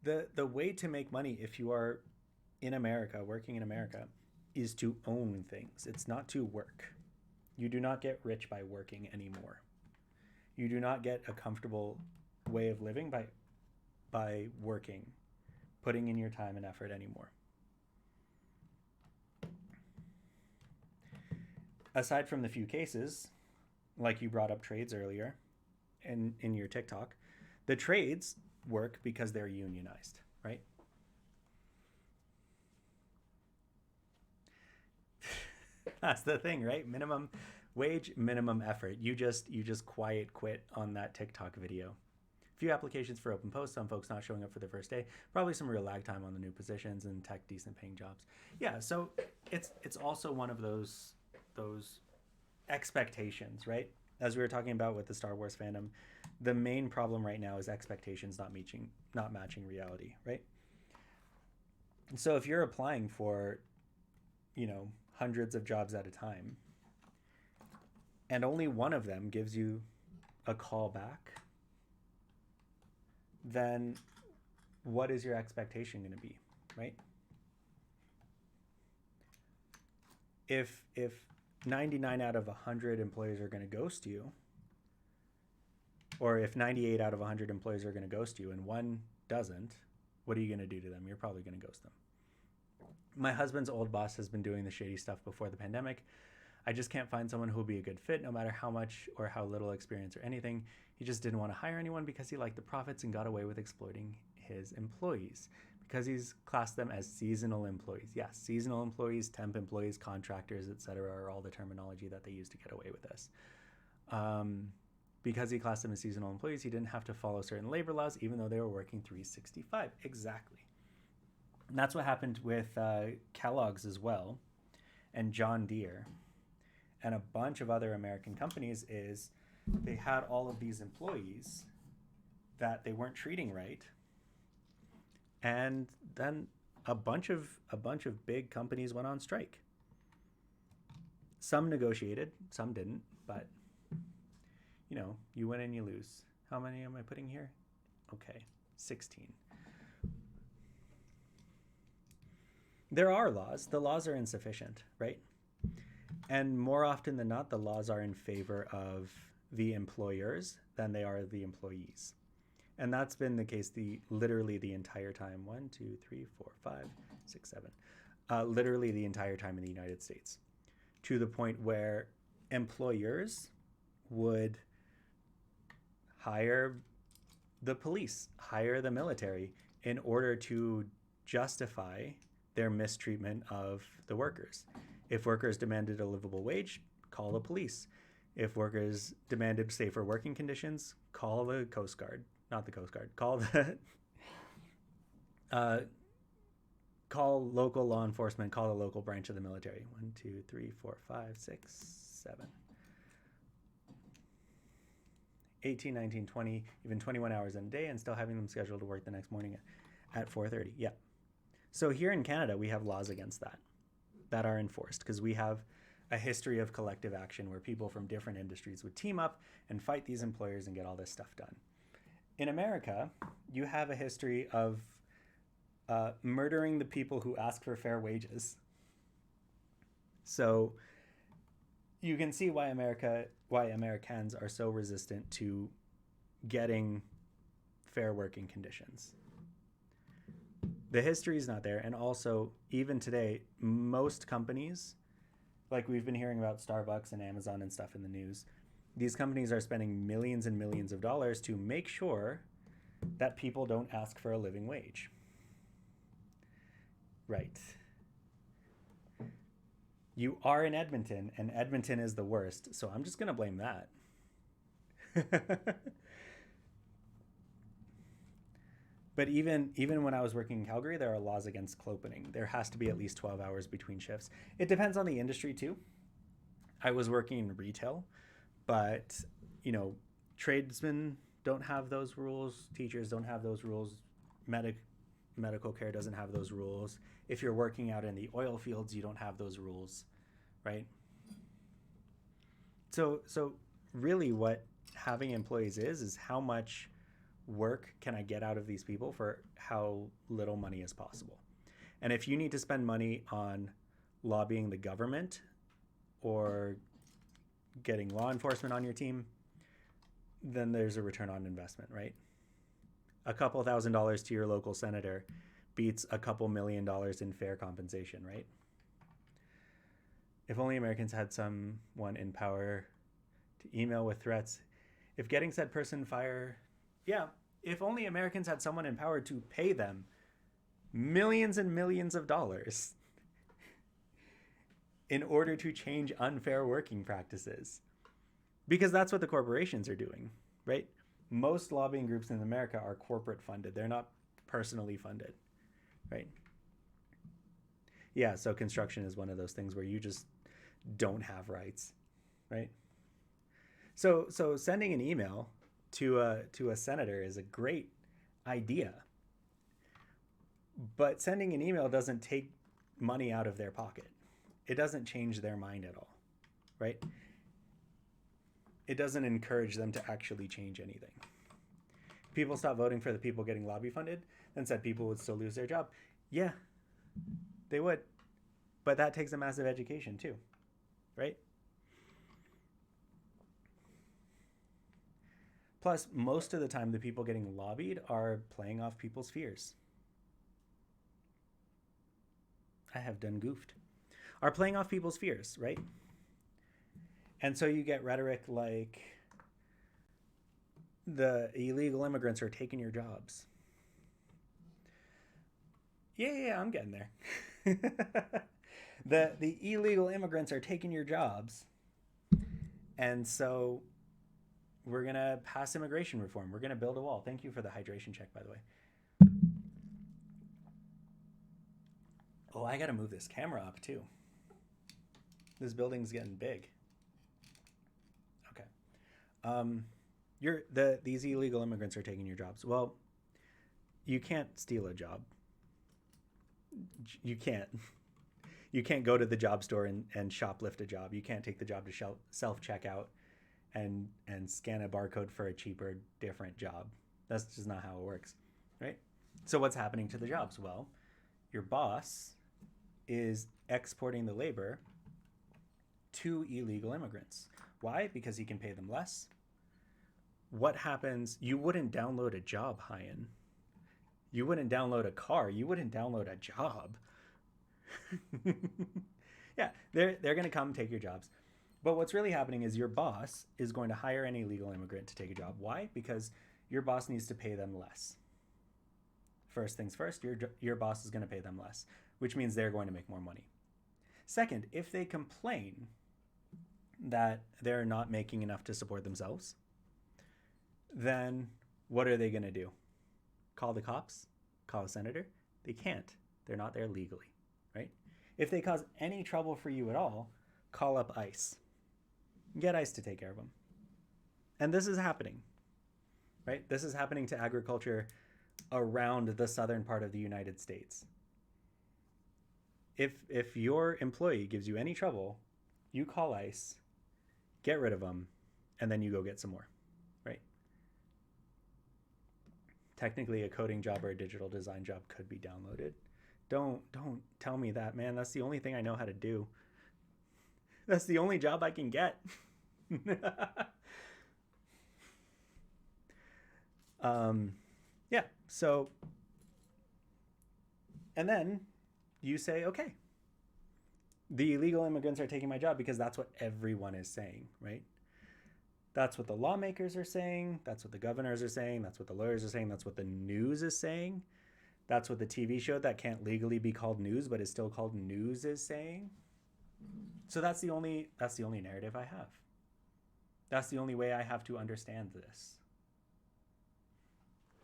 The way to make money if you are in America, working in America, is to own things. It's not to work. You do not get rich by working anymore. You do not get a comfortable way of living by working, putting in your time and effort anymore. Aside from the few cases, like you brought up trades earlier in your TikTok, the trades work because they're unionized, right? That's the thing, right? Minimum wage, minimum effort. You just quiet quit on that TikTok video. Few applications for open posts, some folks not showing up for the first day, probably some real lag time on the new positions and tech decent paying jobs. Yeah, so it's also one of those expectations, right? As we were talking about with the Star Wars fandom, the main problem right now is expectations not matching reality, right? And so if you're applying for, hundreds of jobs at a time, and only one of them gives you a call back, then what is your expectation going to be, right? If 99 out of 100 employees are going to ghost you, or if 98 out of 100 employees are going to ghost you and one doesn't, what are you going to do to them? You're probably going to ghost them. My husband's old boss has been doing the shady stuff before the pandemic. I just can't find someone who will be a good fit, no matter how much or how little experience or anything. He just didn't want to hire anyone because he liked the profits and got away with exploiting his employees because he's classed them as seasonal employees. Yes, seasonal employees, temp employees, contractors, etc. are all the terminology that they use to get away with this. Because he classed them as seasonal employees, he didn't have to follow certain labor laws, even though they were working 365. Exactly. And that's what happened with Kellogg's as well, and John Deere, and a bunch of other American companies. Is they had all of these employees that they weren't treating right, and then a bunch of big companies went on strike. Some negotiated, some didn't, but you win and you lose. How many am I putting here? Okay, 16. There are laws. The laws are insufficient, right? And more often than not, the laws are in favor of the employers than they are the employees. And that's been the case literally the entire time. 1, 2, 3, 4, 5, 6, 7. Literally the entire time in the United States. To the point where employers would hire the police, hire the military in order to justify their mistreatment of the workers. If workers demanded a livable wage, call the police. If workers demanded safer working conditions, call the Coast Guard. Not the Coast Guard. Call local law enforcement. Call the local branch of the military. 1, 2, 3, 4, 5, 6, 7. 18, 19, 20, even 21 hours in a day, and still having them scheduled to work the next morning at 4:30. Yeah. So here in Canada, we have laws against that are enforced because we have a history of collective action where people from different industries would team up and fight these employers and get all this stuff done. In America, you have a history of murdering the people who ask for fair wages. So you can see why Americans are so resistant to getting fair working conditions. The history is not there, and also even today, most companies, like we've been hearing about Starbucks and Amazon and stuff in the news, these companies are spending millions and millions of dollars to make sure that people don't ask for a living wage. Right. You are in Edmonton, and Edmonton is the worst, so I'm just going to blame that. But even when I was working in Calgary, there are laws against clopening. There has to be at least 12 hours between shifts. It depends on the industry too. I was working in retail, but tradesmen don't have those rules. Teachers don't have those rules. Medical care doesn't have those rules. If you're working out in the oil fields, you don't have those rules, right? So really what having employees is how much work can I get out of these people for how little money is possible. And if you need to spend money on lobbying the government or getting law enforcement on your team, then there's a return on investment, right? A couple $1,000s to your local senator beats a couple $1 million in fair compensation, right? If only Americans had someone in power to email with threats. If getting said person fired, if only Americans had someone in power to pay them millions and millions of dollars in order to change unfair working practices. Because that's what the corporations are doing, right? Most lobbying groups in America are corporate funded. They're not personally funded, right? Yeah, so construction is one of those things where you just don't have rights, right? So sending an email to a senator is a great idea, but sending an email doesn't take money out of their pocket. It doesn't change their mind at all, right? It doesn't encourage them to actually change anything. If people stop voting for the people getting lobby funded, then said people would still lose their job. Yeah, they would. But that takes a massive education too, right? Plus, most of the time, the people getting lobbied are playing off people's fears. I have done goofed. Are playing off people's fears, right? And so you get rhetoric like the illegal immigrants are taking your jobs. Yeah, I'm getting there. The illegal immigrants are taking your jobs. And so we're going to pass immigration reform. We're going to build a wall. Thank you for the hydration check, by the way. Oh, I got to move this camera up too. This building's getting big. Okay. These illegal immigrants are taking your jobs. Well, you can't steal a job. You can't. You can't go to the job store and shoplift a job. You can't take the job to self-checkout and scan a barcode for a cheaper, different job. That's just not how it works, right? So what's happening to the jobs? Well, your boss is exporting the labor to illegal immigrants. Why? Because he can pay them less. What happens? You wouldn't download a job, Hyan. You wouldn't download a car. You wouldn't download a job. Yeah, they're going to come take your jobs. But what's really happening is your boss is going to hire an illegal immigrant to take a job. Why? Because your boss needs to pay them less. First things first, your boss is going to pay them less, which means they're going to make more money. Second, if they complain that they're not making enough to support themselves, then what are they going to do? Call the cops? Call a senator? They can't. They're not there legally, right? If they cause any trouble for you at all, call up ICE. Get ICE to take care of them. And this is happening, right? This is happening to agriculture around the southern part of the United States. If your employee gives you any trouble, you call ICE, get rid of them, and then you go get some more, right? technically a coding job or a digital design job could be downloaded. Don't tell me that, man. That's the only thing I know how to do. That's the only job I can get. Yeah, so, and then you say, okay, the illegal immigrants are taking my job because that's what everyone is saying, right? That's what the lawmakers are saying. That's what the governors are saying. That's what the lawyers are saying. That's what the news is saying. That's what the TV show that can't legally be called news but is still called news is saying. So that's the only narrative I have. That's the only way I have to understand this.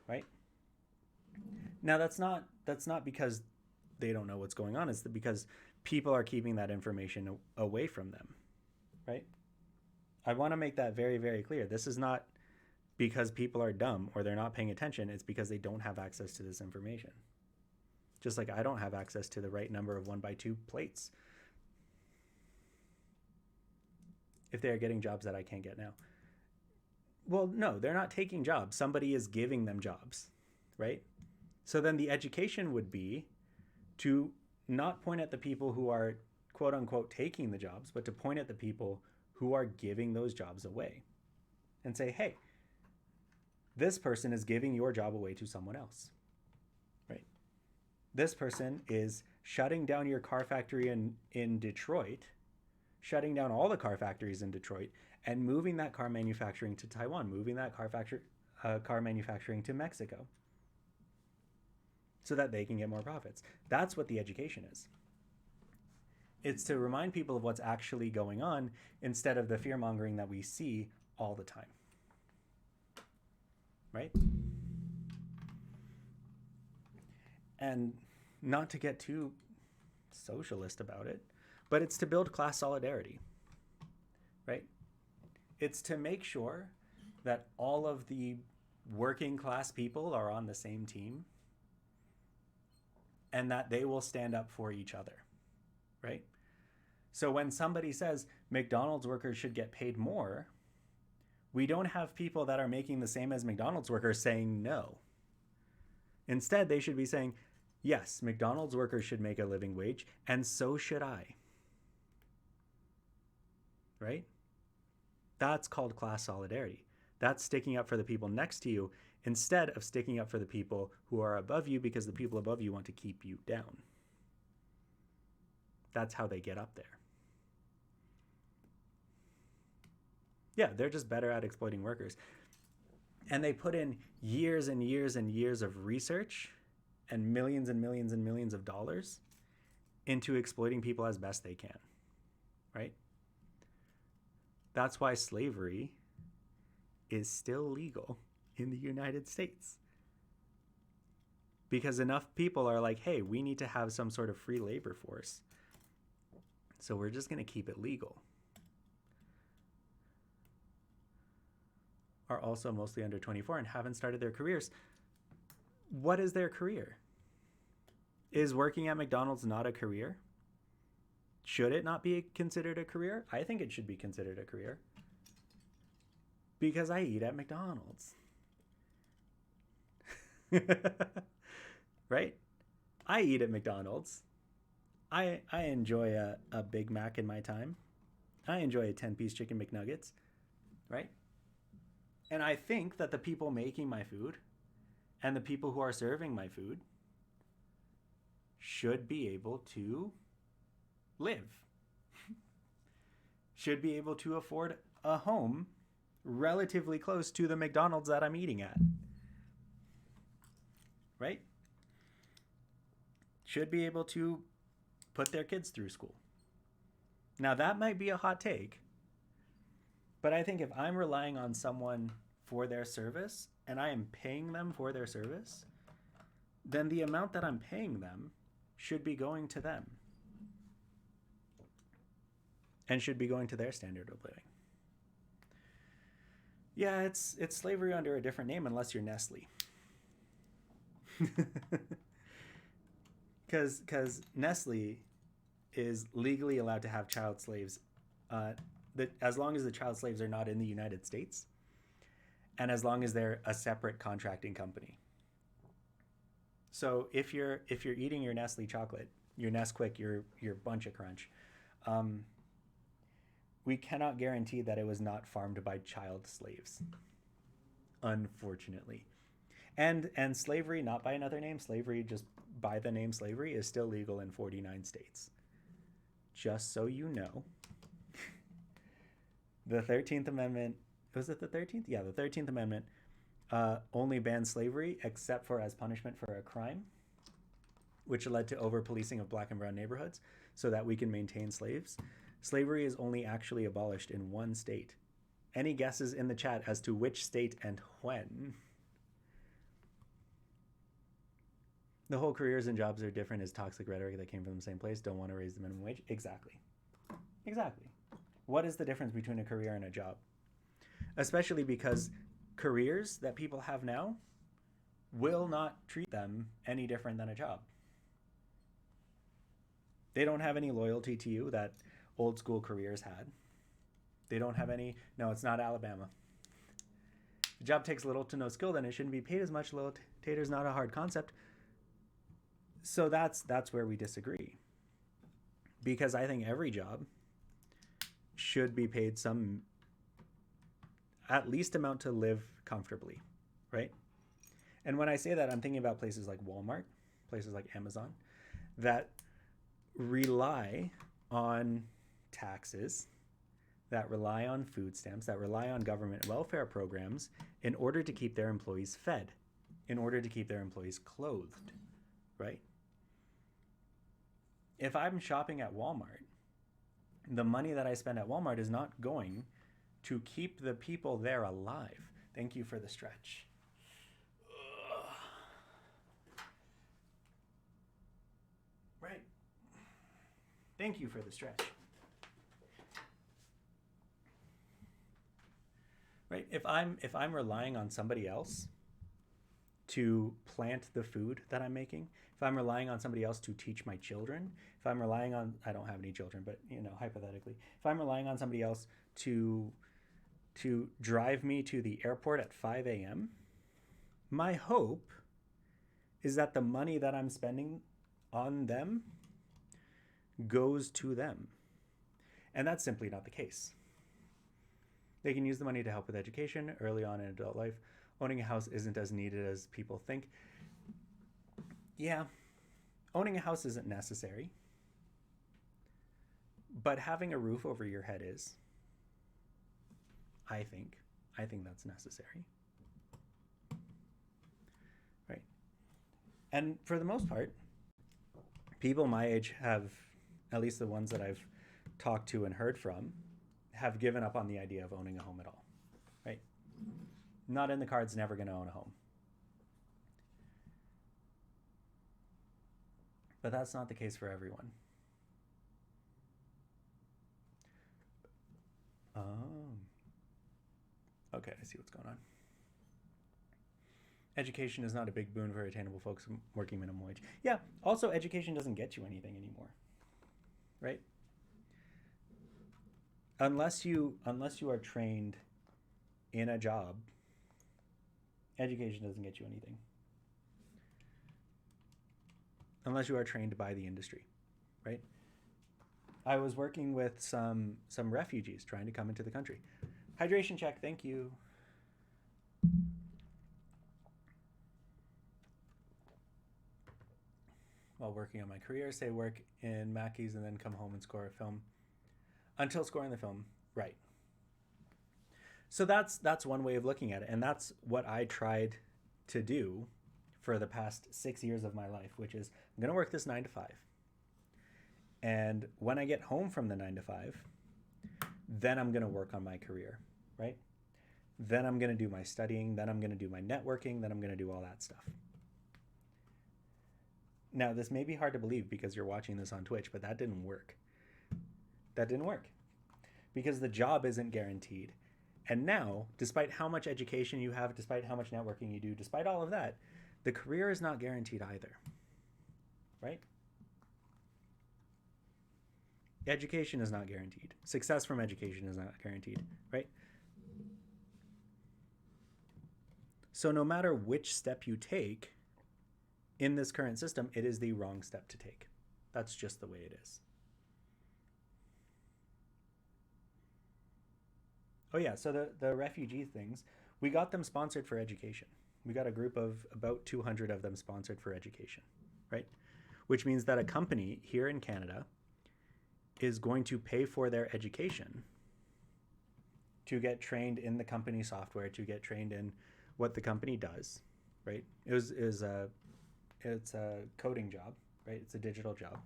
Right? Now that's not because they don't know what's going on. It's because people are keeping that information away from them. Right? I want to make that very, very clear. This is not because people are dumb or they're not paying attention. It's because they don't have access to this information. Just like I don't have access to the right number of 1x2 plates if they're getting jobs that I can't get now. Well, no, they're not taking jobs. Somebody is giving them jobs, right? So then the education would be to not point at the people who are quote unquote taking the jobs, but to point at the people who are giving those jobs away and say, hey, this person is giving your job away to someone else, right? This person is shutting down your car factory in Detroit, shutting down all the car factories in Detroit and moving that car manufacturing to Taiwan, moving that car manufacturing to Mexico so that they can get more profits. That's what the education is. It's to remind people of what's actually going on instead of the fear-mongering that we see all the time. Right? And not to get too socialist about it, but it's to build class solidarity. Right? It's to make sure that all of the working class people are on the same team and that they will stand up for each other. Right? So when somebody says McDonald's workers should get paid more, we don't have people that are making the same as McDonald's workers saying no. Instead, they should be saying, yes, McDonald's workers should make a living wage, and so should I. Right? That's called class solidarity. That's sticking up for the people next to you instead of sticking up for the people who are above you because the people above you want to keep you down. That's how they get up there. Yeah, they're just better at exploiting workers. And they put in years and years and years of research and millions and millions and millions of dollars into exploiting people as best they can, right? That's why slavery is still legal in the United States. Because enough people are like, hey, we need to have some sort of free labor force. So we're just going to keep it legal. Are also mostly under 24 and haven't started their careers. What is their career? Is working at McDonald's not a career? Should it not be considered a career? I think it should be considered a career. Because I eat at McDonald's. Right? I eat at McDonald's. I enjoy a Big Mac in my time. I enjoy a 10-piece chicken McNuggets. Right? And I think that the people making my food and the people who are serving my food should be able to live, should be able to afford a home relatively close to the McDonald's that I'm eating at. Right? Should be able to put their kids through school. Now, that might be a hot take. But I think if I'm relying on someone for their service and I am paying them for their service, then the amount that I'm paying them should be going to them and should be going to their standard of living. Yeah, it's slavery under a different name unless you're Nestle. Because Nestle is legally allowed to have child slaves as long as the child slaves are not in the United States and as long as they're a separate contracting company. So if you're eating your Nestle chocolate, your Nesquik, your Bunch of Crunch, we cannot guarantee that it was not farmed by child slaves, unfortunately. And slavery, not by another name, slavery just by the name slavery, is still legal in 49 states. Just so you know, the 13th Amendment, was it the 13th? Yeah, the 13th Amendment only bans slavery except for as punishment for a crime, which led to over policing of black and brown neighborhoods so that we can maintain slaves. Slavery is only actually abolished in one state. Any guesses in the chat as to which state and when? The whole careers and jobs are different is toxic rhetoric that came from the same place. Don't want to raise the minimum wage. Exactly. Exactly. What is the difference between a career and a job? Especially because careers that people have now will not treat them any different than a job. They don't have any loyalty to you that old school careers had. They don't have any. No, it's not Alabama. If a job takes little to no skill, then it shouldn't be paid as much. Little tater's not a hard concept. So that's where we disagree. Because I think every job should be paid some at least amount to live comfortably, right? And when I say that, I'm thinking about places like Walmart, places like Amazon, that rely on taxes, that rely on food stamps, that rely on government welfare programs in order to keep their employees fed, in order to keep their employees clothed, right? If I'm shopping at Walmart, the money that I spend at Walmart is not going to keep the people there alive. Thank you for the stretch. Right. Thank you for the stretch. Right. If I'm relying on somebody else to plant the food that I'm making, if I'm relying on somebody else to teach my children, if I'm relying on, I don't have any children, but hypothetically, if I'm relying on somebody else to drive me to the airport at 5 a.m., my hope is that the money that I'm spending on them goes to them. And that's simply not the case. They can use the money to help with education early on in adult life. Owning a house isn't as needed as people think. Yeah, owning a house isn't necessary. But having a roof over your head is. I think that's necessary. Right. And for the most part, people my age have, at least the ones that I've talked to and heard from, have given up on the idea of owning a home at all. Right? Not in the cards, never going to own a home. But that's not the case for everyone. Okay, I see what's going on. Education is not a big boon for attainable folks working minimum wage. Yeah, also education doesn't get you anything anymore. Right? Unless you are trained in a job, education doesn't get you anything. Unless you are trained by the industry, right? I was working with some refugees trying to come into the country. Hydration check, thank you. While working on my career, say work in Mackey's and then come home and score a film. Until scoring the film, right. So that's one way of looking at it. And that's what I tried to do for the past 6 years of my life, which is I'm going to work this 9 to 5. And when I get home from the 9 to 5, then I'm going to work on my career, right? Then I'm going to do my studying. Then I'm going to do my networking. Then I'm going to do all that stuff. Now, this may be hard to believe because you're watching this on Twitch, but that didn't work. That didn't work because the job isn't guaranteed. And now, despite how much education you have, despite how much networking you do, despite all of that, the career is not guaranteed either, right? Education is not guaranteed. Success from education is not guaranteed, right? So no matter which step you take, in this current system, it is the wrong step to take. That's just the way it is. Oh yeah, so the refugee things, we got them sponsored for education. We got a group of about 200 of them sponsored for education, right? Which means that a company here in Canada is going to pay for their education to get trained in the company software, to get trained in what the company does, right? It's a coding job, right? It's a digital job.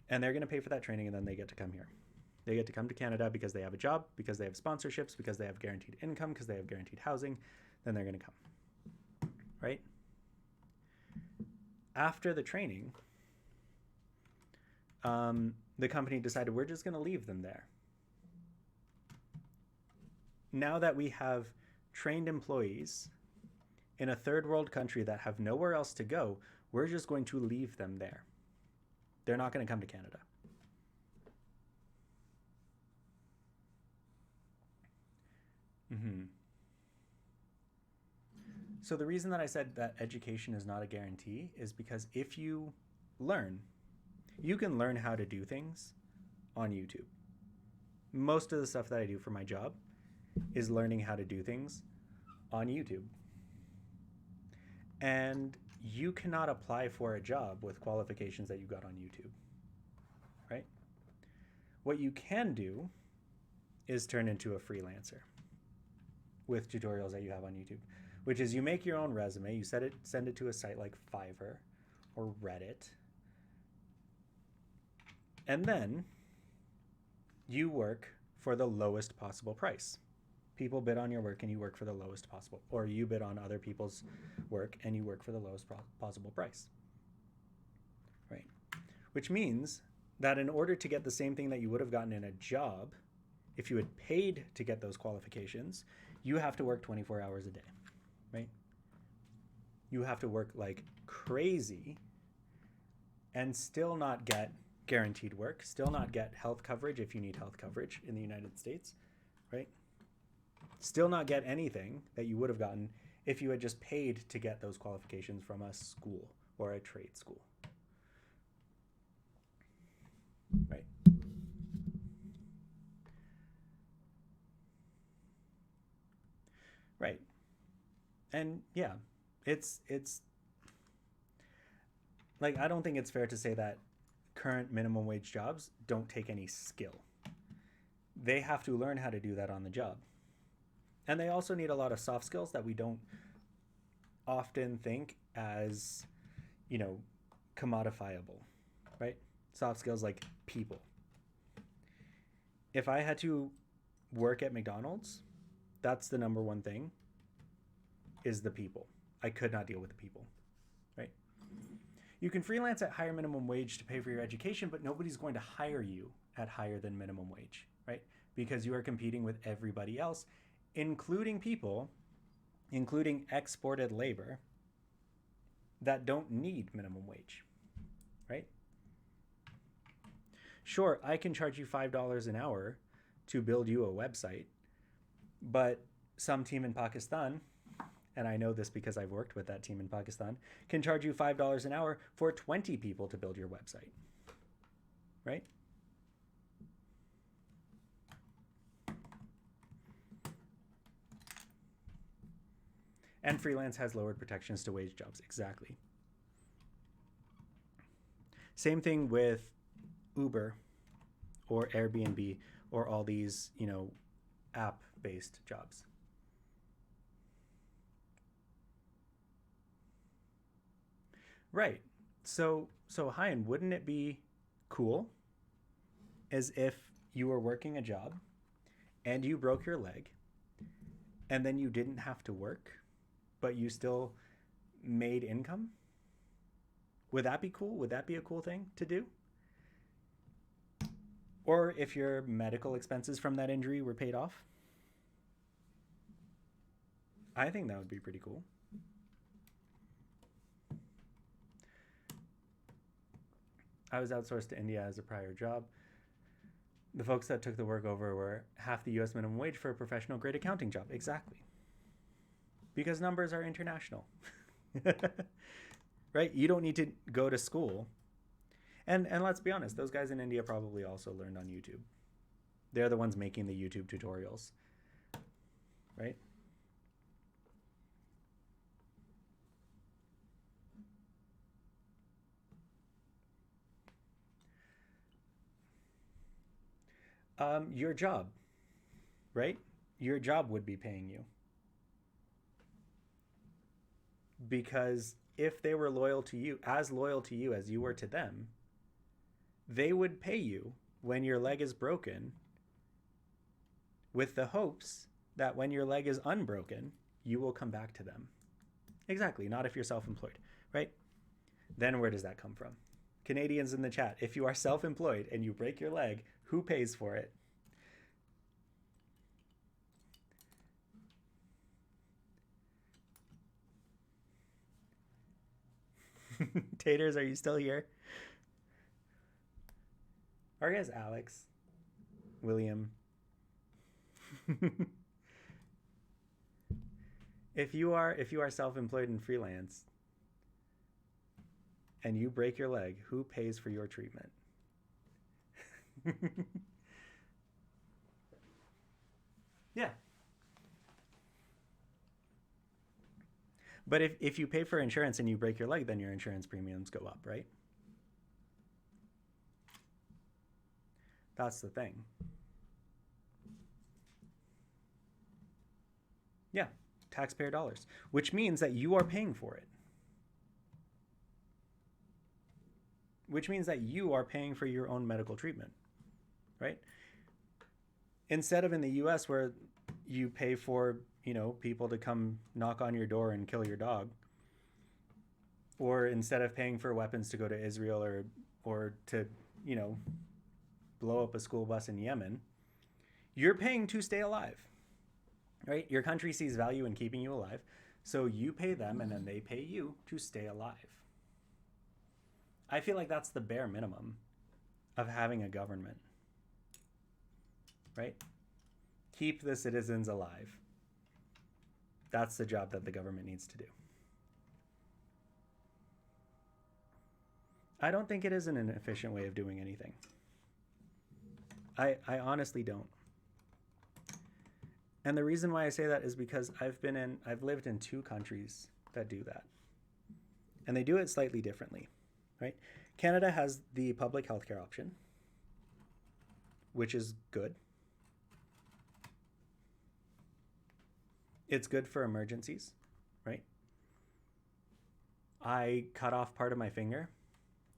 And they're going to pay for that training, and then they get to come here. They get to come to Canada because they have a job, because they have sponsorships, because they have guaranteed income, because they have guaranteed housing. Then they're going to come, right? After the training, the company decided we're just going to leave them there. Now that we have trained employees in a third world country that have nowhere else to go, we're just going to leave them there. They're not going to come to Canada. Mm-hmm. So the reason that I said that education is not a guarantee is because if you learn, you can learn how to do things on YouTube. Most of the stuff that I do for my job is learning how to do things on YouTube. And you cannot apply for a job with qualifications that you got on YouTube, right? What you can do is turn into a freelancer with tutorials that you have on YouTube, which is you make your own resume, you send it to a site like Fiverr or Reddit, and then you work for the lowest possible price. People bid on your work and you work for the lowest possible, or you bid on other people's work and you work for the lowest possible price, right? Which means that in order to get the same thing that you would have gotten in a job, if you had paid to get those qualifications, you have to work 24 hours a day, right? You have to work like crazy and still not get guaranteed work, still not get health coverage if you need health coverage in the United States, right? Still not get anything that you would have gotten if you had just paid to get those qualifications from a school or a trade school, right? Right. And yeah, it's like, I don't think it's fair to say that current minimum wage jobs don't take any skill. They have to learn how to do that on the job. And they also need a lot of soft skills that we don't often think as, commodifiable, right? Soft skills like people. If I had to work at McDonald's, that's the number one thing, is the people. I could not deal with the people, right? You can freelance at higher minimum wage to pay for your education, but nobody's going to hire you at higher than minimum wage, right? Because you are competing with everybody else, including exported labor that don't need minimum wage, right? Sure, I can charge you $5 an hour to build you a website, but some team in Pakistan, and I know this because I've worked with that team in Pakistan, can charge you $5 an hour for 20 people to build your website, right? And freelance has lowered protections to wage jobs, exactly. Same thing with Uber or Airbnb or all these, app-based jobs. Right. So Hyan, wouldn't it be cool as if you were working a job and you broke your leg and then you didn't have to work, but you still made income? Would that be cool? Would that be a cool thing to do? Or if your medical expenses from that injury were paid off? I think that would be pretty cool. I was outsourced to India as a prior job. The folks that took the work over were half the US minimum wage for a professional grade accounting job. Exactly. Because numbers are international. Right? You don't need to go to school. And let's be honest, those guys in India probably also learned on YouTube. They're the ones making the YouTube tutorials, right? Your job, right? Your job would be paying you, because if they were loyal to you as you were to them, they would pay you when your leg is broken, with the hopes that when your leg is unbroken, you will come back to them. Exactly, not if you're self employed, right? Then where does that come from? Canadians in the chat, if you are self employed and you break your leg, who pays for it? Taters, are you still here? Our guys, Alex, William. if you are self-employed and freelance and you break your leg, who pays for your treatment? Yeah. But if you pay for insurance and you break your leg, then your insurance premiums go up, right? That's the thing. Yeah, taxpayer dollars, which means that you are paying for it. Which means that you are paying for your own medical treatment, right? Instead of in the US where you pay for, people to come knock on your door and kill your dog, or instead of paying for weapons to go to Israel or to, blow up a school bus in Yemen, you're paying to stay alive. Right? Your country sees value in keeping you alive, so you pay them and then they pay you to stay alive. I feel like that's the bare minimum of having a government. Right? Keep the citizens alive. That's the job that the government needs to do. I don't think it is an efficient way of doing anything. I honestly don't. And the reason why I say that is because I've lived in 2 countries that do that. And they do it slightly differently, right? Canada has the public healthcare option, which is good. It's good for emergencies, right? I cut off part of my finger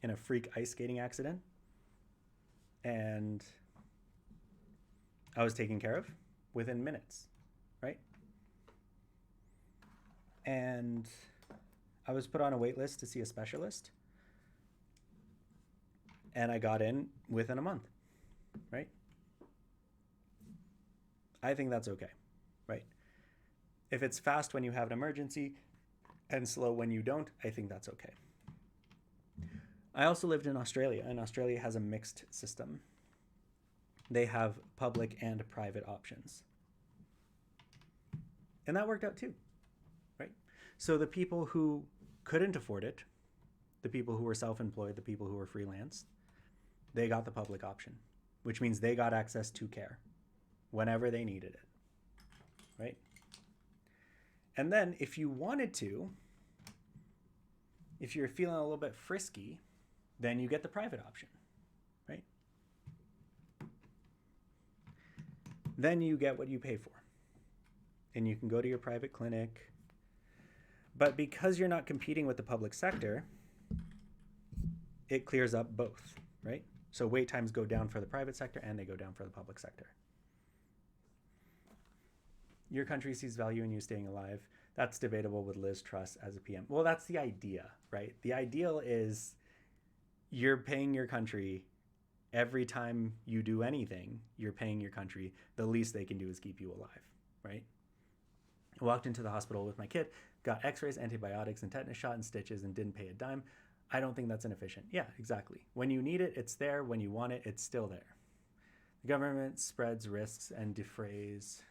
in a freak ice skating accident, and I was taken care of within minutes, right? And I was put on a wait list to see a specialist, and I got in within a month, right? I think that's okay, right? If it's fast when you have an emergency and slow when you don't, I think that's okay. I also lived in Australia, and Australia has a mixed system. They have public and private options. And that worked out too, right? So the people who couldn't afford it, the people who were self-employed, the people who were freelance, they got the public option, which means they got access to care whenever they needed it, right? And then if you wanted to, if you're feeling a little bit frisky, then you get the private option, right? Then you get what you pay for. And you can go to your private clinic. But because you're not competing with the public sector, it clears up both, right? So wait times go down for the private sector and they go down for the public sector. Your country sees value in you staying alive. That's debatable with Liz Truss as a PM. Well, that's the idea, right? The ideal is you're paying your country every time you do anything, you're paying your country. The least they can do is keep you alive, right? I walked into the hospital with my kid, got x-rays, antibiotics, and tetanus shot and stitches, and didn't pay a dime. I don't think that's inefficient. Yeah, exactly. When you need it, it's there. When you want it, it's still there. The government spreads risks and defrays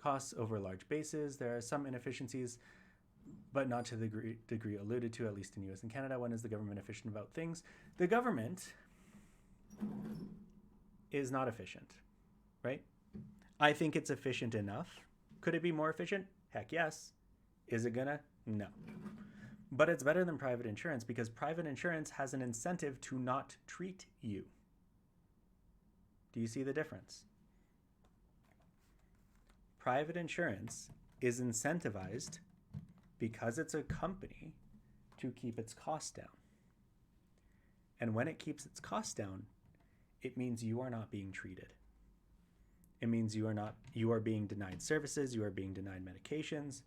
costs over large bases. There are some inefficiencies, but not to the degree alluded to, at least in US and Canada. When is the government efficient about things? The government is not efficient, right? I think it's efficient enough. Could it be more efficient? Heck yes. Is it gonna? No. But it's better than private insurance because private insurance has an incentive to not treat you. Do you see the difference? Private insurance is incentivized because it's a company to keep its costs down. And when it keeps its costs down, it means you are not being treated. It means you are being denied services, you are being denied medications,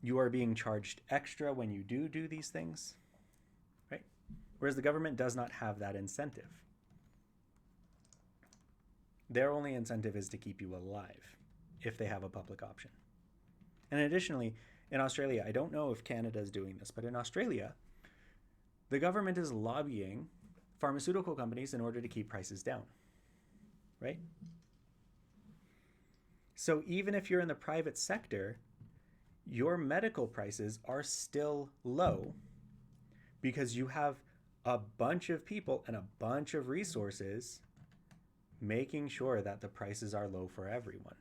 you are being charged extra when you do these things, right? Whereas the government does not have that incentive. Their only incentive is to keep you alive if they have a public option. And additionally, in Australia, I don't know if Canada is doing this, but in Australia, the government is lobbying pharmaceutical companies in order to keep prices down, right? So even if you're in the private sector, your medical prices are still low because you have a bunch of people and a bunch of resources making sure that the prices are low for everyone,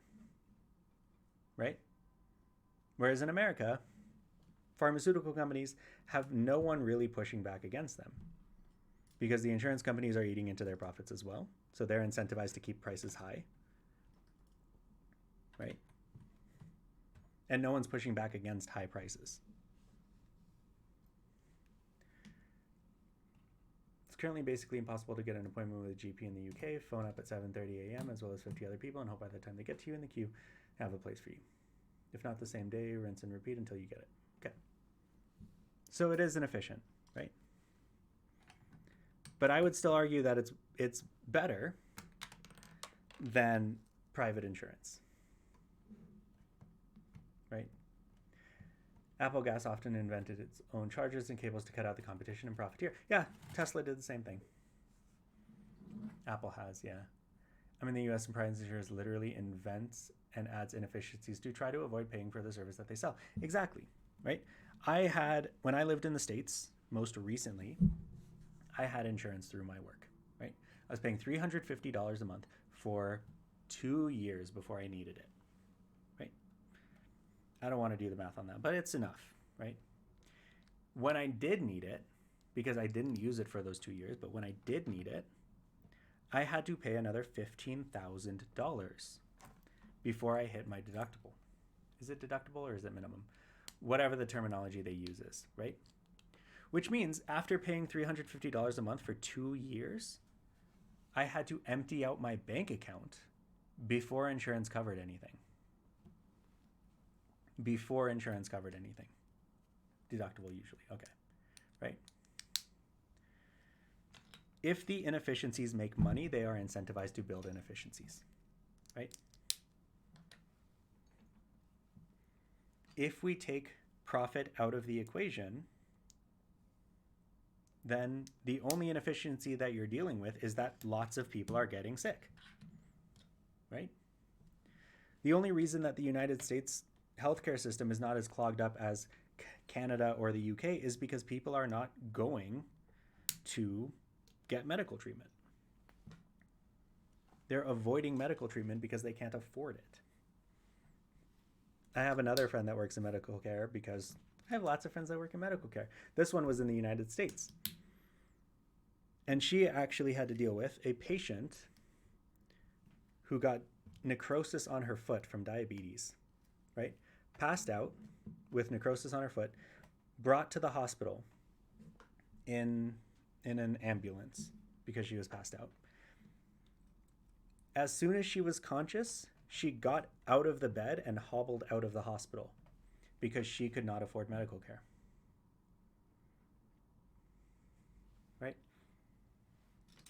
right? Whereas in America, pharmaceutical companies have no one really pushing back against them because the insurance companies are eating into their profits as well. So they're incentivized to keep prices high, right? And no one's pushing back against high prices. It's currently basically impossible to get an appointment with a GP in the UK. Phone up at 7:30 a.m. as well as 50 other people and hope by the time they get to you in the queue, have a place for you. If not the same day, rinse and repeat until you get it. Okay. So it is inefficient, right? But I would still argue that it's better than private insurance, right? Apple Gas often invented its own chargers and cables to cut out the competition and profiteer. Yeah, Tesla did the same thing. Apple has, yeah. I mean, the US and private insurers literally invents and adds inefficiencies to try to avoid paying for the service that they sell. Exactly, right? When I lived in the States, most recently, I had insurance through my work, right? I was paying $350 a month for 2 years before I needed it, right? I don't want to do the math on that, but it's enough, right? When I did need it, because I didn't use it for those 2 years, but when I did need it, I had to pay another $15,000 before I hit my deductible. Is it deductible or is it minimum? Whatever the terminology they use is, right? Which means after paying $350 a month for 2 years, I had to empty out my bank account before insurance covered anything. Before insurance covered anything. Deductible usually, okay, right? If the inefficiencies make money, they are incentivized to build inefficiencies, right? If we take profit out of the equation, then the only inefficiency that you're dealing with is that lots of people are getting sick, right? The only reason that the United States healthcare system is not as clogged up as Canada or the UK is because people are not going to get medical treatment. They're avoiding medical treatment because they can't afford it. I have another friend that works in medical care because I have lots of friends that work in medical care. This one was in the United States. And she actually had to deal with a patient who got necrosis on her foot from diabetes, right? Passed out with necrosis on her foot, brought to the hospital in an ambulance because she was passed out. As soon as she was conscious, she got out of the bed and hobbled out of the hospital because she could not afford medical care. Right?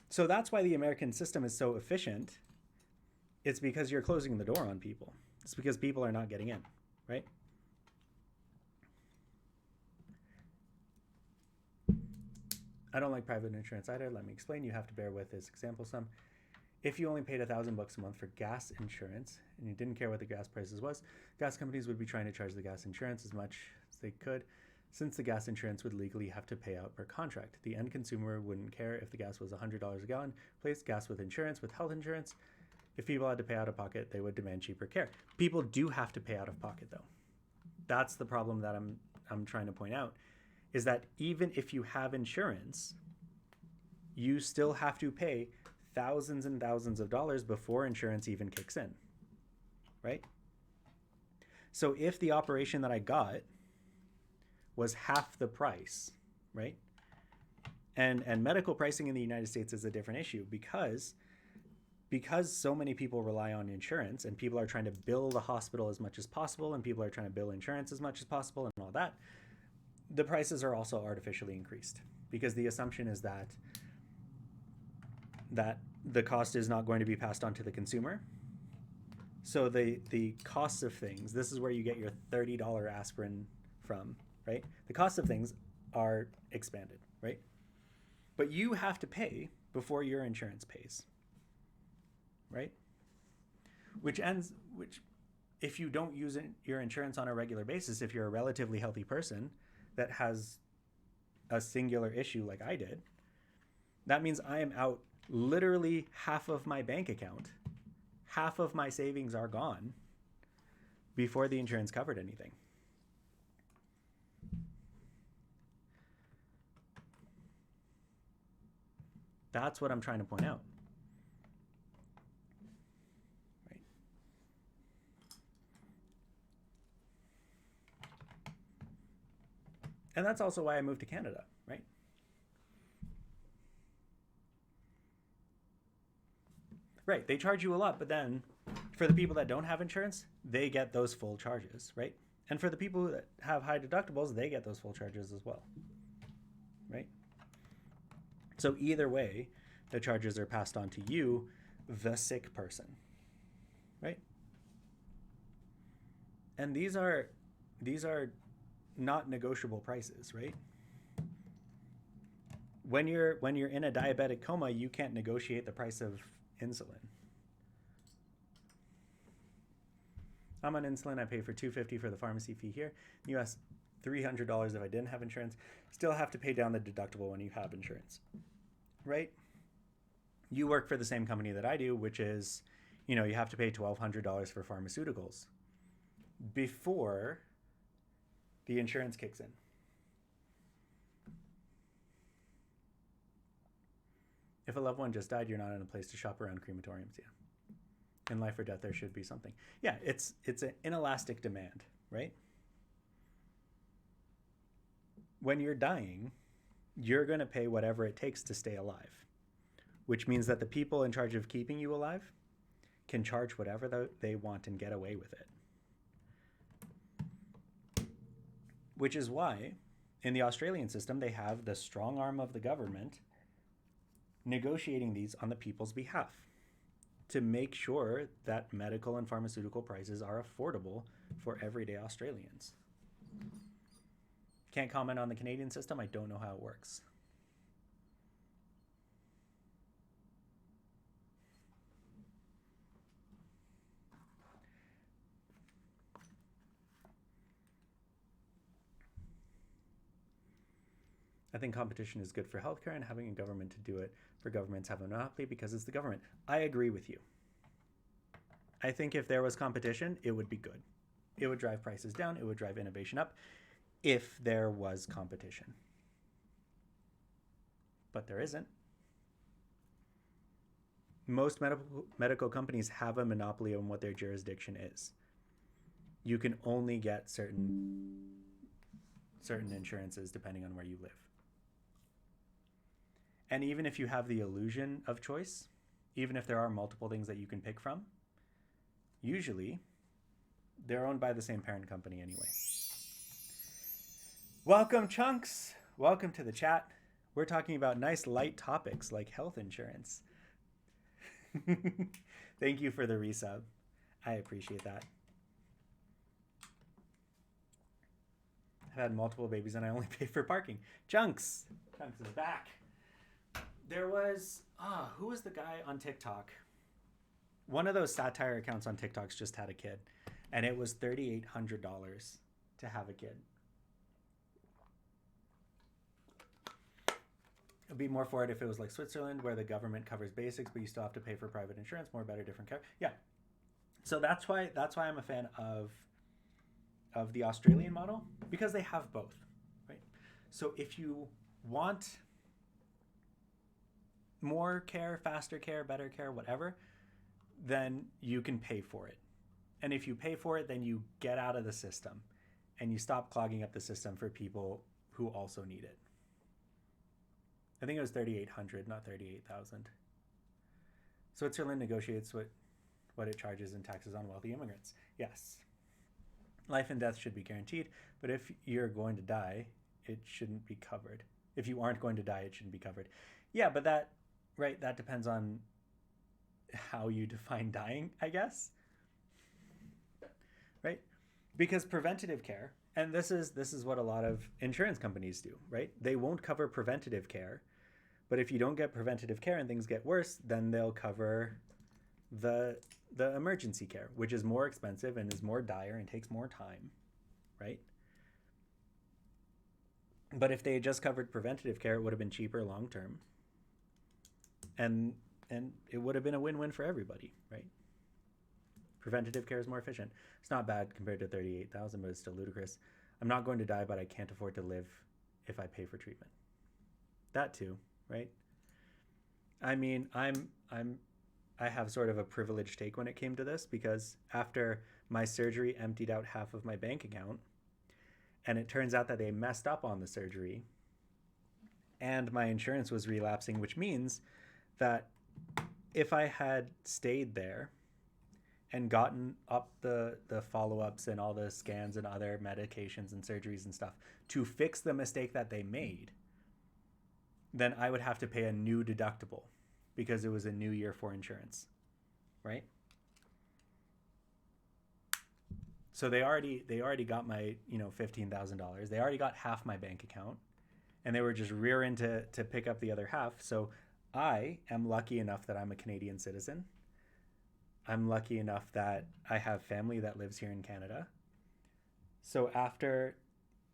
So that's why the American system is so efficient. It's because you're closing the door on people. It's because people are not getting in, right? I don't like private insurance either. Let me explain. You have to bear with this example some. If you only paid $1,000 a month for gas insurance and you didn't care what the gas prices was, gas companies would be trying to charge the gas insurance as much as they could, since the gas insurance would legally have to pay out per contract. The end consumer wouldn't care if the gas was $100 a gallon. Replace gas with insurance, with health insurance. If people had to pay out of pocket, they would demand cheaper care. People do have to pay out of pocket, though. That's the problem that I'm trying to point out, is that even if you have insurance, you still have to pay thousands and thousands of dollars before insurance even kicks in, right? So if the operation that I got was half the price, right? And medical pricing in the United States is a different issue because so many people rely on insurance and people are trying to bill the hospital as much as possible and people are trying to bill insurance as much as possible and all that, the prices are also artificially increased because the assumption is that the cost is not going to be passed on to the consumer. So the costs of things, this is where you get your $30 aspirin from, right? The costs of things are expanded, right? But you have to pay before your insurance pays, right? Which if you don't use your insurance on a regular basis, if you're a relatively healthy person that has a singular issue like I did, that means I am out literally half of my bank account. Half of my savings are gone before the insurance covered anything. That's what I'm trying to point out. Right? And that's also why I moved to Canada, right? Right, they charge you a lot, but then for the people that don't have insurance, they get those full charges, right? And for the people that have high deductibles, they get those full charges as well, right? So either way, the charges are passed on to you, the sick person, right? And these are not negotiable prices, right? When you're in a diabetic coma, you can't negotiate the price of insulin. I'm on insulin. I pay for $250 for the pharmacy fee here. In the US, $300 if I didn't have insurance. Still have to pay down the deductible when you have insurance, right? You work for the same company that I do, which is, you have to pay $1,200 for pharmaceuticals before the insurance kicks in. If a loved one just died, you're not in a place to shop around crematoriums. Yeah. In life or death, there should be something. Yeah, it's an inelastic demand, right? When you're dying, you're going to pay whatever it takes to stay alive, which means that the people in charge of keeping you alive can charge whatever they want and get away with it. Which is why in the Australian system, they have the strong arm of the government negotiating these on the people's behalf to make sure that medical and pharmaceutical prices are affordable for everyday Australians. Can't comment on the Canadian system. I don't know how it works. I think competition is good for healthcare, and having a government to do it for governments have a monopoly because it's the government. I agree with you. I think if there was competition, it would be good. It would drive prices down. It would drive innovation up if there was competition. But there isn't. Most medical companies have a monopoly on what their jurisdiction is. You can only get certain insurances depending on where you live. And even if you have the illusion of choice, even if there are multiple things that you can pick from, usually they're owned by the same parent company anyway. Welcome, Chunks. Welcome to the chat. We're talking about nice light topics like health insurance. Thank you for the resub. I appreciate that. I've had multiple babies and I only pay for parking. Chunks is back. There was, who was the guy on TikTok? One of those satire accounts on TikToks just had a kid, and it was $3,800 to have a kid. It'd be more for it if it was like Switzerland, where the government covers basics, but you still have to pay for private insurance, more, better, different care. Yeah. So that's why I'm a fan of the Australian model, because they have both, right? So if you want more care, faster care, better care, whatever, then you can pay for it. And if you pay for it, then you get out of the system and you stop clogging up the system for people who also need it. I think it was 3,800, not 38,000. Switzerland negotiates what it charges in taxes on wealthy immigrants. Yes. Life and death should be guaranteed, but if you're going to die, it shouldn't be covered. If you aren't going to die, it shouldn't be covered. Yeah, but that depends on how you define dying, I guess. Right? Because preventative care, and this is what a lot of insurance companies do, right? They won't cover preventative care, but if you don't get preventative care and things get worse, then they'll cover the emergency care, which is more expensive and is more dire and takes more time, right? But if they had just covered preventative care, it would have been cheaper long term, and it would have been a win-win for everybody, right? Preventative care is more efficient. It's not bad compared to 38,000, but it's still ludicrous. I'm not going to die, but I can't afford to live if I pay for treatment. That too, right? I mean, I have sort of a privileged take when it came to this, because after my surgery emptied out half of my bank account, and it turns out that they messed up on the surgery, and my insurance was relapsing, which means that if I had stayed there and gotten up the follow-ups and all the scans and other medications and surgeries and stuff to fix the mistake that they made, then I would have to pay a new deductible, because it was a new year for insurance, right? So they already got my $15,000. They already got half my bank account, and they were just rearing to pick up the other half. So I am lucky enough that I'm a Canadian citizen. I'm lucky enough that I have family that lives here in Canada. So after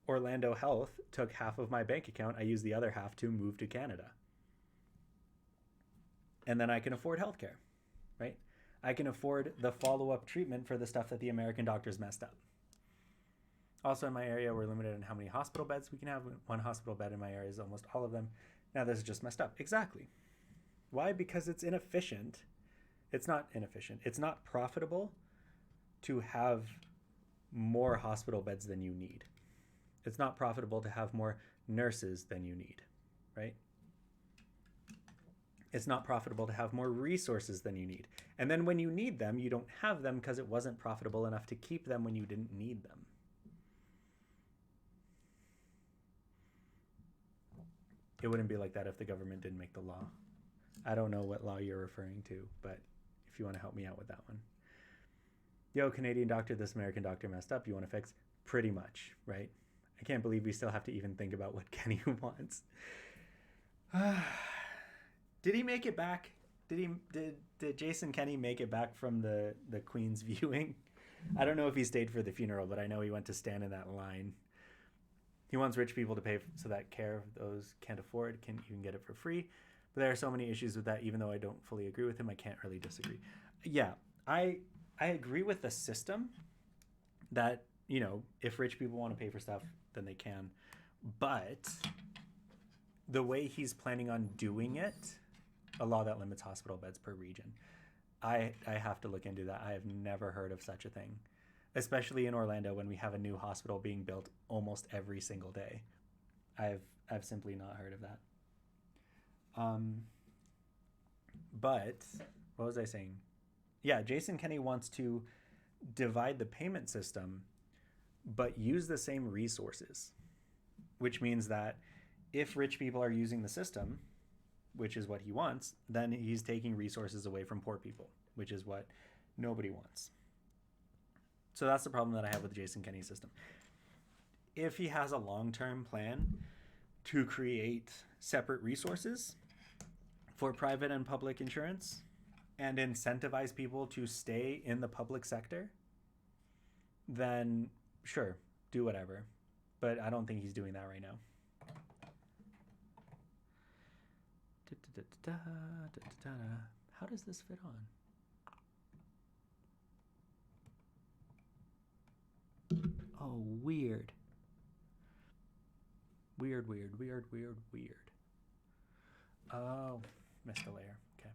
Orlando Health took half of my bank account, I used the other half to move to Canada. And then I can afford healthcare, right? I can afford the follow-up treatment for the stuff that the American doctors messed up. Also in my area, we're limited on how many hospital beds we can have. One hospital bed in my area is almost all of them. Now this is just messed up. Exactly. Why? Because it's inefficient. It's not inefficient. It's not profitable to have more hospital beds than you need. It's not profitable to have more nurses than you need, right? It's not profitable to have more resources than you need. And then when you need them, you don't have them because it wasn't profitable enough to keep them when you didn't need them. It wouldn't be like that if the government didn't make the law. I don't know what law you're referring to, but if you want to help me out with that one. Yo, Canadian doctor, this American doctor messed up. You want to fix? Pretty much, right? I can't believe we still have to even think about what Kenny wants. Did he make it back? Did Jason Kenney make it back from the Queen's viewing? I don't know if he stayed for the funeral, but I know he went to stand in that line. He wants rich people to pay so that care those can't afford you can get it for free. But there are so many issues with that. Even though I don't fully agree with him, I can't really disagree. Yeah, I agree with the system that, if rich people want to pay for stuff, then they can. But the way he's planning on doing it, a law that limits hospital beds per region, I have to look into that. I have never heard of such a thing, especially in Orlando when we have a new hospital being built almost every single day. I've simply not heard of that. But what was I saying? Yeah, Jason Kenney wants to divide the payment system, but use the same resources, which means that if rich people are using the system, which is what he wants, then he's taking resources away from poor people, which is what nobody wants. So that's the problem that I have with the Jason Kenney system. If he has a long-term plan to create separate resources for private and public insurance, and incentivize people to stay in the public sector, then sure, do whatever. But I don't think he's doing that right now. How does this fit on? Oh, weird. Weird. Oh, missed a layer. Okay.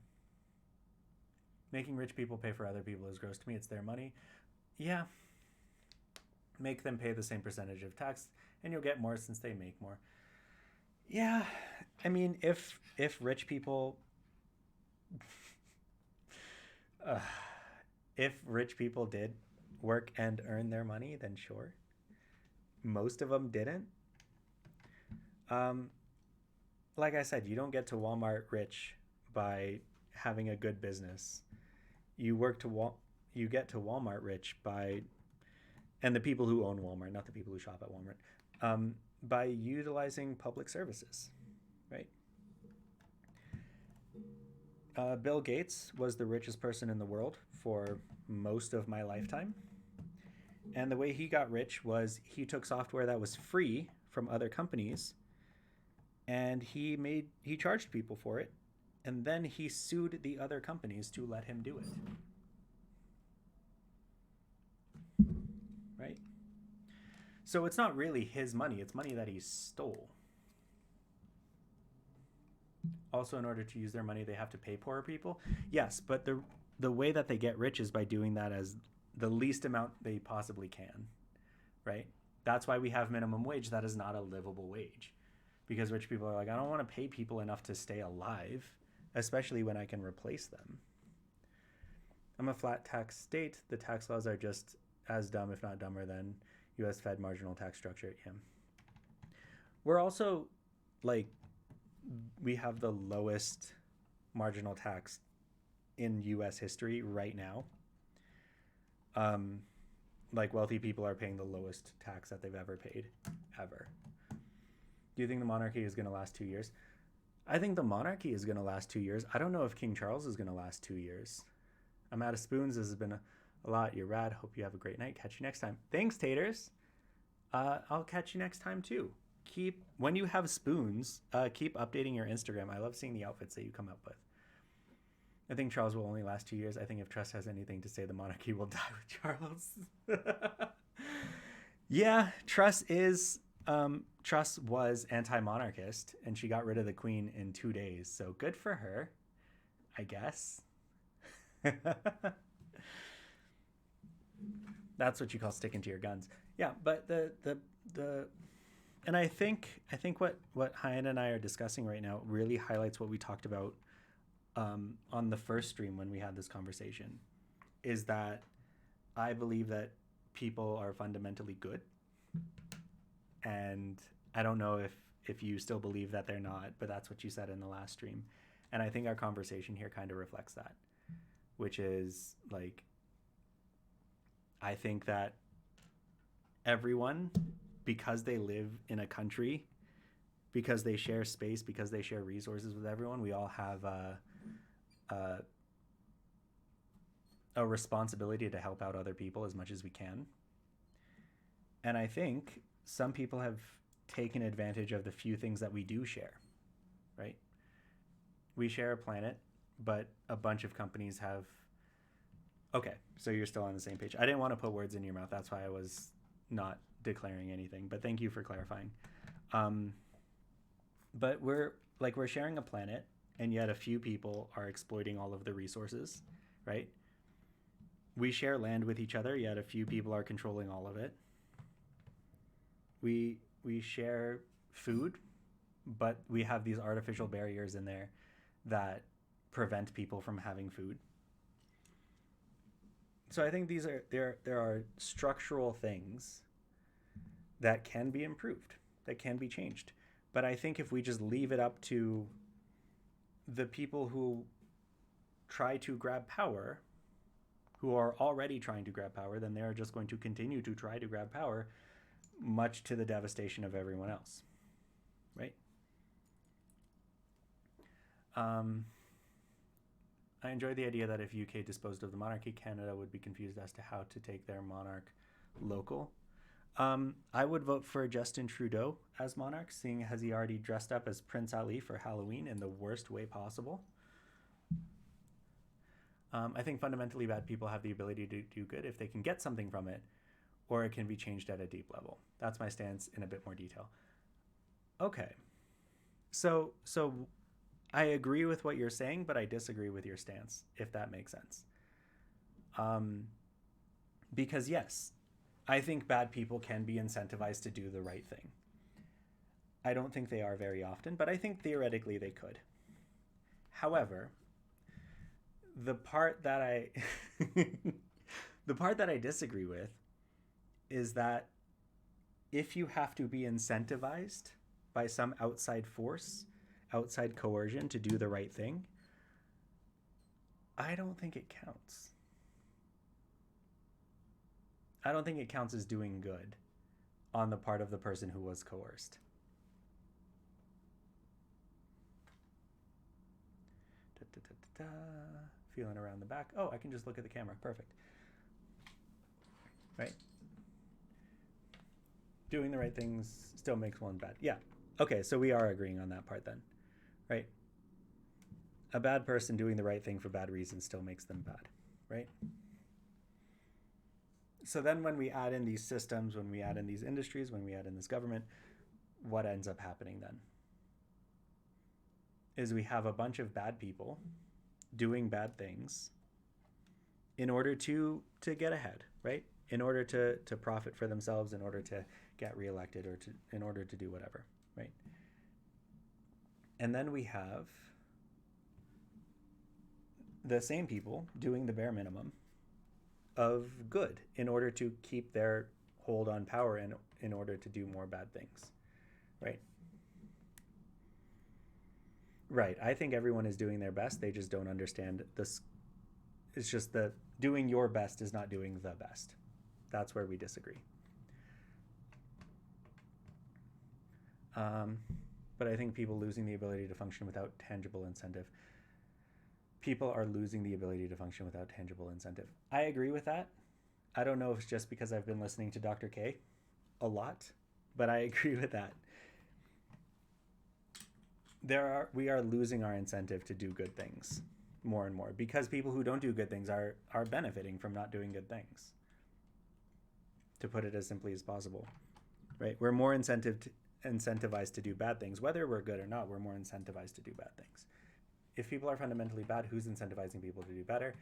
Making rich people pay for other people is gross to me. It's their money. Yeah. Make them pay the same percentage of tax, and you'll get more since they make more. Yeah. I mean, if rich people uh, if rich people did work and earn their money, then sure. Most of them didn't. Um, like I said, you don't get to Walmart rich by having a good business. You work to you get to Walmart rich by, and the people who own Walmart, not the people who shop at Walmart, by utilizing public services, right? Bill Gates was the richest person in the world for most of my lifetime. And the way he got rich was he took software that was free from other companies and he charged people for it, and then he sued the other companies to let him do it. Right? So it's not really his money, it's money that he stole. Also, in order to use their money, they have to pay poorer people. Yes, but the way that they get rich is by doing that as the least amount they possibly can, right? That's why we have minimum wage. That is not a livable wage, because rich people are like, I don't want to pay people enough to stay alive, especially when I can replace them. I'm a flat tax state. The tax laws are just as dumb, if not dumber, than U.S. Fed marginal tax structure. Yeah. We're also like, we have the lowest marginal tax in U.S. history right now. Like, wealthy people are paying the lowest tax that they've ever paid, ever. Do you think the monarchy is going to last 2 years? I think the monarchy is going to last 2 years. I don't know if King Charles is going to last 2 years. I'm out of spoons. This has been a lot. You're rad. Hope you have a great night. Catch you next time. Thanks, taters. I'll catch you next time too. When you have spoons, keep updating your Instagram. I love seeing the outfits that you come up with. I think Charles will only last 2 years. I think if Truss has anything to say, the monarchy will die with Charles. Yeah, Truss was anti-monarchist, and she got rid of the Queen in 2 days. So good for her, I guess. That's what you call sticking to your guns. Yeah, but and I think what Hyan and I are discussing right now really highlights what we talked about on the first stream when we had this conversation, is that I believe that people are fundamentally good, and I don't know if you still believe that they're not, but that's what you said in the last stream, and I think our conversation here kind of reflects that, which is like, I think that everyone, because they live in a country, because they share space, because they share resources with everyone, we all have a responsibility to help out other people as much as we can. And I think some people have taken advantage of the few things that we do share, right? We share a planet, but a bunch of companies have... Okay, so you're still on the same page. I didn't want to put words in your mouth. That's why I was not declaring anything, but thank you for clarifying. But we're sharing a planet, and yet a few people are exploiting all of the resources, right? We share land with each other, yet a few people are controlling all of it. We share food, but we have these artificial barriers in there that prevent people from having food. So I think there are structural things that can be improved, that can be changed. But I think if we just leave it up to the people who try to grab power, who are already trying to grab power, then they're just going to continue to try to grab power, much to the devastation of everyone else, right? I enjoy the idea that if UK disposed of the monarchy, Canada would be confused as to how to take their monarch local. I would vote for Justin Trudeau as monarch, seeing as he already dressed up as Prince Ali for Halloween in the worst way possible. I think fundamentally bad people have the ability to do good if they can get something from it, or it can be changed at a deep level. That's my stance in a bit more detail. Okay. So I agree with what you're saying, but I disagree with your stance, if that makes sense. Because yes, I think bad people can be incentivized to do the right thing. I don't think they are very often, but I think theoretically they could. However, the part that I the part that I disagree with is that if you have to be incentivized by some outside force, outside coercion to do the right thing, I don't think it counts. I don't think it counts as doing good on the part of the person who was coerced. Da, da, da, da, da. Feeling around the back. Oh, I can just look at the camera. Perfect. Right? Doing the right things still makes one bad. Yeah. Okay, so we are agreeing on that part then. Right? A bad person doing the right thing for bad reasons still makes them bad. Right? So then when we add in these systems, when we add in these industries, when we add in this government, what ends up happening then is we have a bunch of bad people doing bad things in order to get ahead, right? In order to profit for themselves, in order to get reelected, or in order to do whatever, right? And then we have the same people doing the bare minimum of good in order to keep their hold on power and in order to do more bad things, right? Right. I think everyone is doing their best. They just don't understand this. It's just that doing your best is not doing the best. That's where we disagree. But I think people losing the ability to function without tangible incentive. People are losing the ability to function without tangible incentive. I agree with that. I don't know if it's just because I've been listening to Dr. K a lot, but I agree with that. We are losing our incentive to do good things more and more because people who don't do good things are benefiting from not doing good things, to put it as simply as possible, right? We're more incentivized to do bad things. Whether we're good or not, we're more incentivized to do bad things. If people are fundamentally bad, who's incentivizing people to do better?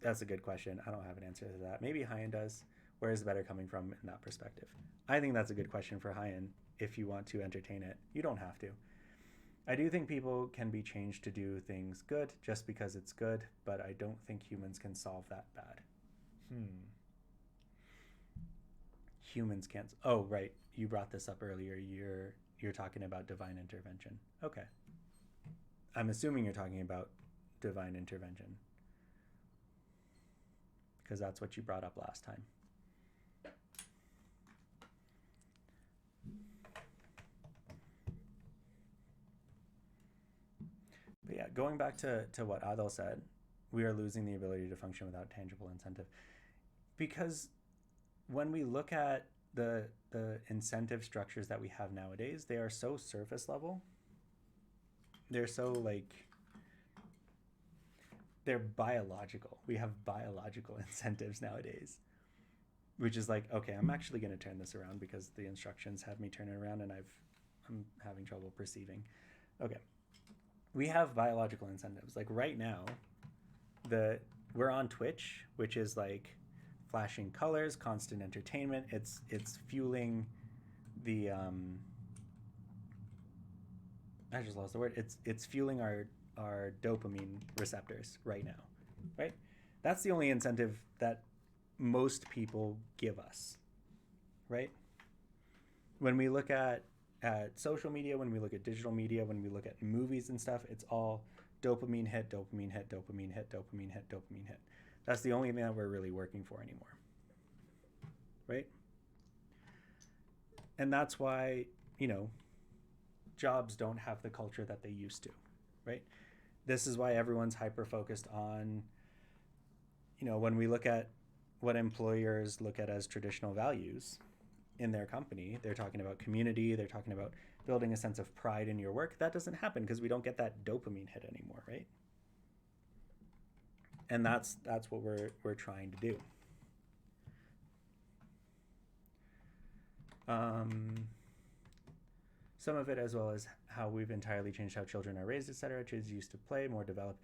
That's a good question. I don't have an answer to that. Maybe Hyen does. Where is the better coming from in that perspective? I think that's a good question for Hyen if you want to entertain it. You don't have to. I do think people can be changed to do things good just because it's good, but I don't think humans can solve that bad. Humans can't. Oh, right. You brought this up earlier. You're talking about divine intervention. Okay. I'm assuming you're talking about divine intervention because that's what you brought up last time. But yeah, going back to what Adel said, we are losing the ability to function without tangible incentive. Because when we look at the incentive structures that we have nowadays, they are so surface level. They're so they're biological. We have biological incentives nowadays, which is like, okay, I'm actually going to turn this around because the instructions have me turn it around and I'm having trouble perceiving. Okay. We have biological incentives. Like right now, we're on Twitch, which is like flashing colors, constant entertainment. It's fueling the I just lost the word. It's fueling our dopamine receptors right now, right? That's the only incentive that most people give us, right? When we look at social media, when we look at digital media, when we look at movies and stuff, it's all dopamine hit, dopamine hit, dopamine hit, dopamine hit, dopamine hit. That's the only thing that we're really working for anymore, right? And that's why, jobs don't have the culture that they used to, right? This is why everyone's hyper focused on, when we look at what employers look at as traditional values in their company, they're talking about community, they're talking about building a sense of pride in your work. That doesn't happen because we don't get that dopamine hit anymore, right? And that's what we're trying to do. Some of it, as well as how we've entirely changed how children are raised, etc. Kids used to play more, develop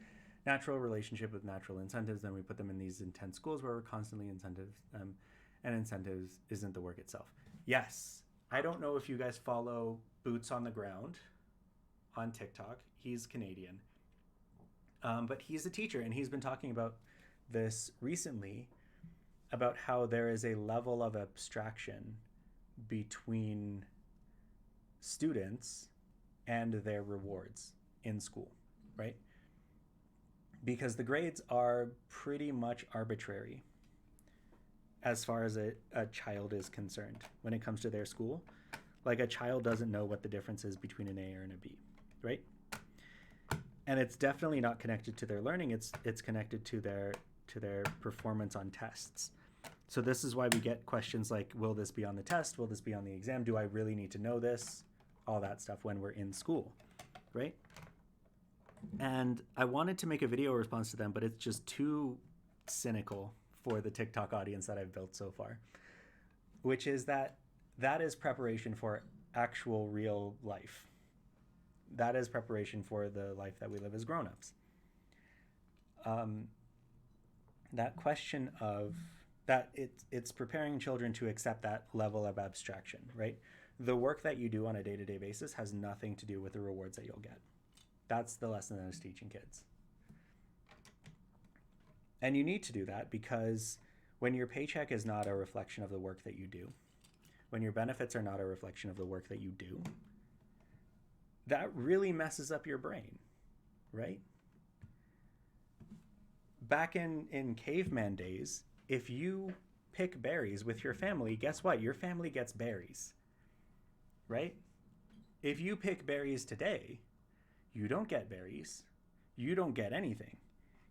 natural relationship with natural incentives. Then we put them in these intense schools where we're constantly incentives, and incentives isn't the work itself. Yes, I don't know if you guys follow Boots on the Ground on TikTok. He's Canadian, but he's a teacher, and he's been talking about this recently, about how there is a level of abstraction between students and their rewards in school, right? Because the grades are pretty much arbitrary as far as a child is concerned when it comes to their school. Like, a child doesn't know what the difference is between an A and a B, right? And it's definitely not connected to their learning. It's connected to their performance on tests. So this is why we get questions like, will this be on the test? Will this be on the exam? Do I really need to know this? All that stuff when we're in school, right? And I wanted to make a video response to them, but it's just too cynical for the TikTok audience that I've built so far, which is that is preparation for actual real life. That is preparation for the life that we live as grown-ups. That question of that it's preparing children to accept that level of abstraction, right? The work that you do on a day-to-day basis has nothing to do with the rewards that you'll get. That's the lesson that I was teaching kids. And you need to do that because when your paycheck is not a reflection of the work that you do, when your benefits are not a reflection of the work that you do, that really messes up your brain, right? Back in caveman days, if you pick berries with your family, guess what? Your family gets berries, right? If you pick berries today, you don't get berries. You don't get anything.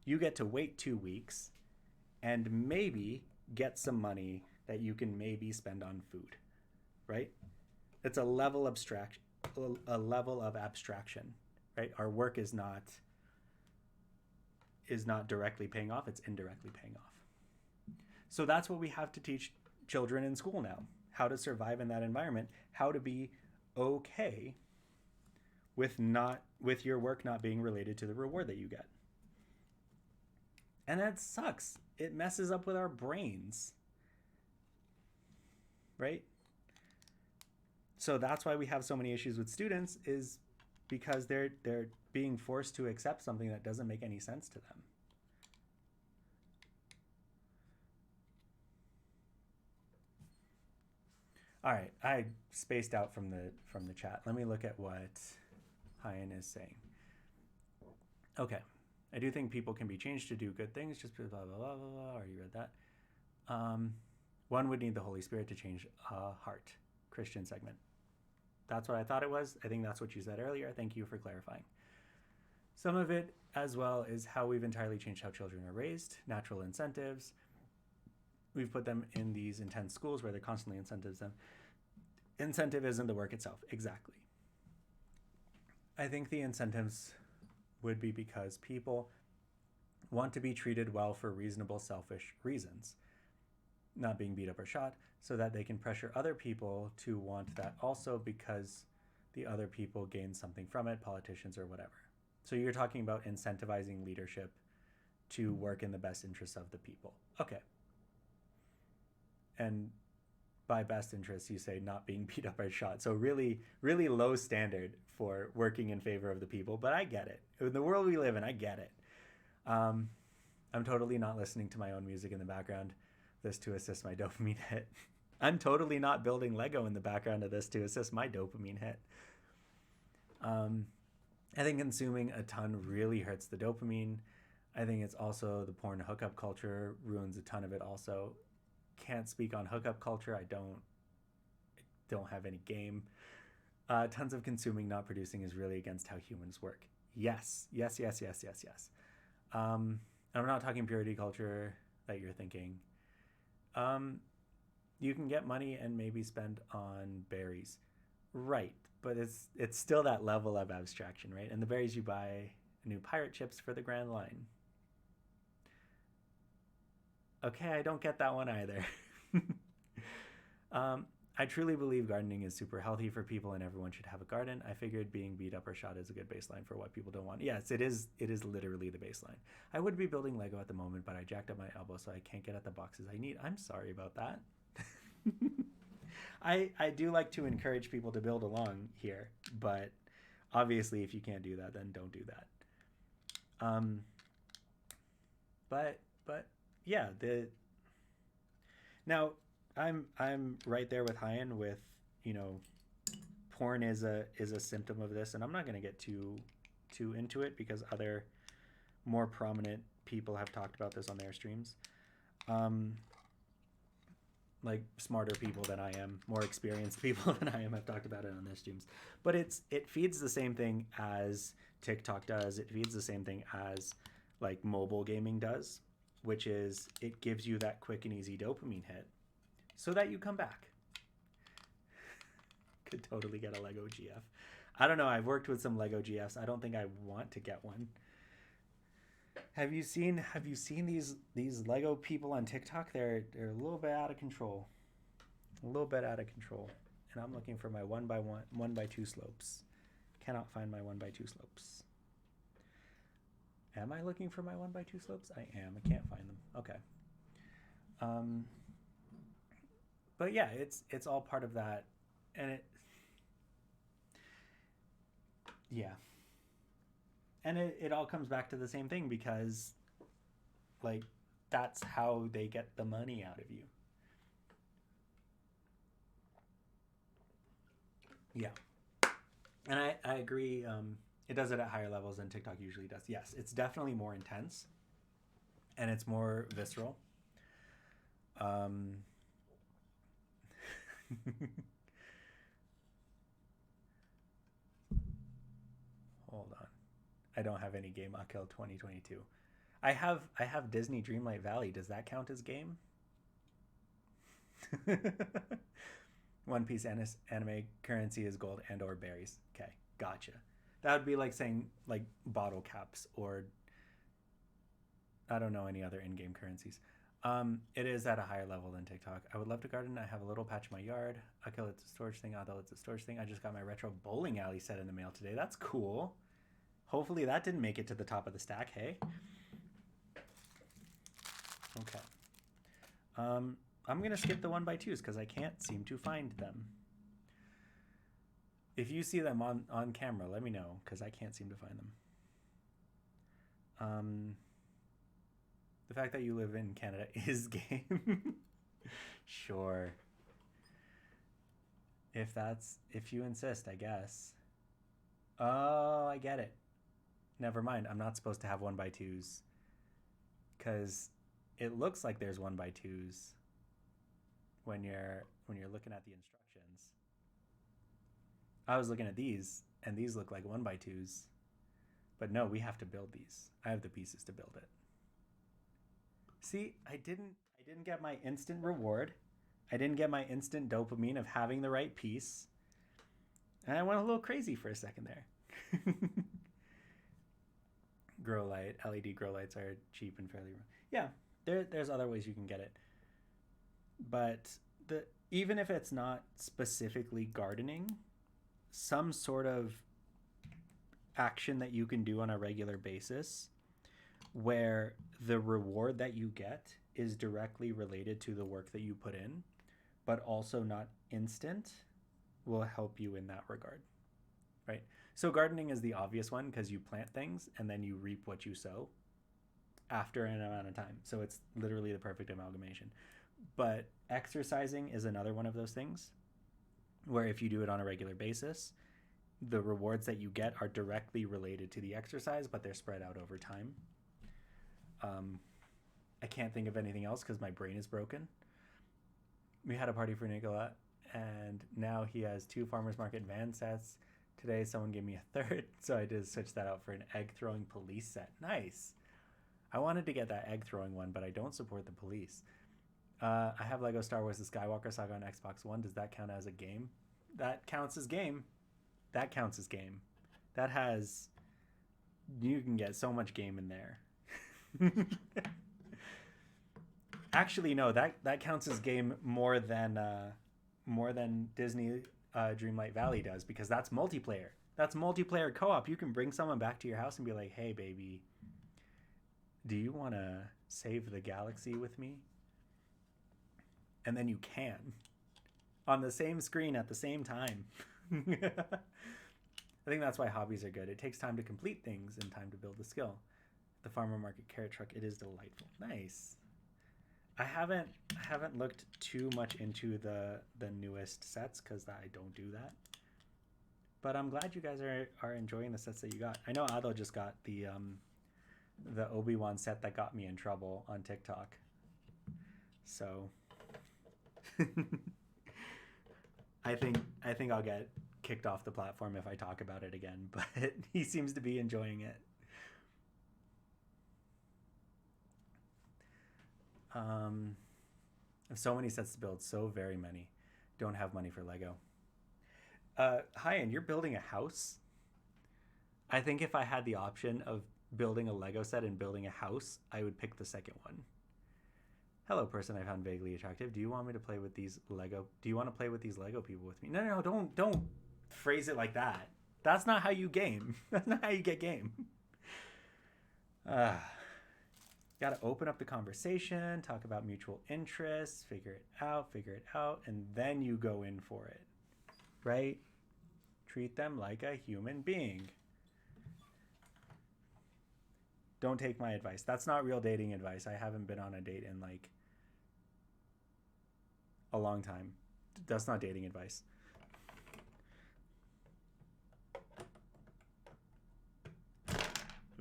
You get to wait 2 weeks and maybe get some money that you can maybe spend on food, right? It's a level of abstraction, right? Our work is not directly paying off, it's indirectly paying off. So that's what we have to teach children in school now, how to survive in that environment, how to be okay with your work not being related to the reward that you get. And that sucks. It messes up with our brains, right? So that's why we have so many issues with students, is because they're being forced to accept something that doesn't make any sense to them. All right, I spaced out from the chat. Let me look at what Hyan is saying. Okay, I do think people can be changed to do good things. Just blah blah blah blah blah. Already read that. One would need the Holy Spirit to change a heart. Christian segment. That's what I thought it was. I think that's what you said earlier. Thank you for clarifying. Some of it as well is how we've entirely changed how children are raised, natural incentives. We've put them in these intense schools where they're constantly incentives them. Incentive isn't the work itself. Exactly. I think the incentives would be because people want to be treated well for reasonable, selfish reasons. Not being beat up or shot, so that they can pressure other people to want that also because the other people gain something from it, politicians or whatever. So you're talking about incentivizing leadership to work in the best interests of the people. Okay. And by best interests, you say not being beat up or shot. So really, really low standard for working in favor of the people, but I get it. In the world we live in, I get it. I'm totally not listening to my own music in the background, this to assist my dopamine hit. I'm totally not building Lego in the background of this to assist my dopamine hit. I think consuming a ton really hurts the dopamine. I think it's also the porn hookup culture ruins a ton of it also. Can't speak on hookup culture. I don't have any game. Tons of consuming, not producing is really against how humans work. Yes, yes, yes, yes, yes, yes. I'm not talking purity culture that you're thinking. Um, you can get money and maybe spend on berries, right? But it's still that level of abstraction, right? And the berries you buy new pirate chips for the Grand Line. Okay, I don't get that one either. um, I truly believe gardening is super healthy for people and everyone should have a garden. I figured being beat up or shot is a good baseline for what people don't want. Yes, it is. It is literally the baseline. I would be building Lego at the moment, but I jacked up my elbow so I can't get at the boxes I need. I'm sorry about that. I do like to encourage people to build along here, but obviously if you can't do that, then don't do that. Um, but yeah, the now I'm right there with Hyan with, you know, porn is a symptom of this, and I'm not going to get too into it because other more prominent people have talked about this on their streams. Um, like smarter people than I am, more experienced people than I am have talked about it on their streams. But it feeds the same thing as TikTok does. It feeds the same thing as like mobile gaming does, which is it gives you that quick and easy dopamine hit so that you come back. Could totally get a Lego GF. I don't know. I've worked with some Lego GFs. I don't think I want to get one. Have you seen these Lego people on TikTok? They're a little bit out of control. A little bit out of control. And I'm looking for my 1x2 slopes. Cannot find my 1x2 slopes. Am I looking for my 1x2 slopes? I am. I can't find them. Okay. Um, but yeah, it's all part of that, and yeah, and it all comes back to the same thing because like that's how they get the money out of you. Yeah, and I agree. It does it at higher levels than TikTok usually does. Yes, it's definitely more intense and it's more visceral. Um, hold on, I don't have any game. I'll kill 2022. I have Disney Dreamlight Valley. Does that count as game? One Piece anime currency is gold and or berries. Okay, gotcha. That would be like saying like bottle caps or I don't know any other in-game currencies. It is at a higher level than TikTok. I would love to garden. I have a little patch in my yard. Okay, it's a storage thing. Although it's a storage thing. I just got my retro bowling alley set in the mail today. That's cool. Hopefully that didn't make it to the top of the stack. Hey. Okay. I'm gonna skip the 1x2s because I can't seem to find them. If you see them on camera, let me know because I can't seem to find them. Um, the fact that you live in Canada is game. Sure. If you insist, I guess. Oh, I get it. Never mind. I'm not supposed to have 1x2s because it looks like there's 1x2s when you're looking at the instructions. I was looking at these and these look like 1x2s, but no, we have to build these. I have the pieces to build it. See, I didn't get my instant reward. I didn't get my instant dopamine of having the right piece. And I went a little crazy for a second there. Grow light, LED grow lights are cheap and fairly. Yeah, there's other ways you can get it. But the even if it's not specifically gardening, some sort of action that you can do on a regular basis where the reward that you get is directly related to the work that you put in, but also not instant, will help you in that regard, right? So gardening is the obvious one because you plant things and then you reap what you sow after an amount of time. So it's literally the perfect amalgamation. But exercising is another one of those things where if you do it on a regular basis, the rewards that you get are directly related to the exercise, but they're spread out over time. Um, I can't think of anything else because my brain is broken. We had a party for Nicola, and now he has 2 farmers market van sets Today, someone gave me a third, so I did switch that out for an egg-throwing police set. Nice. I wanted to get that egg-throwing one, but I don't support the police. I have Lego Star Wars The Skywalker Saga on Xbox One. Does that count as a game? That counts as game. That counts as game. That has... You can get so much game in there. Actually, no. That counts as game more than Disney Dreamlight Valley does, because that's multiplayer. That's multiplayer co-op. You can bring someone back to your house and be like, "Hey, baby, do you want to save the galaxy with me?" And then you can on the same screen at the same time. I think that's why hobbies are good. It takes time to complete things and time to build the skill. The farmer market carrot truck, it is delightful. Nice. I haven't looked too much into the newest sets because I don't do that. But I'm glad you guys are enjoying the sets that you got. I know Ado just got the Obi-Wan set that got me in trouble on TikTok. So I think I'll get kicked off the platform if I talk about it again, but he seems to be enjoying it. So many sets to build, so very many. Don't have money for Lego. Hi, and you're building a house? I think if I had the option of building a Lego set and building a house, I would pick the second one. Hello, person I found vaguely attractive. Do you want me to play with these Lego? Do you want to play with these Lego people with me? No, don't phrase it like that. That's not how you game. That's not how you get game. Got to open up the conversation, talk about mutual interests, figure it out, and then you go in for it, right? Treat them like a human being. Don't take my advice. That's not real dating advice. I haven't been on a date in like a long time. That's not dating advice.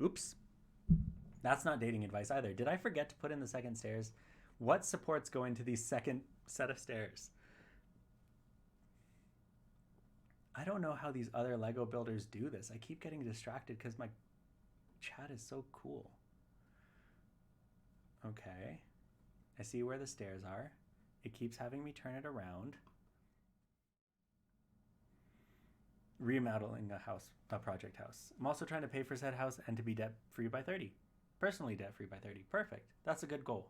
Oops. That's not dating advice either. Did I forget to put in the second stairs? What supports go into the second set of stairs? I don't know how these other Lego builders do this. I keep getting distracted because my chat is so cool. Okay. I see where the stairs are. It keeps having me turn it around. Remodeling a project house. I'm also trying to pay for said house and to be debt-free by 30. Personally debt-free by 30. Perfect. That's a good goal.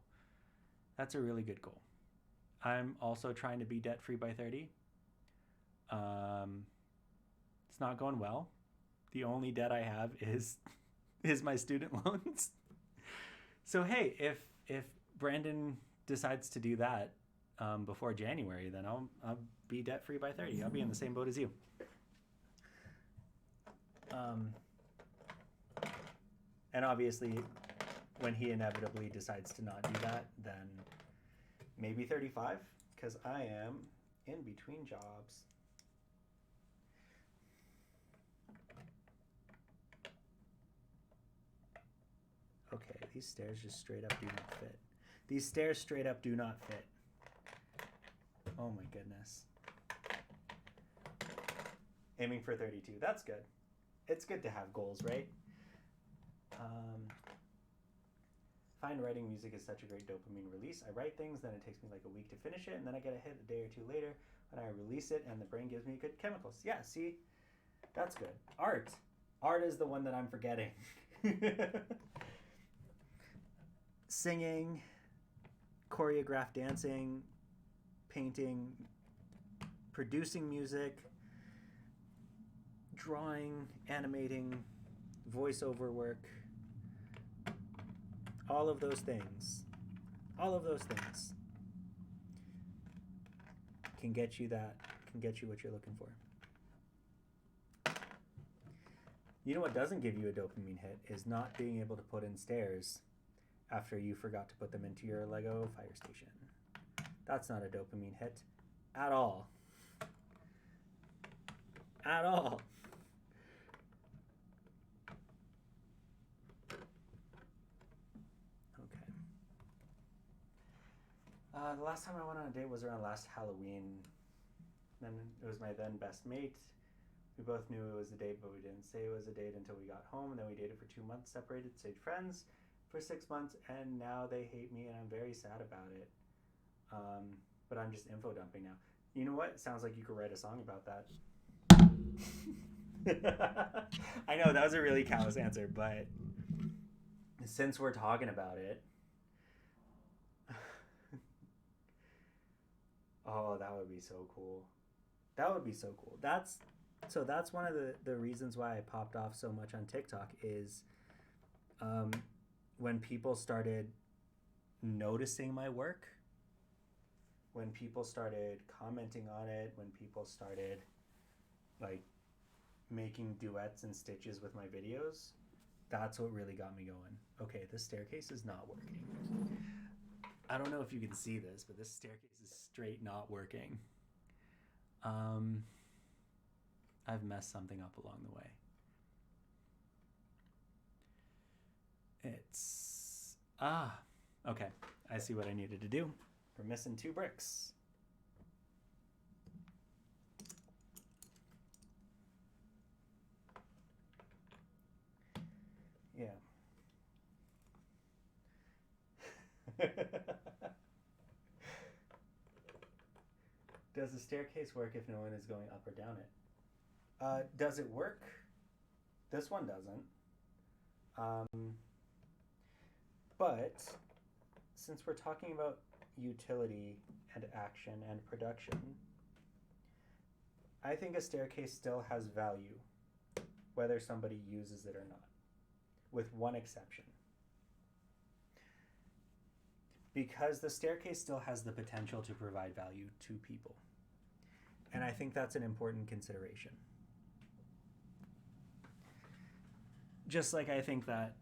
That's a really good goal. I'm also trying to be debt-free by 30. It's not going well. The only debt I have is my student loans. So hey, if Brandon decides to do that before January, then I'll be debt-free by 30. I'll be in the same boat as you. And obviously, when he inevitably decides to not do that, then maybe 35, because I am in between jobs. Okay, these stairs just straight up do not fit. These stairs straight up do not fit. Oh my goodness. Aiming for 32. That's good. It's good to have goals, right? Find writing music is such a great dopamine release. I write things, then it takes me like a week to finish it, and then I get a hit a day or two later when I release it, and the brain gives me good chemicals. Yeah, see? That's good. Art. Art is the one that I'm forgetting. Singing, choreographed dancing, painting, producing music, drawing, animating, voiceover work, all of those things can get you what you're looking for. You know what doesn't give you a dopamine hit is not being able to put in stairs after you forgot to put them into your Lego fire station. That's not a dopamine hit at all. At all. Okay. The last time I went on a date was around last Halloween. Then it was my then best mate. We both knew it was a date, but we didn't say it was a date until we got home. And then we dated for 2 months, separated, stayed friends for 6 months, and now they hate me, and I'm very sad about it. But I'm just info dumping now. You know what? Sounds like you could write a song about that. I know that was a really callous answer, but since we're talking about it, oh, that would be so cool. That would be so cool. That's one of the reasons why I popped off so much on TikTok is when people started noticing my work, when people started commenting on it, when people started like making duets and stitches with my videos, that's what really got me going. Okay, this staircase is not working. I don't know if you can see this, but this staircase is straight not working. I've messed something up along the way. It's okay. I see what I needed to do. We're missing 2 bricks. Yeah. Does the staircase work if no one is going up or down it? Does it work? This one doesn't. But since we're talking about utility and action and production, I think a staircase still has value, whether somebody uses it or not, with one exception. Because the staircase still has the potential to provide value to people. And I think that's an important consideration. Just like I think that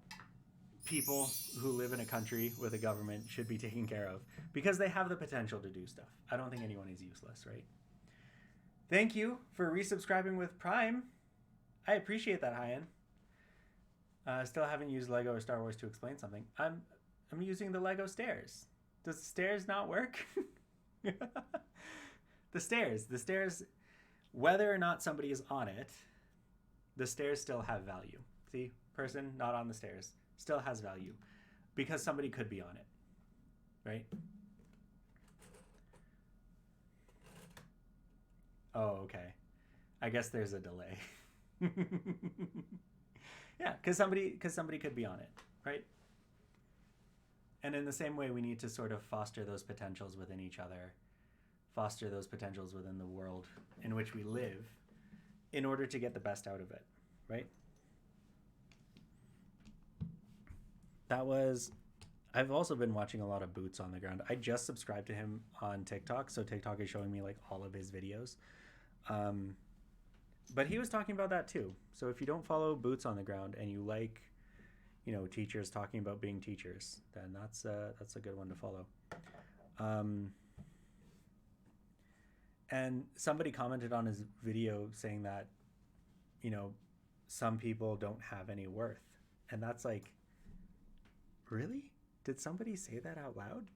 people who live in a country with a government should be taken care of because they have the potential to do stuff. I don't think anyone is useless, right? Thank you for resubscribing with Prime. I appreciate that, Hyan. Still haven't used Lego or Star Wars to explain something. I'm using the Lego stairs. Does the stairs not work? The stairs, whether or not somebody is on it, the stairs still have value. See, person not on the stairs still has value because somebody could be on it, right? Oh, okay. I guess there's a delay. Yeah, because somebody could be on it, right? And in the same way, we need to sort of foster those potentials within each other, foster those potentials within the world in which we live in order to get the best out of it, right? I've also been watching a lot of Boots on the Ground. I just subscribed to him on TikTok, so TikTok is showing me like all of his videos. But he was talking about that too. So if you don't follow Boots on the Ground and you like, teachers talking about being teachers, then that's a good one to follow. And somebody commented on his video saying that, some people don't have any worth. And that's like, really? Did somebody say that out loud?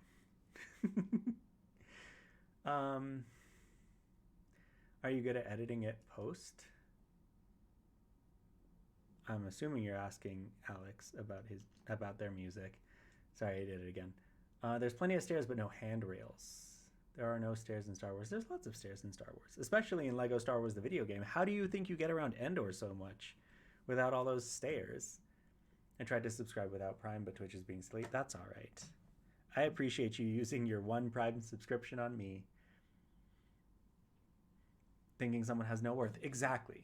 Are you good at editing it post? I'm assuming you're asking Alex about their music. Sorry, I did it again. There's plenty of stairs, but no handrails. There are no stairs in Star Wars. There's lots of stairs in Star Wars, especially in Lego Star Wars, the video game. How do you think you get around Endor so much without all those stairs? I tried to subscribe without Prime, but Twitch is being late. That's all right. I appreciate you using your one Prime subscription on me. Thinking someone has no worth. Exactly.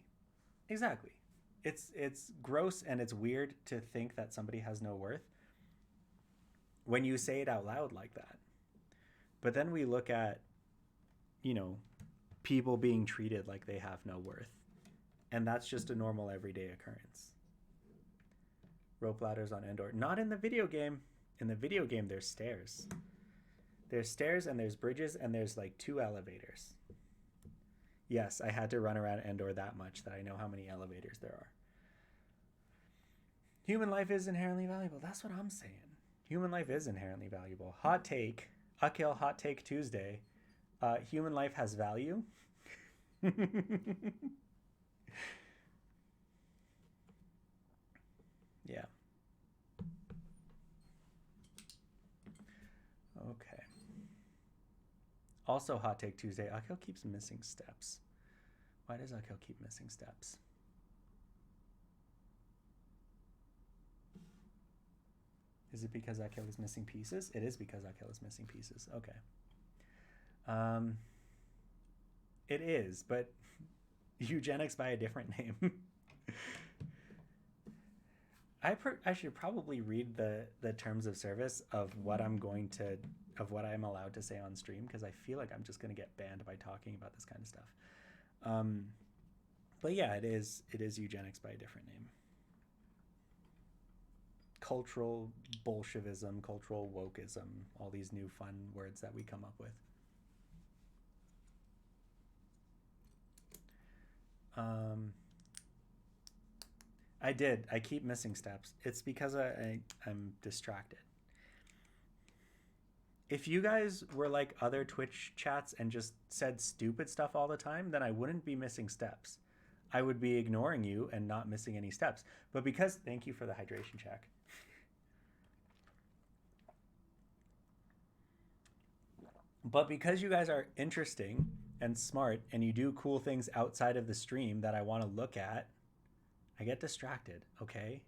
It's gross and it's weird to think that somebody has no worth when you say it out loud like that. But then we look at, people being treated like they have no worth. And that's just a normal everyday occurrence. Rope ladders on Endor. Not in the video game. In the video game, there's stairs. There's stairs and there's bridges and there's like 2 elevators. Yes, I had to run around Endor that much that I know how many elevators there are. Human life is inherently valuable. That's what I'm saying. Human life is inherently valuable. Hot take. Akil Hot Take Tuesday. Human life has value. Yeah. Okay. Also, Hot Take Tuesday. Akil keeps missing steps. Why does Akil keep missing steps? Is it because Akil is missing pieces? It is because Akil is missing pieces. Okay. It is, but eugenics by a different name. I should probably read the terms of service of what I'm allowed to say on stream, because I feel like I'm just going to get banned by talking about this kind of stuff. But yeah, it is eugenics by a different name. Cultural Bolshevism, cultural wokeism, all these new fun words that we come up with. I keep missing steps. It's because I'm distracted. If you guys were like other Twitch chats and just said stupid stuff all the time, then I wouldn't be missing steps. I would be ignoring you and not missing any steps. But because, thank you for the hydration check. But because you guys are interesting and smart and you do cool things outside of the stream that I want to look at, I get distracted, okay?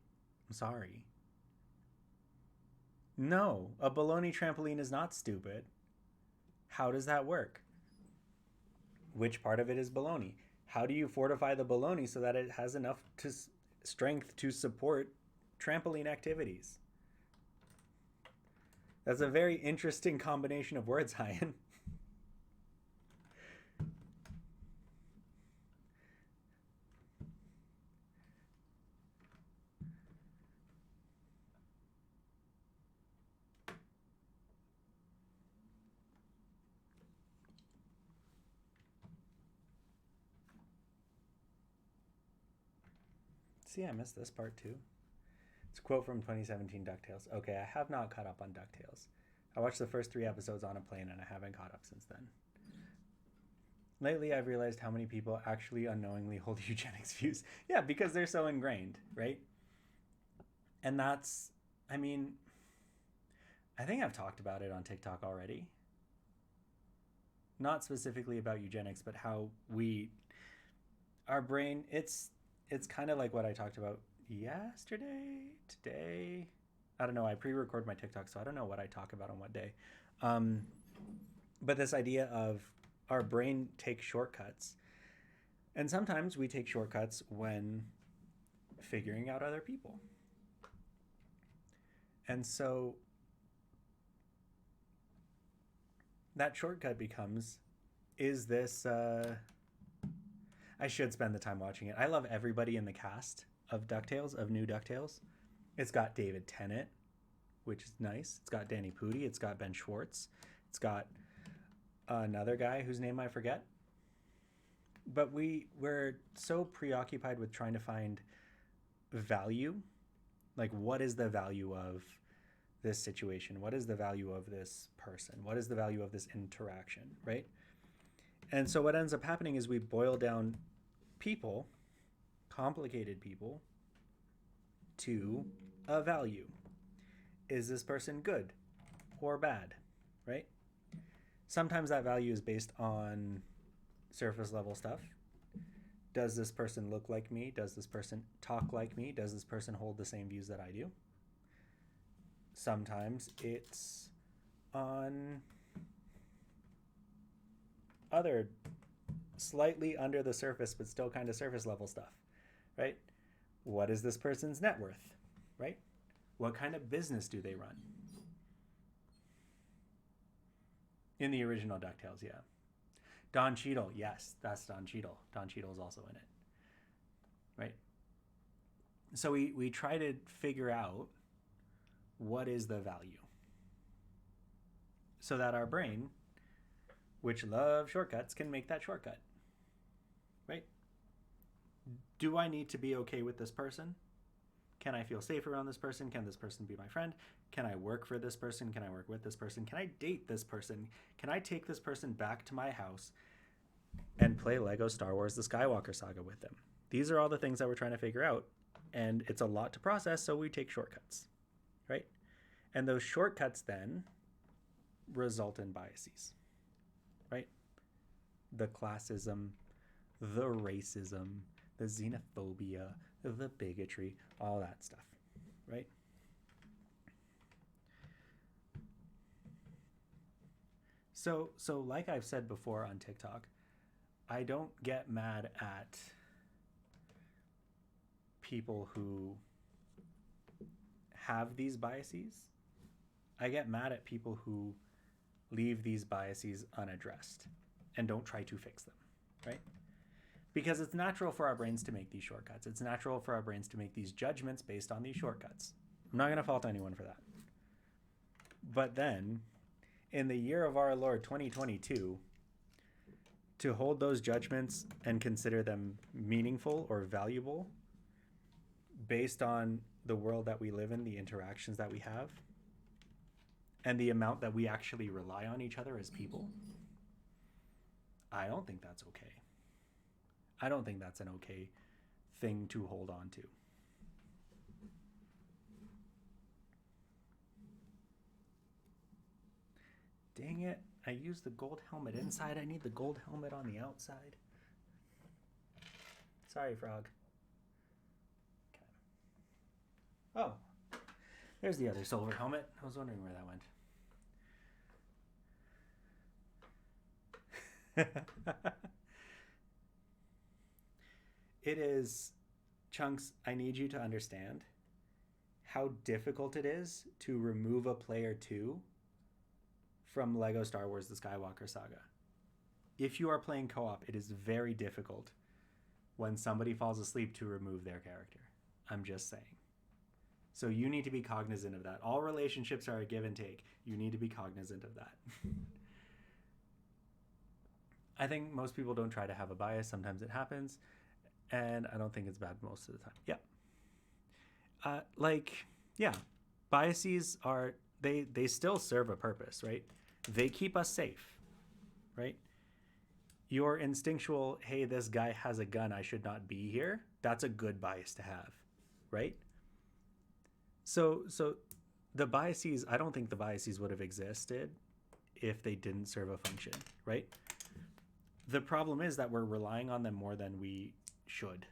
I'm sorry. No, a baloney trampoline is not stupid. How does that work? Which part of it is baloney? How do you fortify the baloney so that it has enough strength to support trampoline activities? That's a very interesting combination of words, Hyan. See, I missed this part too. It's a quote from 2017 DuckTales. Okay, I have not caught up on DuckTales. I watched the first 3 episodes on a plane and I haven't caught up since then. Lately, I've realized how many people actually unknowingly hold eugenics views. Yeah, because they're so ingrained, right? And that's, I mean, I think I've talked about it on TikTok already. Not specifically about eugenics, but how our brain, it's kind of like what I talked about yesterday, today. I don't know. I pre-record my TikTok, so I don't know what I talk about on what day. But this idea of our brain takes shortcuts. And sometimes we take shortcuts when figuring out other people. And so that shortcut becomes, is this... I should spend the time watching it. I love everybody in the cast of DuckTales, of new DuckTales. It's got David Tennant, which is nice. It's got Danny Pudi. It's got Ben Schwartz. It's got another guy whose name I forget. But we're so preoccupied with trying to find value. Like, what is the value of this situation? What is the value of this person? What is the value of this interaction, right? And so what ends up happening is we boil down people, complicated people, to a value. Is this person good or bad, right? Sometimes that value is based on surface level stuff. Does this person look like me? Does this person talk like me? Does this person hold the same views that I do? Sometimes it's on other slightly under the surface but still kind of surface level stuff, right? What is this person's net worth, right? What kind of business do they run? In the original DuckTales, yeah. Don Cheadle, yes, that's Don Cheadle. Don Cheadle is also in it, right? So we try to figure out what is the value so that our brain, which loves shortcuts, can make that shortcut, right? Do I need to be okay with this person? Can I feel safe around this person? Can this person be my friend? Can I work for this person? Can I work with this person? Can I date this person? Can I take this person back to my house and play Lego Star Wars The Skywalker Saga with them, These are all the things that we're trying to figure out. And it's a lot to process, so we take shortcuts, right? And those shortcuts then result in biases, right? The classism, the racism, the xenophobia, the bigotry, all that stuff, right? So like I've said before on TikTok, I don't get mad at people who have these biases. I get mad at people who leave these biases unaddressed and don't try to fix them, right? Because it's natural for our brains to make these shortcuts. It's natural for our brains to make these judgments based on these shortcuts. I'm not going to fault anyone for that. But then, in the year of our Lord 2022, to hold those judgments and consider them meaningful or valuable based on the world that we live in, the interactions that we have, and the amount that we actually rely on each other as people, I don't think that's okay. I don't think that's an okay thing to hold on to. Dang it. I used the gold helmet inside. I need the gold helmet on the outside. Sorry, frog. Okay. Oh, there's the other silver helmet. I was wondering where that went. It is, Chunks, I need you to understand how difficult it is to remove a player 2 from Lego Star Wars The Skywalker Saga. If you are playing co-op, it is very difficult when somebody falls asleep to remove their character. I'm just saying. So you need to be cognizant of that. All relationships are a give and take. You need to be cognizant of that. I think most people don't try to have a bias. Sometimes it happens. And I don't think it's bad most of the time. Yeah. Biases are, they still serve a purpose, right? They keep us safe, right? Your instinctual, hey, this guy has a gun, I should not be here, that's a good bias to have, right? So the biases, I don't think the biases would have existed if they didn't serve a function, right? The problem is that we're relying on them more than we should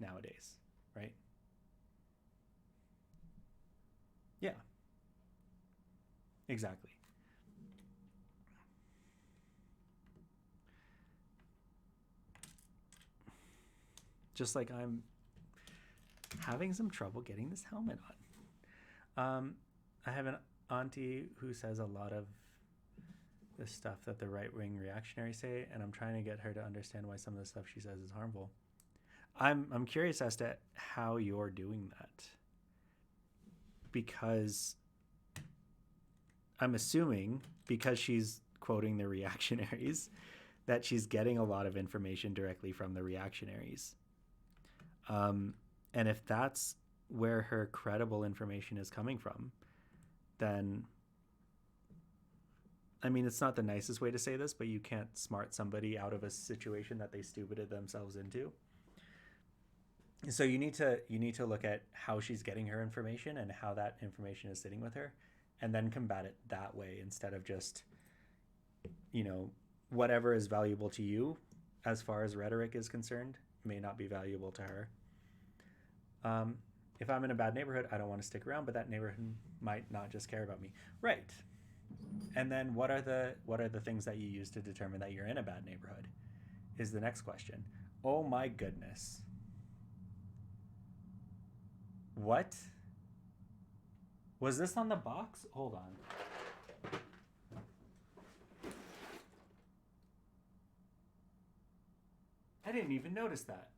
nowadays, right? Yeah, exactly. Just like I'm having some trouble getting this helmet on. I have an auntie who says a lot of the stuff that the right-wing reactionaries say, and I'm trying to get her to understand why some of the stuff she says is harmful. I'm curious as to how you're doing that, because I'm assuming, because she's quoting the reactionaries, that she's getting a lot of information directly from the reactionaries. And if that's where her credible information is coming from, then, I mean, it's not the nicest way to say this, but you can't smart somebody out of a situation that they stupided themselves into. So you need to look at how she's getting her information and how that information is sitting with her, and then combat it that way instead of just, whatever is valuable to you as far as rhetoric is concerned may not be valuable to her. If I'm in a bad neighborhood, I don't want to stick around, but that neighborhood might not just care about me. Right. And then what are the things that you use to determine that you're in a bad neighborhood is the next question. Oh my goodness. What? Was this on the box? Hold on. I didn't even notice that.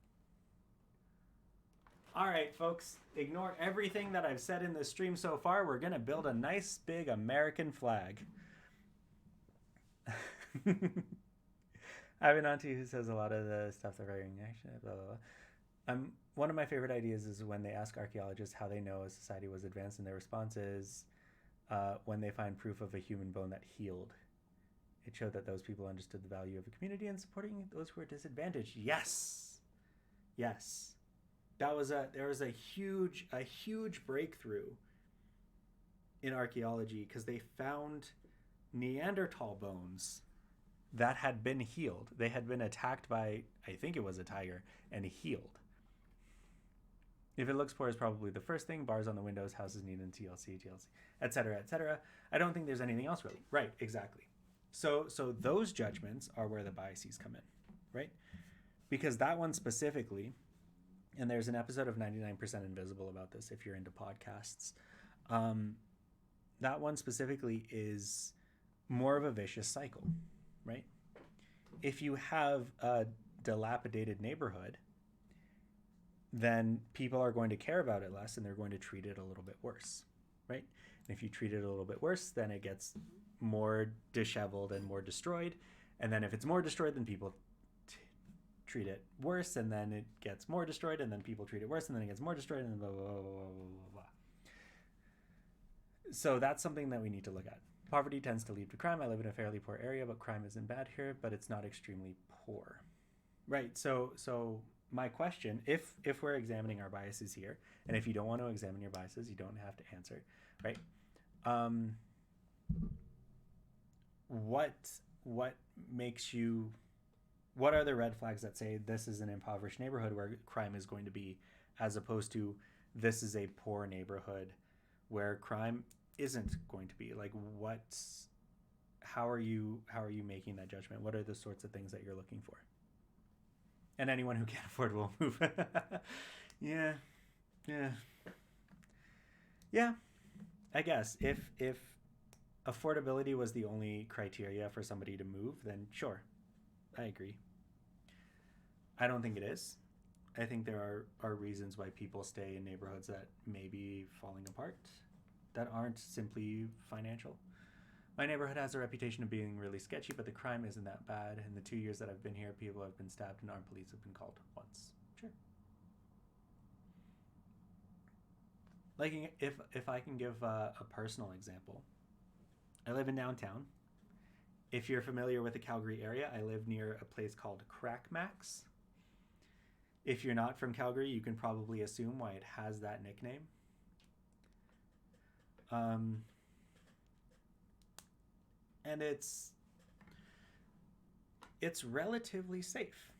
All right, folks, ignore everything that I've said in this stream so far. We're going to build a nice big American flag. I have an auntie who says a lot of the stuff that writing actually, blah, blah, blah. One of my favorite ideas is when they ask archaeologists how they know a society was advanced, and their response is when they find proof of a human bone that healed. It showed that those people understood the value of a community and supporting those who were disadvantaged. Yes! Yes. There was a huge breakthrough in archaeology because they found Neanderthal bones that had been healed. They had been attacked by, I think it was a tiger, and healed. If it looks poor is probably the first thing. Bars on the windows, houses need in TLC, etc., etc. I don't think there's anything else really. Right, exactly. So those judgments are where the biases come in, right? Because that one specifically, and there's an episode of 99% Invisible about this if you're into podcasts. That one specifically is more of a vicious cycle, right? If you have a dilapidated neighborhood, then people are going to care about it less and they're going to treat it a little bit worse, right? And if you treat it a little bit worse, then it gets more disheveled and more destroyed. And then if it's more destroyed, then people treat it worse, and then it gets more destroyed, and then people treat it worse, and then it gets more destroyed, and then blah, blah, blah, blah, blah, blah. So that's something that we need to look at. Poverty tends to lead to crime. I live in a fairly poor area, but crime isn't bad here, but it's not extremely poor. Right. So my question, if we're examining our biases here, and if you don't want to examine your biases, you don't have to answer, right? What makes you, what are the red flags that say this is an impoverished neighborhood where crime is going to be, as opposed to this is a poor neighborhood where crime isn't going to be? Like, how are you making that judgment? What are the sorts of things that you're looking for? And anyone who can't afford will move. yeah. I guess if affordability was the only criteria for somebody to move, then sure, I agree. I don't think it is. I think there are reasons why people stay in neighborhoods that may be falling apart that aren't simply financial. My neighborhood has a reputation of being really sketchy, but the crime isn't that bad. In the 2 years that I've been here, people have been stabbed and armed police have been called once. Sure. Like, if I can give a personal example, I live in downtown. If you're familiar with the Calgary area, I live near a place called Crack Max. If you're not from Calgary, you can probably assume why it has that nickname. And it's relatively safe,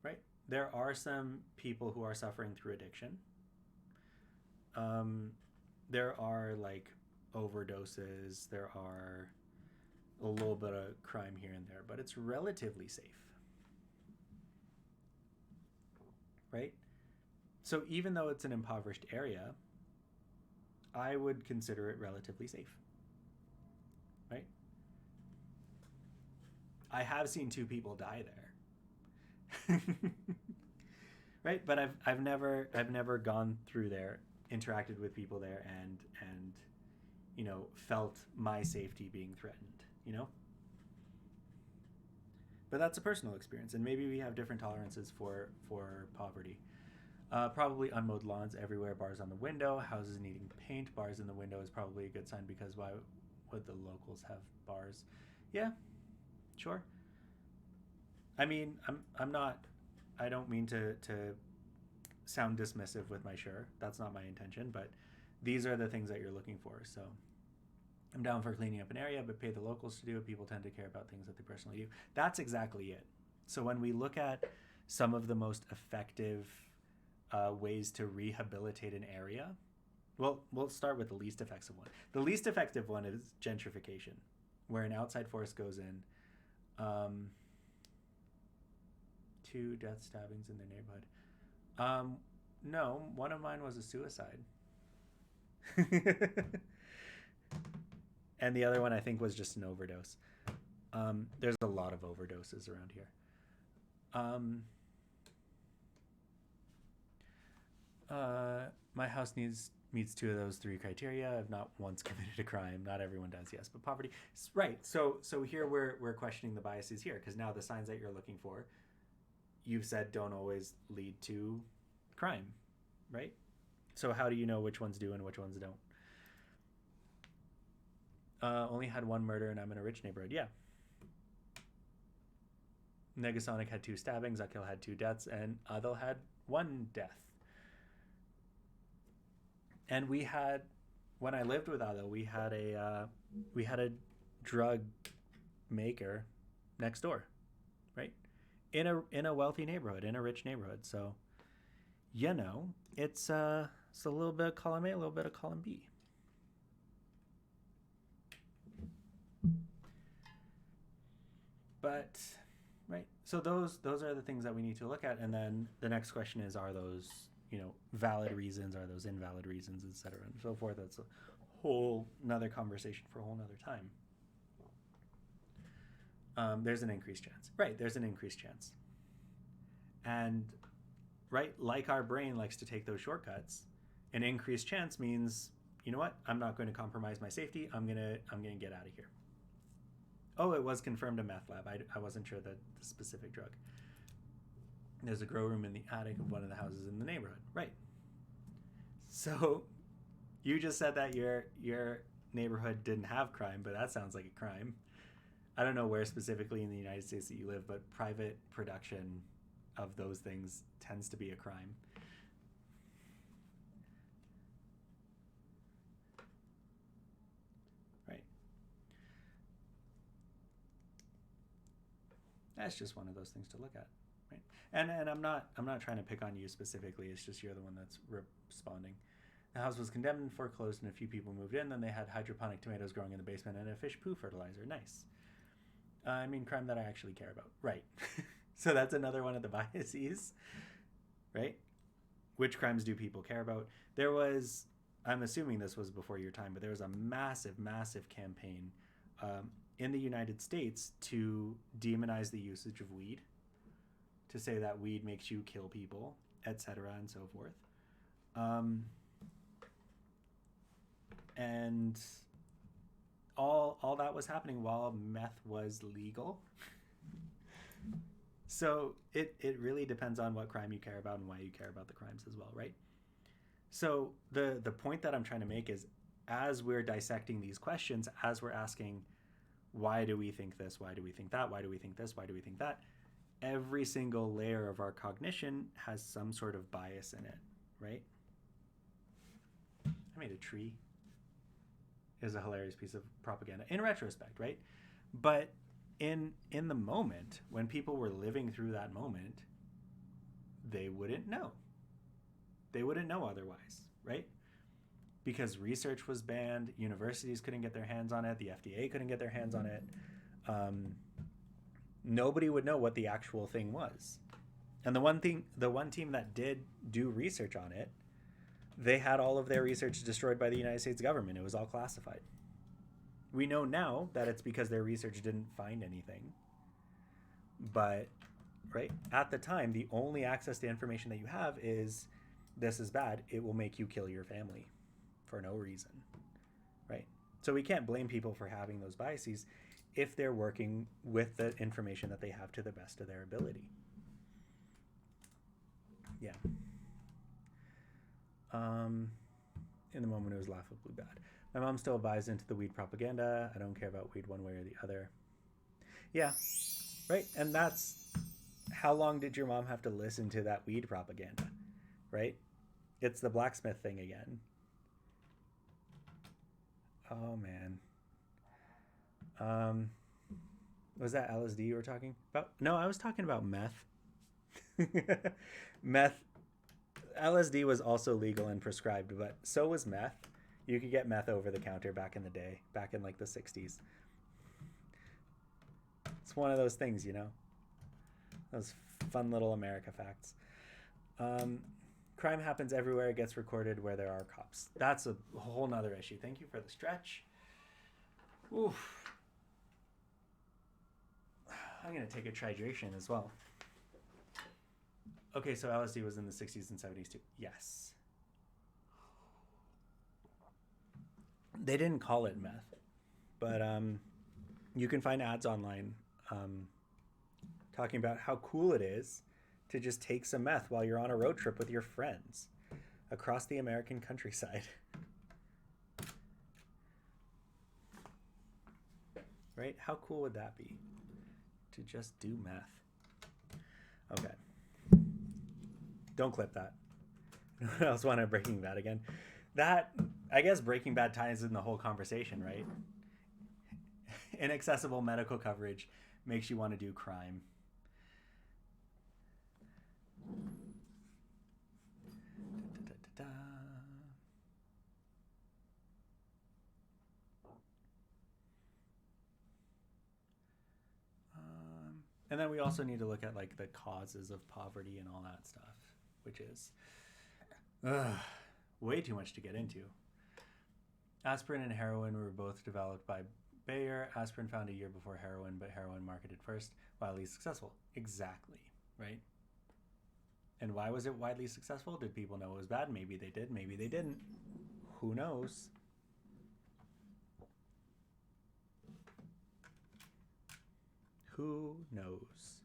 right? There are some people who are suffering through addiction. There are like overdoses. There are a little bit of crime here and there, but it's relatively safe, right? So even though it's an impoverished area, I would consider it relatively safe, right? I have seen 2 people die there. Right? But I've never gone through there, interacted with people there, and felt my safety being threatened, But that's a personal experience, and maybe we have different tolerances for poverty. Probably unmowed lawns everywhere, bars on the window, houses needing paint. Bars in the window is probably a good sign, because why would the locals have bars? Yeah, sure. I mean, I don't mean to sound dismissive with my sure. That's not my intention, but these are the things that you're looking for. So I'm down for cleaning up an area, but pay the locals to do it. People tend to care about things that they personally do. That's exactly it. So when we look at some of the most effective ways to rehabilitate an area, well, we'll start with the least effective one. The least effective one is gentrification, where an outside force goes in. 2 death stabbings in their neighborhood. No, one of mine was a suicide. And the other one, I think, was just an overdose. There's a lot of overdoses around here. My house meets 2 of those 3 criteria. I've not once committed a crime. Not everyone does, yes, but poverty. Right. So here we're questioning the biases here, because now the signs that you're looking for, you've said, don't always lead to crime, right? So how do you know which ones do and which ones don't? Only had 1 murder and I'm in a rich neighborhood. Yeah. Negasonic had 2 stabbings, Akil had 2 deaths, and Adil had 1 death. And we had, when I lived with Adil, we had a drug maker next door, right? In a wealthy neighborhood, in a rich neighborhood. So, it's a little bit of column A, a little bit of column B. But, right. So those are the things that we need to look at, and then the next question is: are those valid reasons? Are those invalid reasons, etc., and so forth? That's a whole nother conversation for a whole nother time. There's an increased chance, right? There's an increased chance, and right, like our brain likes to take those shortcuts. An increased chance means, you know what? I'm not going to compromise my safety. I'm gonna get out of here. Oh, it was confirmed a meth lab. I wasn't sure the specific drug. There's a grow room in the attic of one of the houses in the neighborhood. Right. So you just said that your neighborhood didn't have crime, but that sounds like a crime. I don't know where specifically in the United States that you live, but private production of those things tends to be a crime. Right. That's just one of those things to look at, right? And I'm not trying to pick on you specifically. It's just you're the one that's responding. The house was condemned and foreclosed, and a few people moved in. Then they had hydroponic tomatoes growing in the basement and a fish poo fertilizer. Nice. I mean, crime that I actually care about. Right. So that's another one of the biases, right? Which crimes do people care about? There was, I'm assuming this was before your time, but there was a massive, massive campaign in the United States to demonize the usage of weed, to say that weed makes you kill people, etc., and so forth. And all that was happening while meth was legal. So it really depends on what crime you care about and why you care about the crimes as well, right? So the point that I'm trying to make is, as we're dissecting these questions, as we're asking, why do we think this? Why do we think that? Why do we think this? Why do we think that? Every single layer of our cognition has some sort of bias in it, right? I made a tree. Is a hilarious piece of propaganda in retrospect, right? But in the moment, when people were living through that moment, they wouldn't know. They wouldn't know otherwise, right? Because research was banned, universities couldn't get their hands on it, the FDA couldn't get their hands on it. Nobody would know what the actual thing was. And the one team that did do research on it, they had all of their research destroyed by the United States government. It was all classified. We know now that it's because their research didn't find anything. But, right, at the time, the only access to information that you have is, this is bad. It will make you kill your family for no reason, right? So we can't blame people for having those biases if they're working with the information that they have to the best of their ability. Yeah. In the moment, it was laughably bad. My mom still buys into the weed propaganda. I don't care about weed one way or the other. Yeah, right. And that's, how long did your mom have to listen to that weed propaganda, right? It's the blacksmith thing again. Oh, man. Was that LSD you were talking about? No, I was talking about meth. Meth. LSD was also legal and prescribed, but so was meth. You could get meth over the counter back in the day, back in like the 60s. It's one of those things, those fun little America facts. Crime happens everywhere. It gets recorded where there are cops. That's a whole nother issue. Thank you for the stretch. Oof. I'm going to take a tridration as well. Okay, so LSD was in the 60s and 70s too. Yes. They didn't call it meth, but you can find ads online talking about how cool it is to just take some meth while you're on a road trip with your friends across the American countryside. Right? How cool would that be? To just do meth. Okay. Don't clip that. I else want to Breaking Bad again. That, I guess Breaking Bad ties in the whole conversation, right? Inaccessible medical coverage makes you want to do crime. Da, da, da, da. And then we also need to look at like the causes of poverty and all that stuff, which is way too much to get into. Aspirin and heroin were both developed by Bayer. Aspirin found a year before heroin, but heroin marketed first, widely successful. Exactly, right? And why was it widely successful? Did people know it was bad? Maybe they did, maybe they didn't. Who knows? Who knows?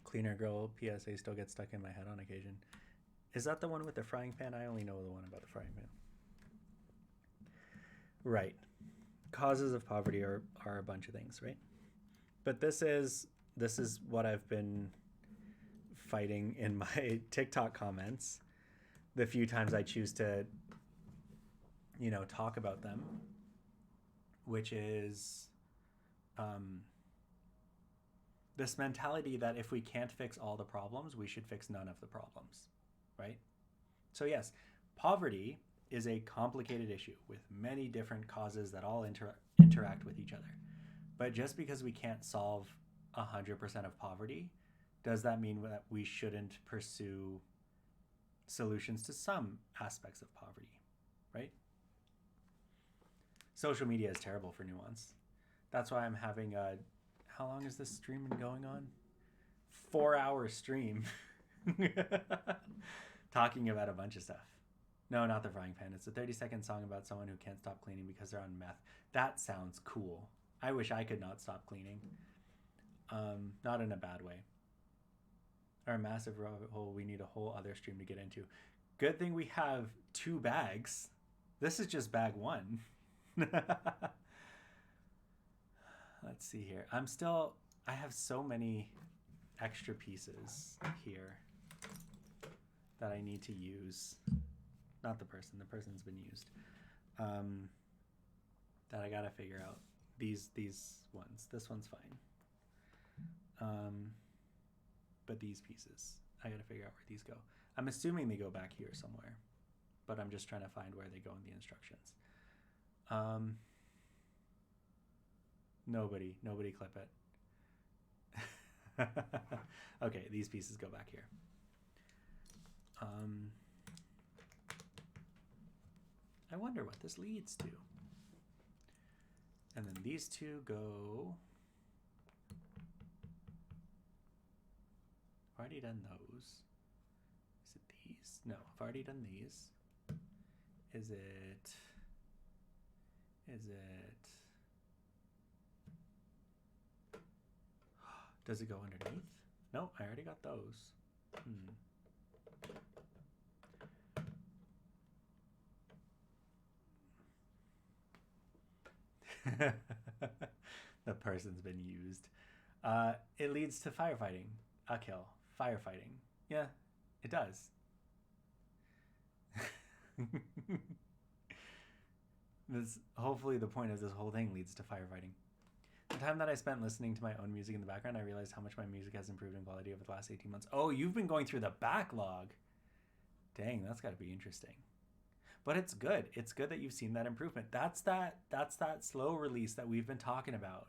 Cleaner Girl PSA still gets stuck in my head on occasion. Is that the one with the frying pan? I only know the one about the frying pan. Right. Causes of poverty are a bunch of things, right? But this is what I've been fighting in my TikTok comments the few times I choose to, talk about them, which is this mentality that if we can't fix all the problems, we should fix none of the problems, right? So yes, poverty is a complicated issue with many different causes that all interact with each other. But just because we can't solve 100% of poverty, does that mean that we shouldn't pursue solutions to some aspects of poverty, right? Social media is terrible for nuance. That's why I'm having a, how long is this stream been going on? 4-hour stream talking about a bunch of stuff. No, not the frying pan. It's a 30-second song about someone who can't stop cleaning because they're on meth. That sounds cool. I wish I could not stop cleaning. Not in a bad way. Our massive rabbit hole, we need a whole other stream to get into. Good thing we have 2 bags. This is just bag 1. Let's see here. I have so many extra pieces here that I need to use. Not the person's been used. That I gotta figure out. These ones. This one's fine. But these pieces, I gotta figure out where these go. I'm assuming they go back here somewhere, but I'm just trying to find where they go in the instructions. Nobody clip it. Okay, these pieces go back here. I wonder what this leads to. And then these 2 go. I've already done those. Is it these? No, I've already done these. Is it? Does it go underneath? No, I already got those. The person's been used. It leads to firefighting. A kill. Firefighting. Yeah, it does. Hopefully the point of this whole thing leads to firefighting. The time that I spent listening to my own music in the background, I realized how much my music has improved in quality over the last 18 months. Oh, you've been going through the backlog. Dang, that's got to be interesting. But it's good. It's good that you've seen that improvement. That's that slow release that we've been talking about,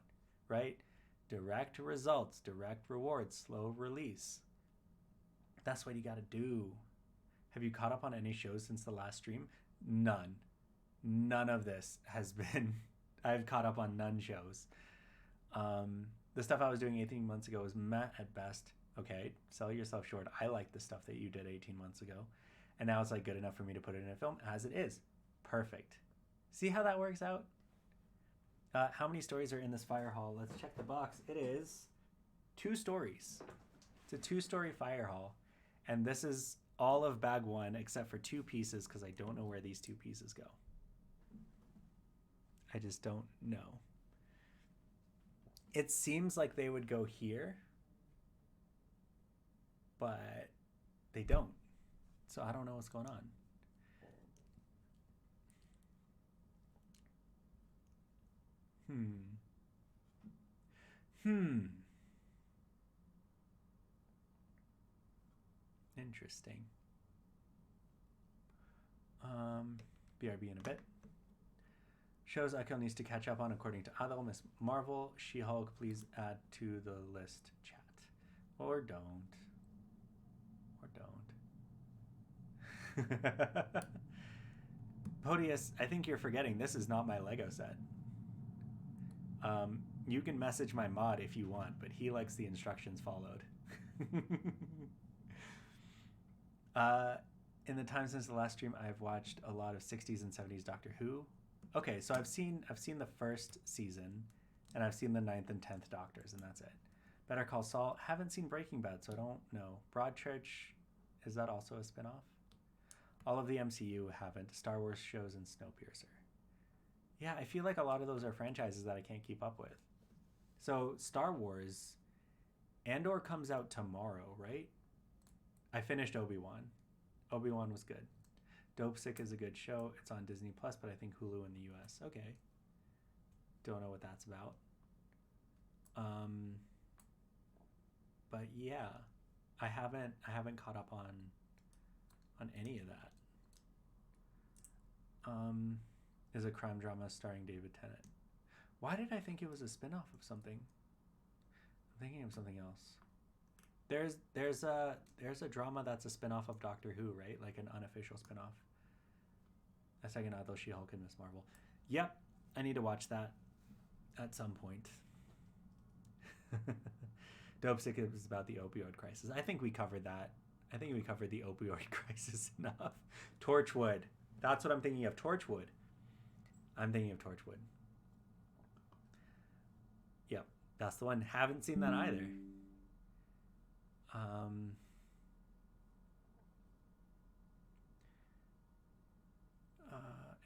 right? Direct results, direct rewards, slow release. That's what you got to do. Have you caught up on any shows since the last stream? None. None of this has been... I've caught up on none shows. The stuff I was doing 18 months ago was meh at best. Okay, sell yourself short. I like the stuff that you did 18 months ago. And now it's like good enough for me to put it in a film as it is. Perfect. See how that works out? How many stories are in this fire hall? Let's check the box. It is 2 stories. It's a 2-story fire hall. And this is all of bag 1 except for 2 pieces because I don't know where these 2 pieces go. I just don't know. It seems like they would go here, but they don't. So I don't know what's going on. Interesting. BRB in a bit. Shows Echo needs to catch up on according to Adel. Miss Marvel, She-Hulk, please add to the list, chat. Or don't. Or don't. Podius, I think you're forgetting this is not my Lego set. You can message my mod if you want, but he likes the instructions followed. In the time since the last stream, I've watched a lot of 60s and 70s Doctor Who. Okay, so I've seen the first season, and I've seen the 9th and 10th Doctors, and that's it. Better Call Saul. Haven't seen Breaking Bad, so I don't know. Broadchurch, is that also a spinoff? All of the MCU haven't. Star Wars shows and Snowpiercer. Yeah, I feel like a lot of those are franchises that I can't keep up with. So Star Wars, Andor comes out tomorrow, right? I finished Obi-Wan. Obi-Wan was good. Dope Sick is a good show. It's on Disney Plus, but I think Hulu in the US. Okay. Don't know what that's about. But yeah, I haven't caught up on any of that. Is a crime drama starring David Tennant. Why did I think it was a spin-off of something? I'm thinking of something else. There's a drama that's a spin-off of Doctor Who, right? Like an unofficial spin-off. A second Adel, She-Hulk, and Miss Marvel. Yep, I need to watch that at some point. Dope Sick is about the opioid crisis. I think we covered that. I think we covered the opioid crisis enough. Torchwood. That's what I'm thinking of. Torchwood. I'm thinking of Torchwood. Yep, that's the one. Haven't seen that either.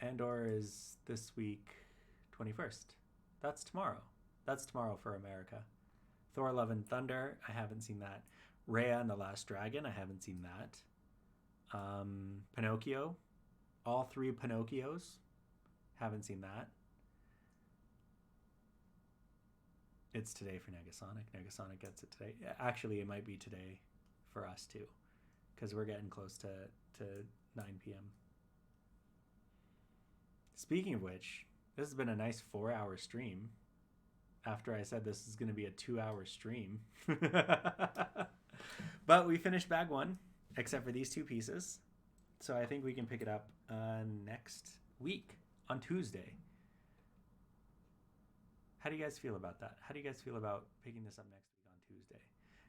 Andor is this week, 21st. That's tomorrow. That's tomorrow for America. Thor: Love and Thunder. I haven't seen that. Raya and the Last Dragon. I haven't seen that. Pinocchio. All 3 Pinocchios. Haven't seen that. It's today for Negasonic. Negasonic gets it today. Actually, it might be today for us too, because we're getting close to 9 p.m. Speaking of which, this has been a nice 4-hour stream. After I said this is going to be a 2-hour stream. But we finished bag 1, except for these 2 pieces. So I think we can pick it up next week on Tuesday. How do you guys feel about that? How do you guys feel about picking this up next week on Tuesday?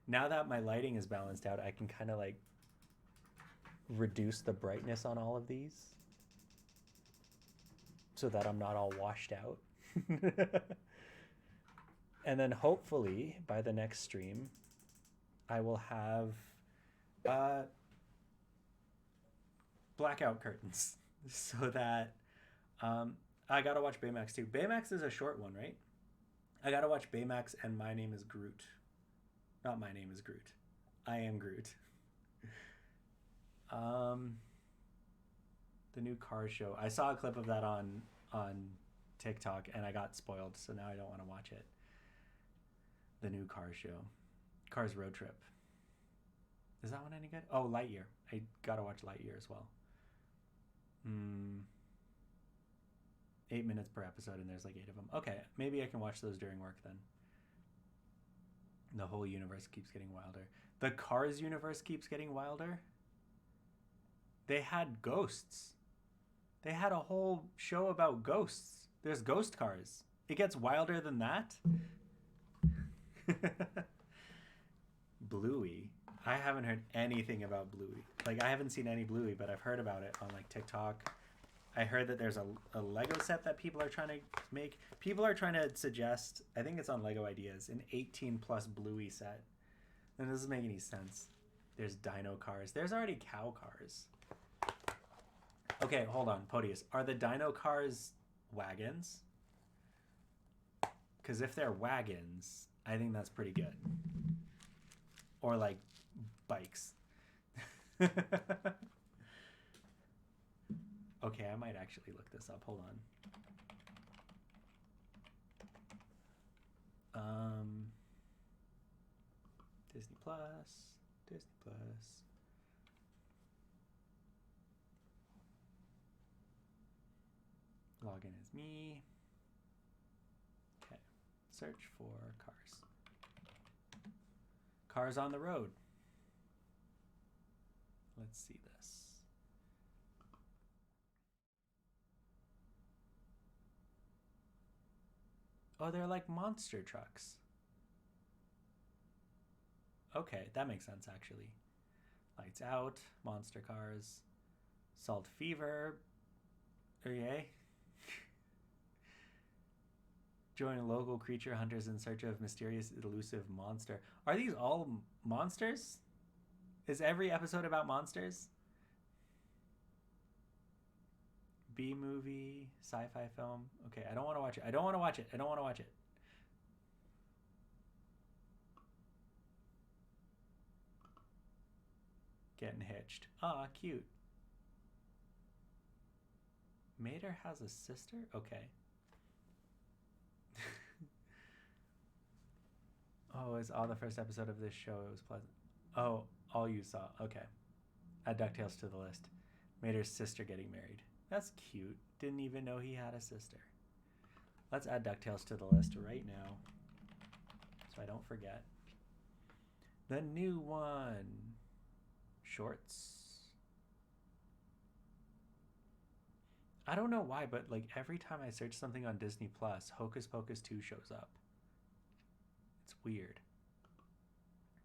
Now that my lighting is balanced out, I can kind of like reduce the brightness on all of these so that I'm not all washed out. And then hopefully by the next stream, I will have blackout curtains so that I gotta watch Baymax too. Baymax is a short one, right? I gotta watch Baymax and My Name is Groot. Not My Name is Groot. I Am Groot. The new Cars show. I saw a clip of that on TikTok and I got spoiled, so now I don't want to watch it. The new Cars show. Cars Road Trip. Is that one any good? Oh, Lightyear. I gotta watch Lightyear as well. 8 minutes per episode and there's like 8 of them. Okay, maybe I can watch those during work then. The whole universe keeps getting wilder. The Cars universe keeps getting wilder. They had ghosts. They had a whole show about ghosts. There's ghost cars. It gets wilder than that. Bluey. I haven't heard anything about Bluey. Like, I haven't seen any Bluey, but I've heard about it on like TikTok. I heard that there's a Lego set that people are trying to make. People are trying to suggest, I think it's on Lego Ideas, an 18 plus Bluey set. That doesn't make any sense. There's dino cars. There's already cow cars. Okay, hold on, Podius. Are the dino cars wagons? Because if they're wagons, I think that's pretty good. Or like bikes. Okay, I might actually look this up. Hold on. Disney Plus. Disney Plus. Login as me. Okay. Search for cars. Cars on the road. Let's see this. Oh, they're like monster trucks. Okay, that makes sense actually. Lights Out, Monster Cars, Salt Fever. Okay. Join local creature hunters in search of mysterious, elusive monster. Are these all monsters? Is every episode about monsters? B movie, sci-fi film. Okay, I don't want to watch it. I don't want to watch it. I don't want to watch it. Getting hitched. Aw, cute. Mater has a sister? Okay. Oh, it's all the first episode of this show. It was pleasant. Oh, all you saw. Okay. Add DuckTales to the list. Mater's sister getting married. That's cute. Didn't even know he had a sister. Let's add DuckTales to the list right now, so I don't forget. The new one. Shorts. I don't know why, but like every time I search something on Disney Plus, Hocus Pocus 2 shows up. It's weird.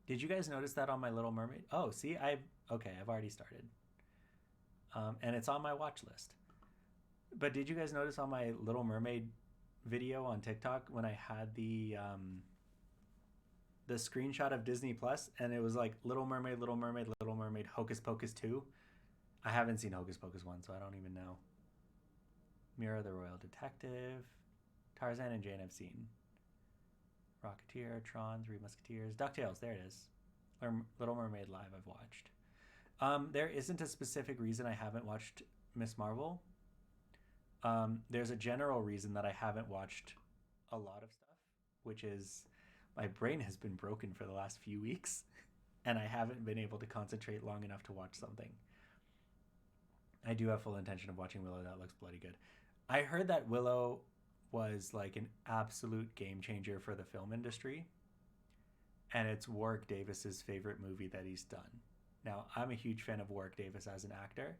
Did you guys notice that on my Little Mermaid? Oh, see, I've already started. And it's on my watch list. But did you guys notice on my Little Mermaid video on TikTok when I had the screenshot of Disney Plus and it was like Little Mermaid, Little Mermaid, Little Mermaid, Hocus Pocus 2? I haven't seen Hocus Pocus 1, so I don't even know. Mira the Royal Detective, Tarzan and Jane I've seen. Rocketeer, Tron, Three Musketeers, DuckTales, there it is. Little Mermaid Live I've watched. There isn't a specific reason I haven't watched Miss Marvel. There's a general reason that I haven't watched a lot of stuff, which is my brain has been broken for the last few weeks and I haven't been able to concentrate long enough to watch something. I do have full intention of watching Willow. That looks bloody good. I heard that Willow was like an absolute game changer for the film industry, and it's Warwick Davis's favorite movie that he's done. Now, I'm a huge fan of Warwick Davis as an actor,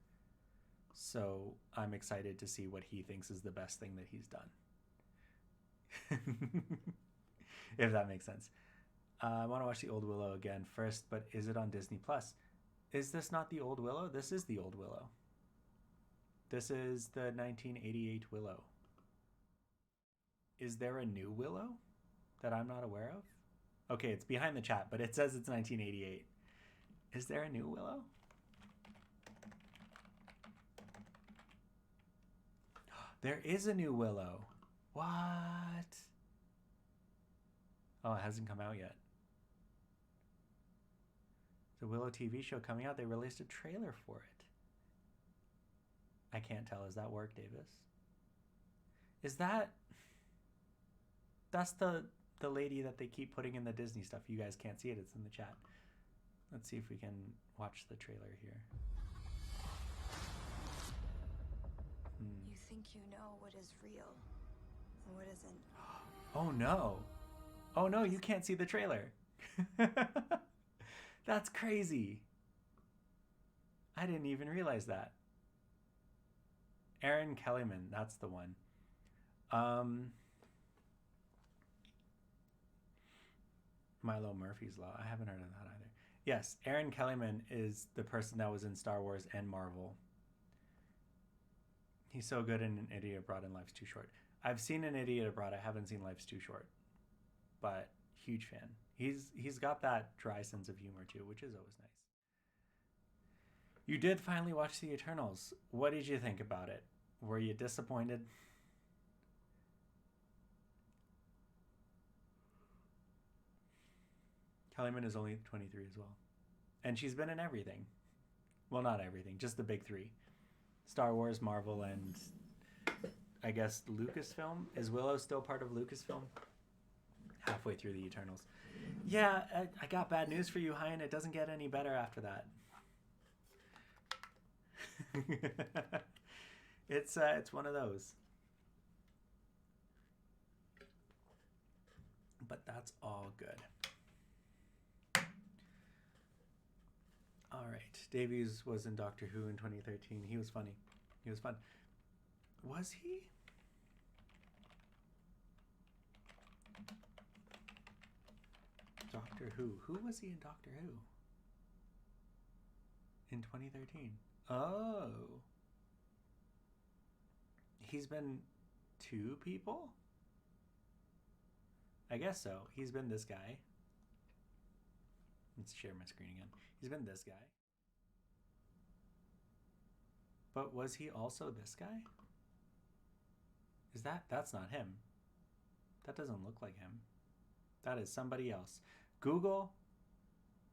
so I'm excited to see what he thinks is the best thing that he's done. If that makes sense. I want to watch the old Willow again first, but is it on Disney Plus? Is this not the old Willow? This is the old Willow. This is the 1988 Willow. Is there a new Willow that I'm not aware of? Okay, it's behind the chat, but it says it's 1988. Is there a new Willow? There is a new Willow. What? Oh, it hasn't come out yet. The Willow TV show coming out. They released a trailer for it. I can't tell. Is that Warwick Davis? Is that... That's the lady that they keep putting in the Disney stuff. You guys can't see it. It's in the chat. Let's see if we can watch the trailer here. You think you know what is real and what isn't. Oh no. Oh no, you can't see the trailer. That's crazy. I didn't even realize that. Erin Kellyman, that's the one. Milo Murphy's Law. I haven't heard of that either. Yes, Erin Kellyman is the person that was in Star Wars and Marvel. He's so good in An Idiot Abroad and Life's Too Short. I've seen An Idiot Abroad. I haven't seen Life's Too Short, but huge fan. He's got that dry sense of humor too, which is always nice. You did finally watch The Eternals. What did you think about it? Were you disappointed? Kellyman is only 23 as well. And she's been in everything. Well, not everything, just the big three. Star Wars, Marvel, and I guess Lucasfilm. Is Willow still part of Lucasfilm? Halfway through the Eternals. Yeah, I got bad news for you, Hein. It doesn't get any better after that. It's one of those. But that's all good. All right. Davies was in Doctor Who in 2013. He was funny. He was fun. Was he? Doctor Who. Who was he in Doctor Who? In 2013. Oh. He's been two people? I guess so. He's been this guy. Let's share my screen again. He's been this guy. But was he also this guy? Is that's not him. That doesn't look like him. That is somebody else. Google,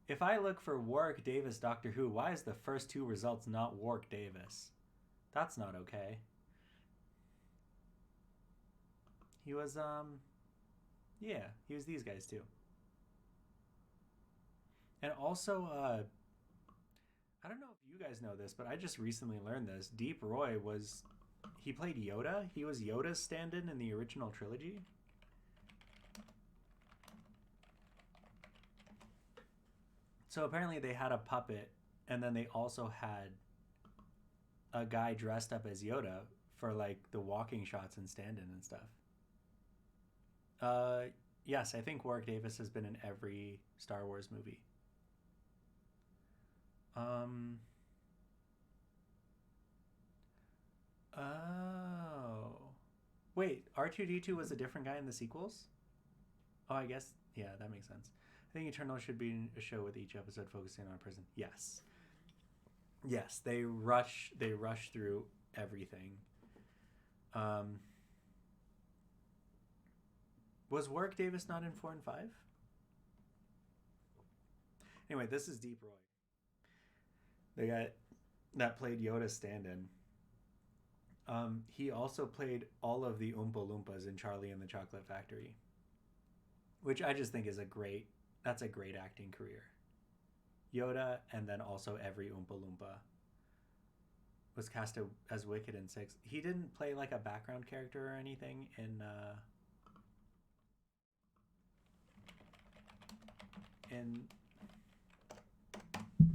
if I look for Warwick Davis Doctor Who, why is the first two results not Warwick Davis? That's not okay. He was, yeah, he was these guys too. And also, I don't know if you guys know this, but I just recently learned this. Deep Roy he played Yoda. He was Yoda's stand-in in the original trilogy. So apparently they had a puppet, and then they also had a guy dressed up as Yoda for like the walking shots and stand-in and stuff. Yes, I think Warwick Davis has been in every Star Wars movie. Oh. Wait, R2D2 was a different guy in the sequels? Oh, I guess, yeah, that makes sense. I think Eternal should be a show with each episode focusing on a prison. Yes. Yes, they rush through everything. Was Warwick Davis not in 4 and 5? Anyway, this is Deep Roy. The guy that played Yoda's stand-in. He also played all of the Oompa Loompas in Charlie and the Chocolate Factory, which I just think is that's a great acting career. Yoda, and then also every Oompa Loompa was cast as Wicked in 6. He didn't play like a background character or anything in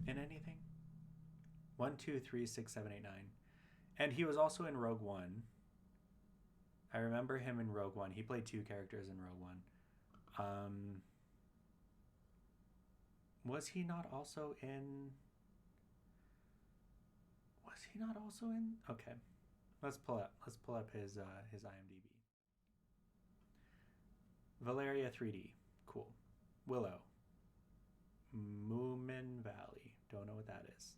anything. 1, 2, 3, 6, 7, 8, 9. And he was also in Rogue One. I remember him in Rogue One. He played 2 characters in Rogue One. Was he not also in... Okay. Let's pull up his IMDb. Valeria 3D. Cool. Willow. Moomin Valley. Don't know what that is.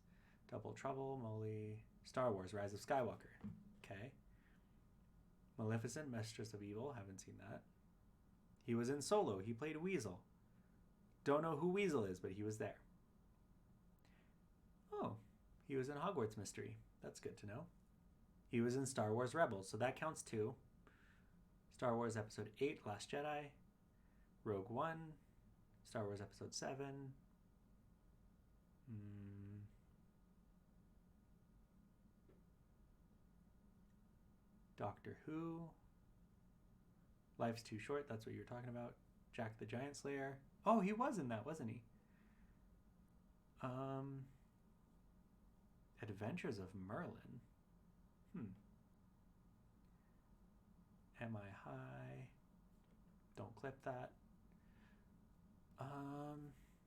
Double Trouble, Molly. Star Wars, Rise of Skywalker. Okay. Maleficent, Mistress of Evil. Haven't seen that. He was in Solo. He played Weasel. Don't know who Weasel is, but he was there. Oh, he was in Hogwarts Mystery. That's good to know. He was in Star Wars Rebels, so that counts too. Star Wars Episode 8, Last Jedi. Rogue One. Star Wars Episode 7. Doctor Who. Life's Too Short, that's what you were talking about. Jack the Giant Slayer. Oh, he was in that, wasn't he? Adventures of Merlin. Am I High? Don't clip that.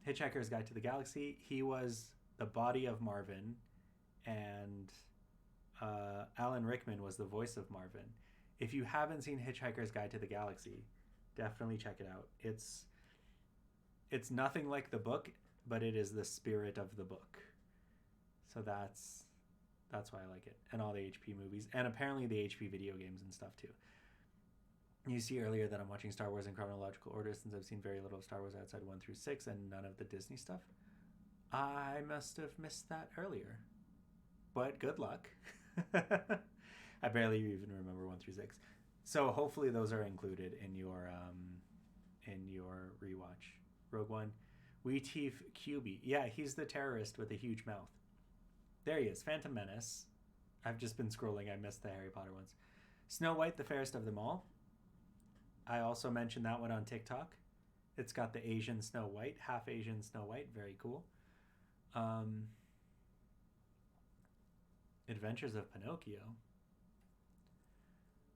Hitchhiker's Guide to the Galaxy. He was the body of Marvin, and Alan Rickman was the voice of Marvin. If you haven't seen Hitchhiker's Guide to the Galaxy, definitely check it out. It's nothing like the book, but it is the spirit of the book. So that's why I like it. And all the HP movies, and apparently the HP video games and stuff too. You see earlier that I'm watching Star Wars in chronological order since I've seen very little of Star Wars outside 1 through 6 and none of the Disney stuff. I must have missed that earlier. But good luck. I barely even remember 1 through 6. So hopefully those are included in your rewatch. Rogue One. Weetief QB. Yeah, he's the terrorist with a huge mouth. There he is. Phantom Menace. I've just been scrolling. I missed the Harry Potter ones. Snow White, the fairest of them all. I also mentioned that one on TikTok. It's got the Asian Snow White, half Asian Snow White. Very cool. Adventures of Pinocchio.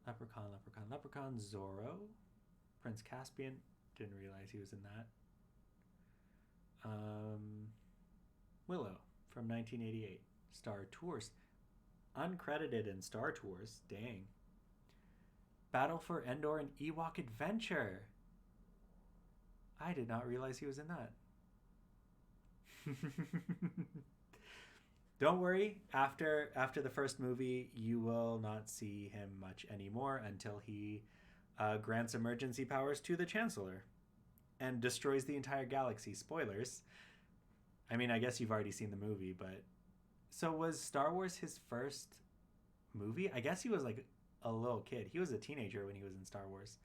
Leprechaun, Leprechaun, Leprechaun. Zorro. Prince Caspian. Didn't realize he was in that. Willow from 1988. Star Tours. Uncredited in Star Tours. Dang. Battle for Endor and Ewok Adventure. I did not realize he was in that. Don't worry. After the first movie, you will not see him much anymore until he grants emergency powers to the Chancellor and destroys the entire galaxy. Spoilers. I mean, I guess you've already seen the movie, but so was Star Wars his first movie? I guess he was like a little kid. He was a teenager when he was in Star Wars.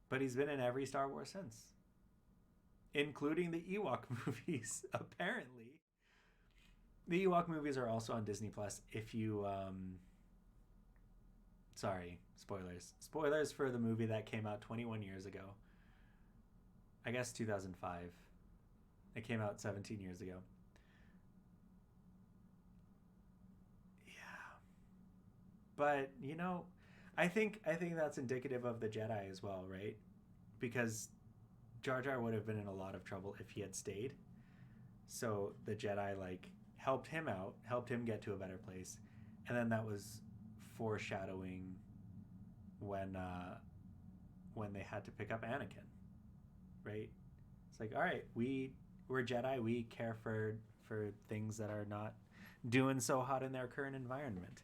But he's been in every Star Wars since, including the Ewok movies, apparently. The Ewok movies are also on Disney Plus. If you sorry, spoilers. Spoilers for the movie that came out 21 years ago. I guess 2005. It came out 17 years ago. Yeah. But, I think that's indicative of the Jedi as well, right? Because Jar Jar would have been in a lot of trouble if he had stayed. So the Jedi helped him out, helped him get to a better place, and then that was foreshadowing when they had to pick up Anakin, right? It's like, all right, we're Jedi, we care for things that are not doing so hot in their current environment.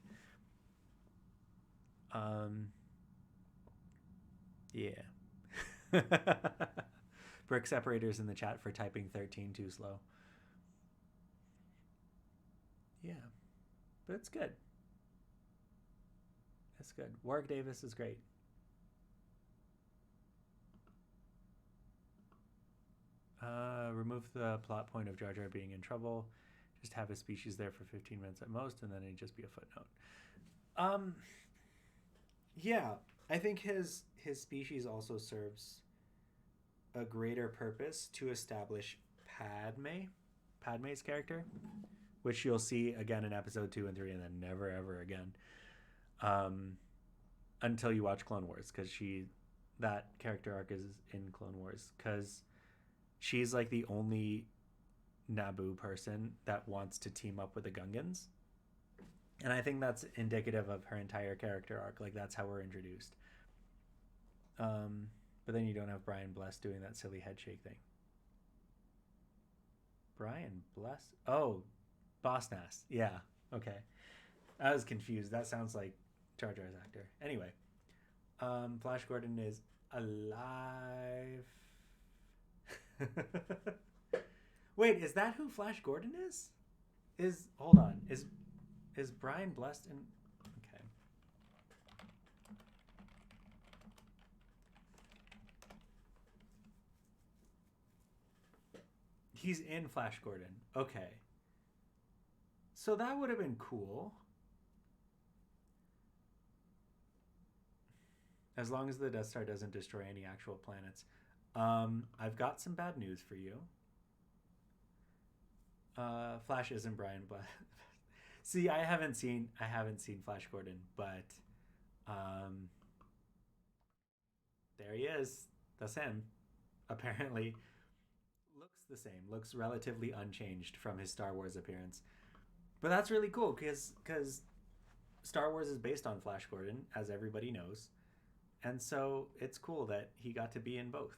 Yeah. Brick separators in the chat for typing 13 too slow. Yeah, but it's good. It's good. Warwick Davis is great. Remove the plot point of Jar Jar being in trouble. Just have his species there for 15 minutes at most, and then it'd just be a footnote. Yeah, I think his species also serves a greater purpose to establish Padme's character, which you'll see again in episode 2 and 3, and then never ever again, until you watch Clone Wars, because that character arc is in Clone Wars, because she's like the only Naboo person that wants to team up with the Gungans. And I think that's indicative of her entire character arc. Like, that's how we're introduced. But then you don't have Brian Bless doing that silly head shake thing. Brian Bless? Oh, Boss Nass. Yeah, okay. I was confused. That sounds like Jar Jar's actor. Anyway, Flash Gordon is alive. Wait, is that who Flash Gordon is? Hold on. Is Brian Blessed in? Okay. He's in Flash Gordon. Okay. So that would have been cool. As long as the Death Star doesn't destroy any actual planets. I've got some bad news for you. Flash isn't Brian Blessed. See, I haven't seen Flash Gordon, but there he is. That's him. Apparently, looks the same. Looks relatively unchanged from his Star Wars appearance. But that's really cool because Star Wars is based on Flash Gordon, as everybody knows, and so it's cool that he got to be in both,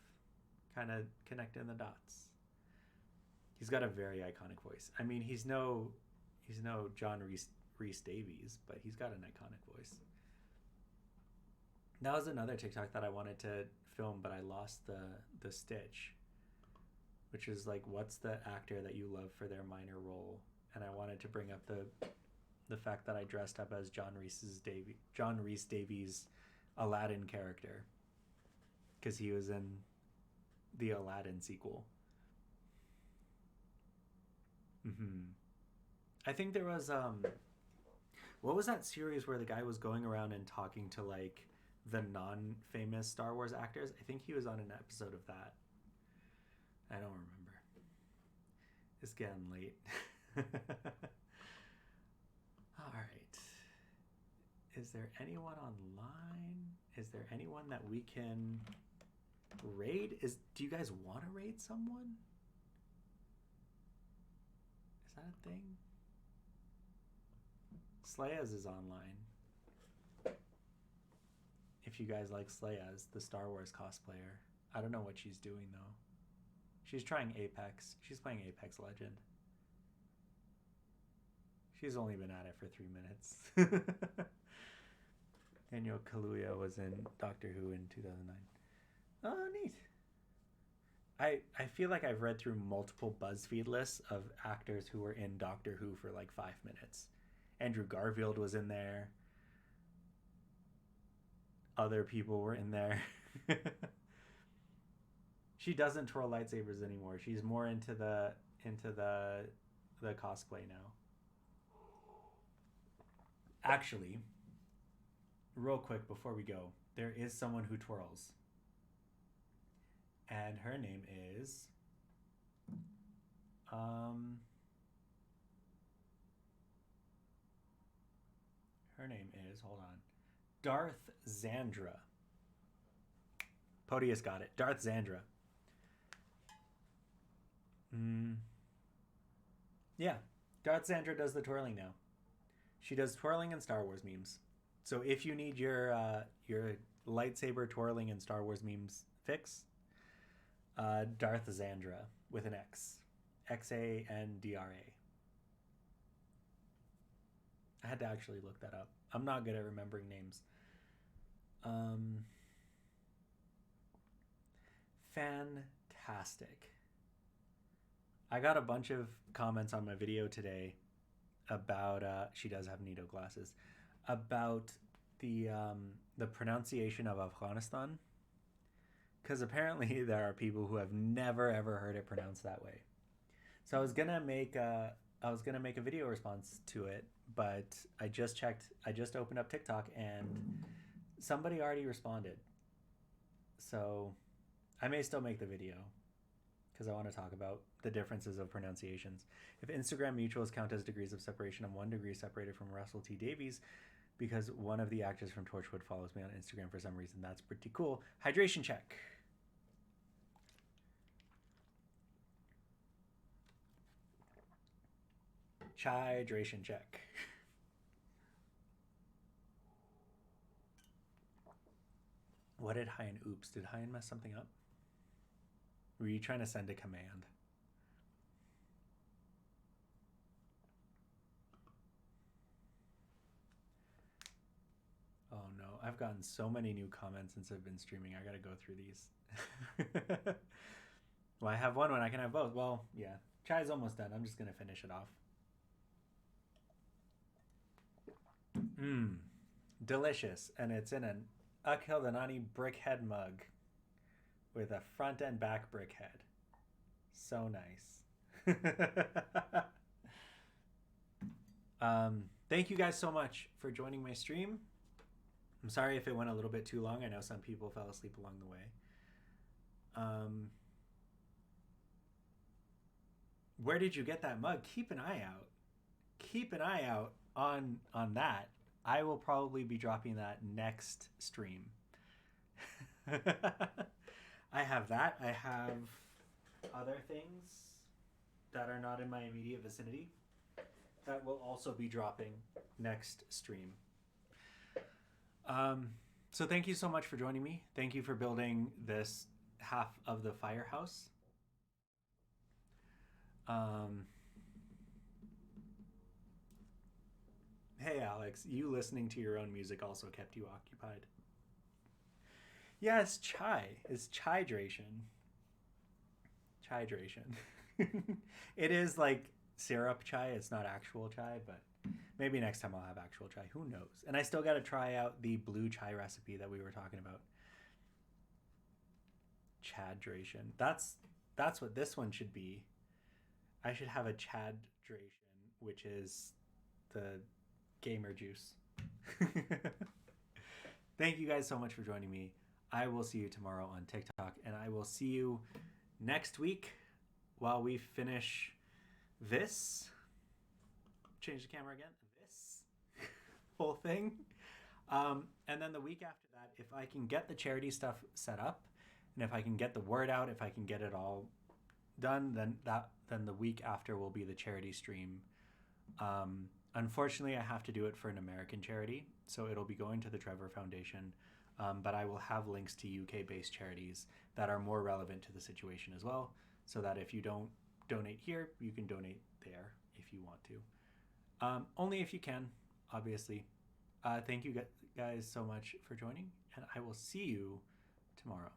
kind of connecting the dots. He's got a very iconic voice. I mean, he's no John Rhys Davies, but he's got an iconic voice. That was another TikTok that I wanted to film, but I lost the stitch, which is like, what's the actor that you love for their minor role? And I wanted to bring up the fact that I dressed up as John Rhys Davies' Aladdin character, because he was in the Aladdin sequel. I think there was what was that series where the guy was going around and talking to like the non-famous Star Wars actors? I think he was on an episode of that. I don't remember. It's getting late. All right. Is there anyone online? Is there anyone that we can raid? Do you guys want to raid someone? Is that a thing? Slayas is online. If you guys like Slayas, the Star Wars cosplayer. I don't know what she's doing though. She's trying Apex. She's playing Apex Legend. She's only been at it for 3 minutes. Daniel Kaluuya was in Doctor Who in 2009. Oh, neat. I feel like I've read through multiple BuzzFeed lists of actors who were in Doctor Who for like 5 minutes. Andrew Garfield was in there. Other people were in there. She doesn't twirl lightsabers anymore. She's more into the cosplay now. Actually, real quick before we go, there is someone who twirls. And her name is hold on, Darth Zandra. Podius got it. Darth Zandra. Yeah, Darth Zandra does the twirling now. She does twirling and Star Wars memes. So if you need your lightsaber twirling and Star Wars memes fix, Darth Zandra with an X. Xandra. I had to actually look that up. I'm not good at remembering names. Fantastic. I got a bunch of comments on my video today about she does have Nito glasses, about the pronunciation of Afghanistan, because apparently there are people who have never ever heard it pronounced that way. So I was gonna make a video response to it, but I just opened up TikTok and somebody already responded. So I may still make the video because I want to talk about the differences of pronunciations. If Instagram mutuals count as degrees of separation, I'm 1 degree separated from Russell T Davies because one of the actors from Torchwood follows me on Instagram for some reason. That's pretty cool. Hydration check. Hydration check. What did Hyan oops? Did Hyan mess something up? Were you trying to send a command? Oh no, I've gotten so many new comments since I've been streaming. I gotta go through these. Well, I have one when I can have both. Well, yeah. Chai's almost done. I'm just gonna finish it off. Delicious. And it's in an Akhil Danani brickhead mug with a front and back brickhead. So nice. Thank you guys so much for joining my stream. I'm sorry if it went a little bit too long. I know some people fell asleep along the way. Where did you get that mug? Keep an eye out. Keep an eye out on that. I will probably be dropping that next stream. I have that. I have other things that are not in my immediate vicinity that will also be dropping next stream. So thank you so much for joining me. Thank you for building this half of the firehouse. Hey Alex, you listening to your own music also kept you occupied. Yeah, it's chai. It's chydration. Chydration. It is like syrup chai. It's not actual chai, but maybe next time I'll have actual chai. Who knows? And I still got to try out the blue chai recipe that we were talking about. Chadration. That's what this one should be. I should have a chadration, which is the gamer juice. Thank you guys so much for joining me. I will see you tomorrow on TikTok, and I will see you next week while we finish this. Change the camera again. This whole thing. And then the week after that, if I can get the charity stuff set up, and if I can get the word out, if I can get it all done, then the week after will be the charity stream. Unfortunately, I have to do it for an American charity, so it'll be going to the Trevor Foundation. But I will have links to UK-based charities that are more relevant to the situation as well, so that if you don't donate here, you can donate there if you want to. Only if you can, obviously. Thank you guys so much for joining, and I will see you tomorrow.